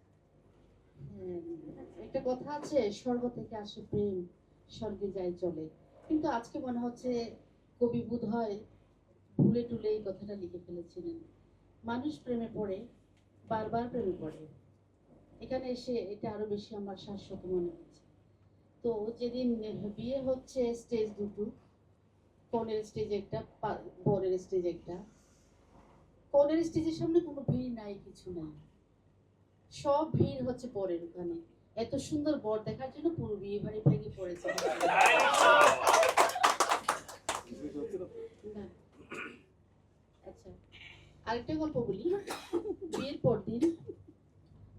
I: একটা কথা আছে, স্বর্গ থেকে আসে প্রেম, স্বর্গে যায় চলে। কিন্তু আজকে মনে হচ্ছে কবি বোধ হয় ভুলে টুলে এই কথাটা লিখে ফেলেছিলেন। মানুষ প্রেমে পড়ে, বারবার প্রেমে পড়ে। এখানে এসে এটা আরো বেশি আমার শাশ্বত মনে হচ্ছে। তো যেদিন বিয়ে হচ্ছে, স্টেজ 2, কনের স্টেজ একটা, বরের স্টেজ একটা। কনের স্টেজের সামনে কোনো ভিড় নাই, কিছু নাই, সব ভিড় হচ্ছে বরের ওখানে। এত সুন্দর বর দেখার জন্য পুরো বিয়ে বাড়ি ভেঙে পড়েছে। আচ্ছা, আরেকটা গল্প বলি। বিয়ের পর দিন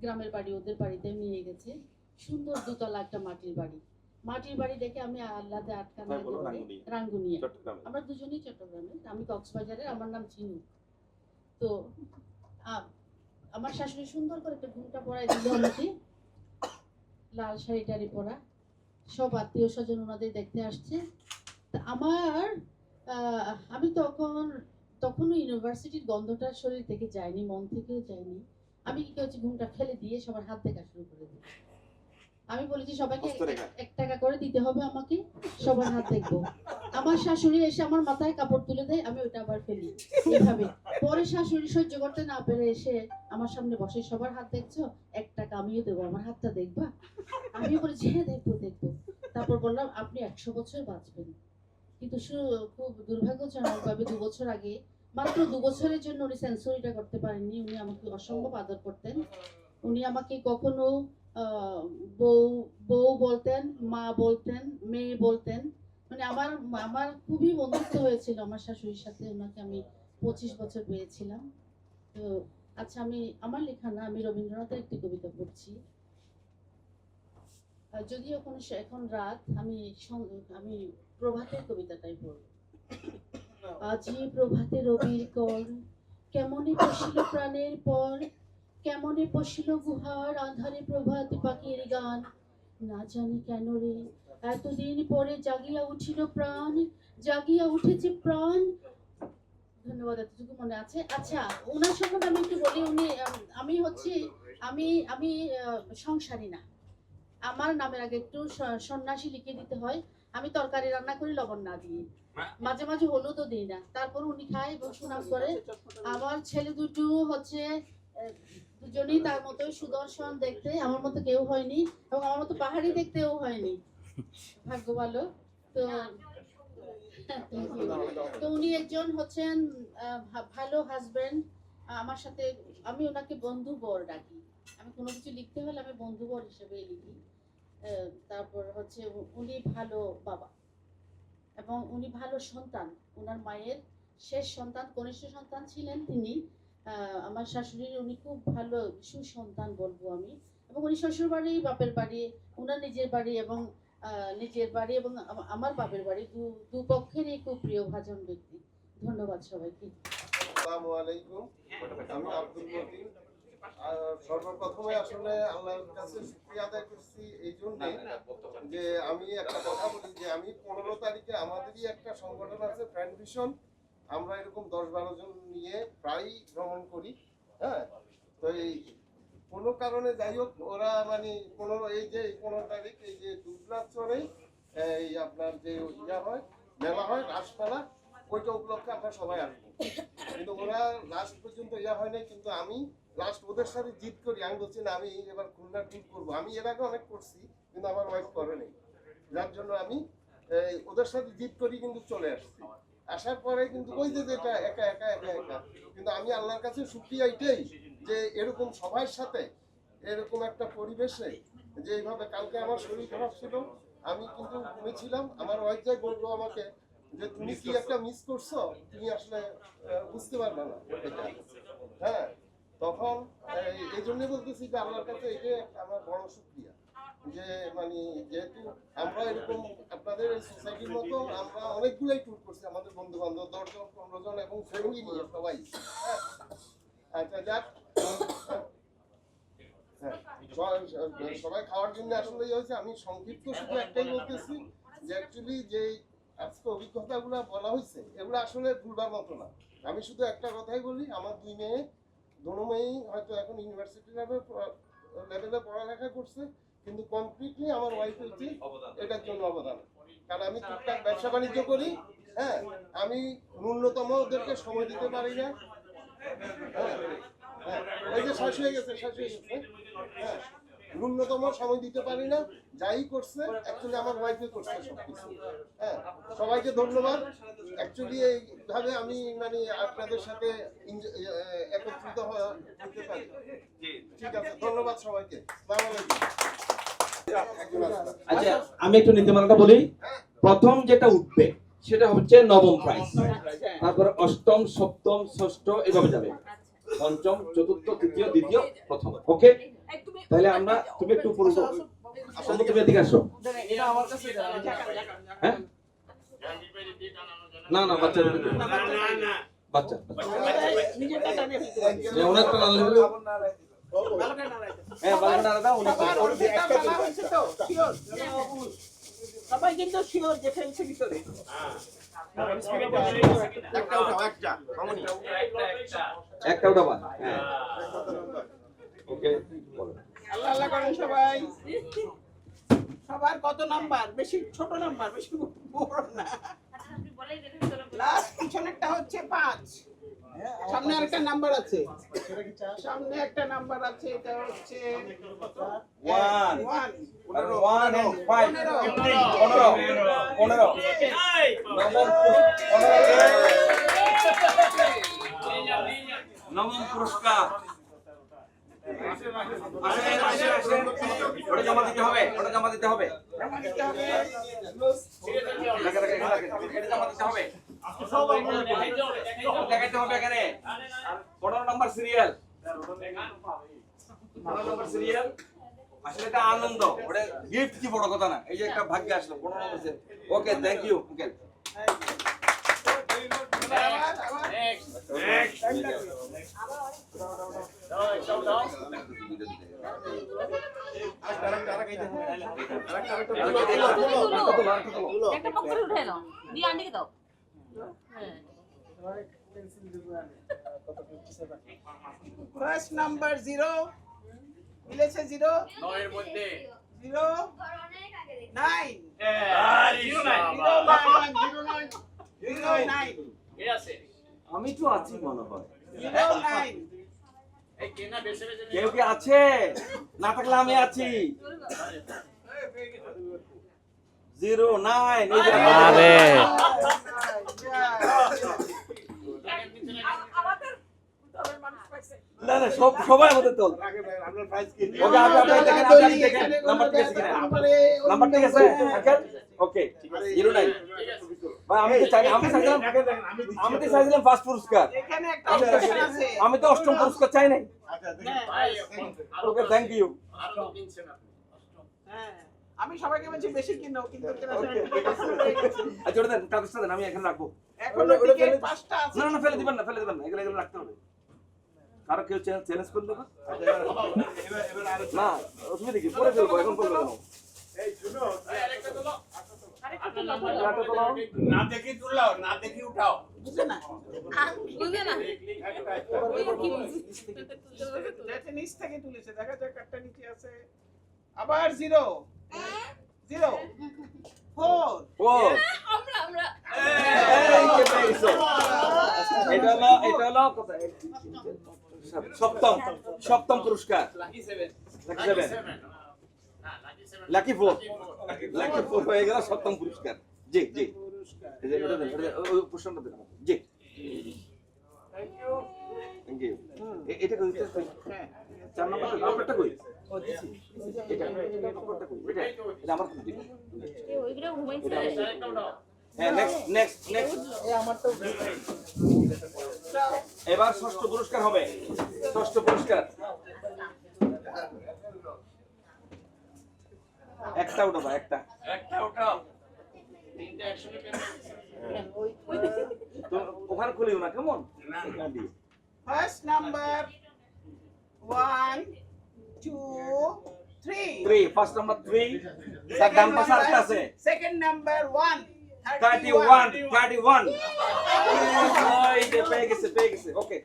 I: গ্রামের বাড়ি, ওদের বাড়িতে নিয়ে গেছে, সুন্দর 2 তলা একটা মাটির বাড়ি দেখে আমি আল্লাহতে আটকানো রাঙ্গুনিয়া। আমরা দুজনেই চট্টগ্রামে, আমি কক্সবাজারের, আমার নাম চিনু। তো আমার শাশুড়ি সুন্দর করে একটা ঘুমটা পরাই দিল আমাকে, লাল শাড়ি টাড়ি পরা, সব আত্মীয় স্বজন ওনাদের দেখতে আসছে। তা আমি তখনও ইউনিভার্সিটির গন্ধটা শরীর থেকে যায়নি, মন থেকেও যায়নি। আমি কি করছি, ঘুমটা ফেলে দিয়ে সবার হাত দেখা শুরু করে দিই। আমি বলেছি সবাইকে 1 টাকা করে দিতে হবে আমাকে, সবার হাত দেখবো। আমার শাশুড়ি এসে আমার মাথায় কাপড় তুলে দেয়, আমি ওইটা আবার ফেলি, এইভাবে। পরে শাশুড়ি সহ্য করতে না পেরে এসে আমার সামনে বসে, সবার হাত দেখছো, 1 টাকা আমিও দেবো, আমার হাতটা দেখবা? আমি বলেছি হ্যাঁ দেখবো। তারপর বললাম আপনি 100 বছর বাঁচবেন। কিন্তু খুব দুর্ভাগ্যজনকভাবে 2 বছর আগে, মাত্র 2 বছরের জন্য উনি সেঞ্চুরিটা করতে পারেননি। উনি আমাকে অসম্ভব আদর করতেন। উনি আমাকে কখনো বউ বলতেন, মা বলতেন, মেয়ে বলতেন। মানে আমার খুবই বন্ধুত্ব হয়েছিল আমার শাশুড়ির সাথে। ওনাকে আমি 25 বছর পেয়েছিলাম। তো আচ্ছা, আমার লেখা না, আমি রবীন্দ্রনাথের একটি কবিতা পড়ছি। যদিও এখন রাত, আমি প্রভাতের কবিতাটাই পড়ব। আজি প্রভাতে রবির কর, কেমনে পশিল প্রাণের পর, কেমনে পশিল গুহার আধারে প্রভাত পাখির গান। না জানি কেন রে এতদিন পরে জাগিয়া উঠিল প্রাণ, জাগিয়া উঠেছে প্রাণ। ধন্যবাদ, এতটুকু মনে আছে। আচ্ছা, ওনার সম্বন্ধে আমি একটু বলি। আমি সংসারী না, আমার নামের আগে একটু সন্ন্যাসী লিখে দিতে হয়। আমি তরকারি রান্না করি লবণ না দিয়ে, মাঝে মাঝে হলুদও দিই না। তারপর উনি খায় এবং সুনাম করে। আমার ছেলে 2 হচ্ছে, দুজনেই তার মতোই সুদর্শন দেখতে, আমার মতো কেউ হয়নি, এবং আমার মতো পাহাড়ি দেখতেও হয়নি, ভাগ্য ভালো। তো তো উনি একজন হচ্ছেন ভালো হাজবেন্ড। আমার সাথে আমি ওনাকে বন্ধু বর ডাকি। আমি কোনো কিছু লিখতে হলে আমি বন্ধু বর হিসেবে লিখি। তারপর হচ্ছে উনি ভালো বাবা এবং উনি ভালো সন্তান। ওনার মায়ের শেষ সন্তান, কনিষ্ঠ সন্তান ছিলেন তিনি। আমার শাশুড়ির উনি খুব ভালো সুসন্তান বলবো আমি। এবং উনি শ্বশুর বাড়ি, বাপের বাড়ি, ওনার নিজের বাড়ি এবং আমার বাপের বাড়ি দুপক্ষেরই খুব প্রিয় ভাজন ব্যক্তি। ধন্যবাদ সবাইকে।
G: আসসালামু আলাইকুম, আমি আব্দুল মতিন। সর্বপ্রথমে আসলে আল্লাহর কাছে শুকরিয়া আদায় করছি এই জন্য যে আমি একটা কথা বলি যে আমি 15 তারিখে আমাদেরই একটা সংগঠন আছে ফ্রেন্ড ভিশন, আমরা এরকম 10-12 জন নিয়ে প্রায় ভ্রমণ করি। হ্যাঁ, তো এই কোনো কারণে যাই হোক ওরা মানে 15 তারিখ এই যে দুবলাচরে এই আপনার যে ইয়া হয় মেলা হয় রাসমেলা, ওইটা উপলক্ষে আমরা সবাই আসবো। কিন্তু ওরা লাস্ট পর্যন্ত ইয়া হয় নাই, কিন্তু আমি লাস্ট ওদের সাথে জিত করি। আমি বলছি না আমি এবার খুলনা ট্যুর করবো। আমি এর আগে অনেক করছি কিন্তু আমার ওয়াইফ করে নাই, যার জন্য আমি ওদের সাথে জিত করি কিন্তু চলে আসছি। আসার পরে কিন্তু ওই যে যেটা একা একা একা একা, কিন্তু আমি আল্লাহর কাছে শুকরিয়া এটাই যে এরকম সবার সাথে এরকম একটা পরিবেশে যে এইভাবে, কালকে আমার শরীর খারাপ ছিল, আমি কিন্তু ঘুমিয়েছিলাম, আমার ওয়াইফ যাই বললো আমাকে যে তুমি কি একটা মিস করছো, তুমি আসলে বুঝতে পারবে না এটা। হ্যাঁ, তখন এই জন্য বলতেছি যে আল্লাহর কাছে এটাই আমার বড় শুকরিয়া যে মানে যেহেতু আমরা এরকম আপনাদের সোসাইটির মতো আমরা অনেকগুলাই ট্যুর করছি, আমাদের বন্ধু বান্ধব 10 জন 15 জন এবং ফ্যামিলি নিয়ে সবাই। আচ্ছা যাক, সবাই খাওয়ার জন্য আসলে হয়েছে। আমি সংক্ষিপ্ত শুধু একটাই বলতেছি যে অ্যাকচুয়ালি যে আজকে অভিজ্ঞতাগুলো বলা হয়েছে এগুলো আসলে ভুলবার মতো না। আমি শুধু একটা কথাই বলি, আমার দুই মেয়ে, দোনো মেয়েই হয়তো এখন ইউনিভার্সিটি লেভেলে পড়ালেখা করছে, কিন্তু কমপ্লিটলি আমার ওয়াইফ হচ্ছে এটার জন্য অবদান। কারণ আমি টুকটাক ব্যবসা বাণিজ্য করি। হ্যাঁ, আমি ন্যূনতম ওদেরকে সময় দিতে পারি না। হ্যাঁ, এই যে শেষ হয়ে গেছে। হ্যাঁ, ন্যূনতম সময় দিতে পারি না, যাই করছে অ্যাকচুয়ালি আমার ওয়াইফে করছে সবকিছু। হ্যাঁ, সবাইকে ধন্যবাদ। অ্যাকচুয়ালি এইভাবে আমি মানে আপনাদের সাথে একত্রিত হতে পারি। ঠিক আছে, ধন্যবাদ সবাইকে।
H: আচ্ছা, আমি একটু নীতিমালাটা বলি। প্রথম যেটা উঠবে সেটা হচ্ছে নবম প্রাইজ, তারপরে অষ্টম, সপ্তম, ষষ্ঠ এভাবে যাবে, পঞ্চম, চতুর্থ, তৃতীয়, দ্বিতীয়, প্রথম। ওকে, তাহলে আমরা তুমি একটু পুরো তুমি এদিকে আসো। হ্যাঁ, না না বাচ্চা বাচ্চা অনেকটা নালে হলো। হ্যাঁ, বালকটা দাও
C: সবাই কিন্তু শিওর যে ফেলছে ভিতরে।
H: একটা উঠাবা। হ্যাঁ, ওকে,
C: আল্লাহ আল্লাহ করেন সবাই। সবার কত নাম্বার? বেশি ছোট নাম্বার, বেশি বড় না। লাস্ট পিছনেরটা হচ্ছে 5, সামনে আরেকটা নাম্বার আছে, সামনে একটা নাম্বার আছে, এটা হচ্ছে
H: 1 and 5 15 নবম পুরস্কার। ওটা জমা দিতে হবে, ওটা জমা দিতে হবে, দেখাইতে হবে এখানে 15 নম্বর সিরিয়াল, 15 নম্বর সিরিয়াল। আসলে এটা আনন্দ, ওটা গিফট কি বড় কথা না, এই যে একটা ভাগ্য আসলো 15 number serial. Okay, thank you uncle.
C: First number 0 মিলেছে, 0
E: 9 এর মধ্যে
C: 0 9
E: এ আছে,
H: আমি তো আছি মনে হয়।
C: 09
E: এই কেনা বেশি বেশি
H: কেউ কি আছে? না থাকলে আমি আছি। 09
P: আরে
H: না সবাই আমাদের দল। ওকে আপনি দেখেন নাম্বার ঠিক আছে কিনা? নাম্বার ঠিক আছে আঙ্কেল? ওকে 09 ভাই আমি তো চাইছিলাম ফার্স্ট পুরস্কার। আমি তো অষ্টম পুরস্কার চাই নাই। Okay thank you.
C: আমি সবাইকে বলছি বেশি কিনো কিন্তু
H: আচ্ছা ওটা দেন কাগজটা দেন আমি এখানে রাখবো।
C: এখনো টিকেট 5টা আছে।
H: না ফেলে দিবেন না এগুলো রাখতে হবে। কারো কেউ চ্যালেঞ্জ করবে না? না অসুবিধা কি পরে ফেলবো এখন করবো কেন?
B: এই শুনো আরেকটা তোলো না দেখি তুললাও না দেখি উঠাও
C: বুঝলে না যেটা নিচ থেকে তুলেছে দেখা যাক কাটটা নিচে আছে আবার 0 0 4
O: আমরা
H: এই কে পেয়েছো? এটা হলো সপ্তম পুরস্কার লাকি 7 লাকি 4 হয়ে গেল সপ্তম পুরস্কার। জি জি এটা প্রশ্নটা দেন জি থ্যাংক ইউ। এটা কই? হ্যাঁ 4 নম্বরটা কই? এটা নম্বরটা কই? এটা আমার কি দিবেন?
O: ওইগুলো ঘুমাইছে।
H: হ্যাঁ নেক্সট
C: এই আমার তো
H: এবার ষষ্ঠ পুরস্কার হবে। ষষ্ঠ পুরস্কার একটা উঠাও একটা উঠাও তিনটা একসাথে তো ওখানে খুলিও না কেমন?
C: ফার্স্ট নাম্বার 1 2 3
H: ফার্স্ট নাম্বার 3 তার ডান পাশে আরেকটা আছে।
C: সেকেন্ড নাম্বার 1
H: 31 ওই যে পেয়ে গেছে ওকে।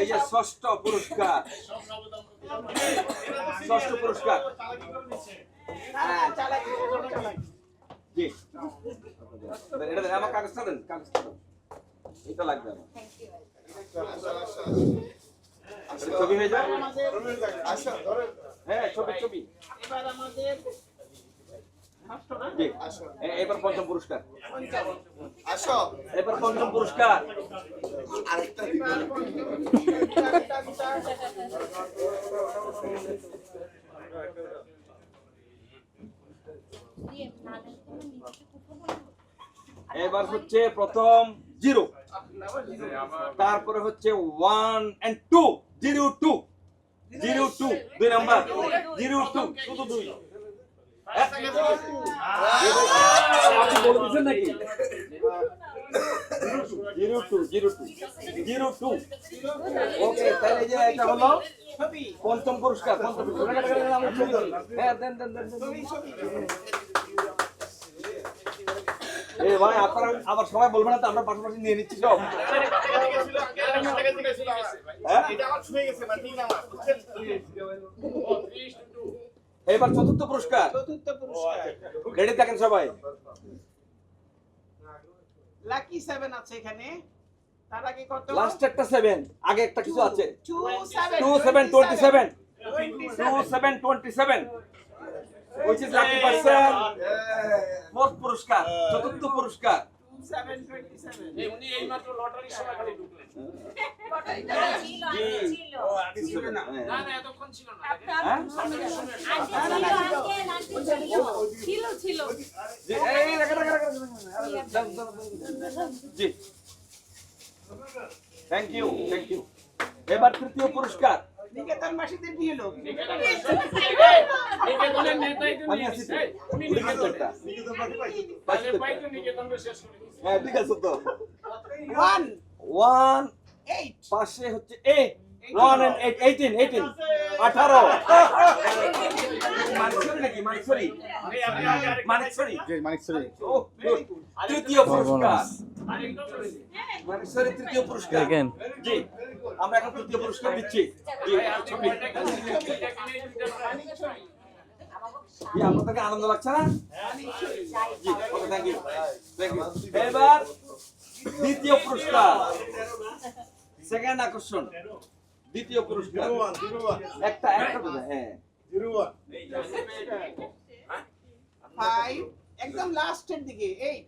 H: এই যে ষষ্ঠ পুরস্কার জি এটা দেন আমার কাগজটা দেন এটা লাগবে আমার ছবি হয়ে যায়। হ্যাঁ ছবি
C: এবার আমাদের
H: জি এবার পঞ্চম পুরস্কার এবার পঞ্চম পুরস্কার
G: আরেকটা
H: এবার হচ্ছে প্রথম 0 তারপরে হচ্ছে 1 and 2 02 দুই নাম্বার 02 শুধু 2 আপনি বলে দিচ্ছেন নাকি 02 ওকে তাহলে এই যে এটা হলো পঞ্চম পুরস্কার হ্যাঁ দেন এ ভাই আপনারা আবার সবাই বলবেন না তো আমরা পাশাপাশি নিয়ে নিচ্ছি সব। এবার চতুর্থ পুরস্কার রেডি থাকেন সবাই।
C: লাকি 7 আছে এখানে তার আগে কত?
H: লাস্ট একটা 7 আগে একটা কিছু আছে
C: 27
H: which is lucky person fourth পুরস্কার চতুর্থ পুরস্কার
C: 27
E: উনি এই মাত্র লটারির সময় খালি ঢুকলেন। না এতক্ষণ ছিল না।
M: ছিল
H: জি থ্যাংক ইউ এবার তৃতীয় পুরস্কার
C: নিকেতন মাসিদের বিয়ে লোক
E: নিকেতনের নেতাই তো
H: আমি আছি তো
E: উনি
H: নিকেতনটা
E: নিকেতনটা শেষ করে দিয়েছে।
H: হ্যাঁ ঠিক আছে তো
C: 1
H: 8 পাশে হচ্ছে 8 1 and 18 18 মানিকছড়ি ও তৃতীয় পুরস্কার মানিকছড়ি তৃতীয় পুরস্কার জি আমরা এখন তৃতীয় পুরস্কার দিচ্ছি জি ছবি কি আপনাদেরকে আনন্দ লাগছে না? জি ওকে থ্যাংক ইউ এবার দ্বিতীয় পুরস্কার সেকেন্ড আকর্ষণ দ্বিতীয় পুরস্কার একটা হ্যাঁ
C: 5 একদম লাস্টের দিকে 8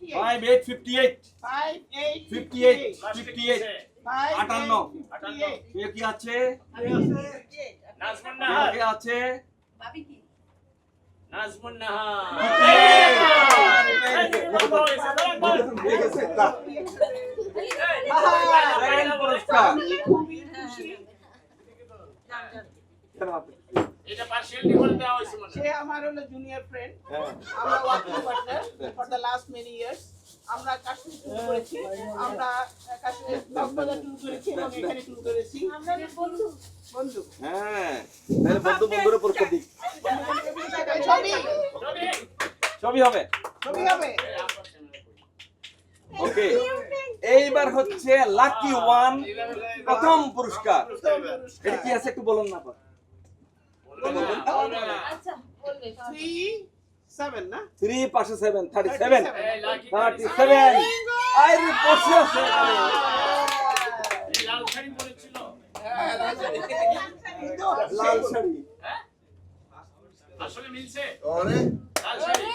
A: 5858 58 58 58 কে কি আছে
E: নাজমুন
A: কে
E: নাহার
A: কে আছে
E: নাজমুন নাহার
A: সেকেন্ড পুরস্কার
E: এটা পার্সিয়ালি করে দেওয়া হয়েছে মনে
C: সে আমার হলো জুনিয়র ফ্রেন্ড আমরা working partner for the last many years আমরা কাশ্মীর ট্যুর করেছি আমরা কাশ্মীর কক্সবাজার ট্যুর করেছি এবং এখানে ট্যুর করেছি আমরা বন্ধু বন্ধু
A: হ্যাঁ তাহলে বন্ধু বন্ধুর পুরস্কার দিই
C: ছবি
A: ছবি হবে
C: ছবি হবে
A: ওকে এইবার হচ্ছে লাকি ওয়ান প্রথম পুরস্কার এটা কি আছে একটু বলুন না আপা
C: আচ্ছা বলবে 37 না
A: 3 পাশে 7 37 37 আরে বসে আছে
E: এই লাল শাড়ি পরেছিল
A: লাল শাড়ি
E: আসলে মিলছে
A: আরে
E: লাল শাড়ি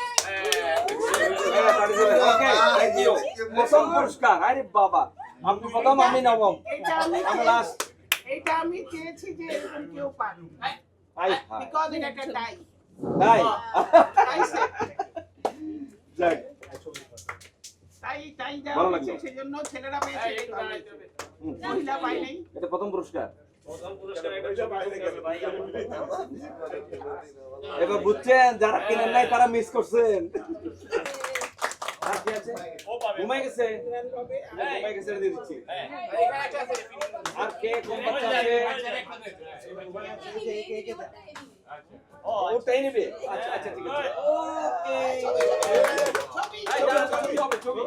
A: ওকে থ্যাংক ইউ প্রথম পুরস্কার আরে বাবা আপনি প্রথম আমি নবম আমি লাস্ট
C: এইটা আমি চেয়েছি যে এরকম কেউ পাক
A: আই
C: বিকজ এটা একটা টাই
A: তাই
C: যাক
A: যাক
C: তাই যা
A: ভালো লাগলো।
C: সেজন্য ছেলেরা পেয়েছে মহিলা পাই নাই
A: এটা প্রথম পুরস্কার এবার বুঝছেন যারা কিনেন নাই তারা মিস করছেন আর কি আছে ঘুমাই গেছে ঘুমাই গেছে দিয়ে দিচ্ছি আর কে কোন বাচ্চা আছে ওটাই নেবে আচ্ছা আচ্ছা ঠিক আছে ওকে ছবি হবে ছবি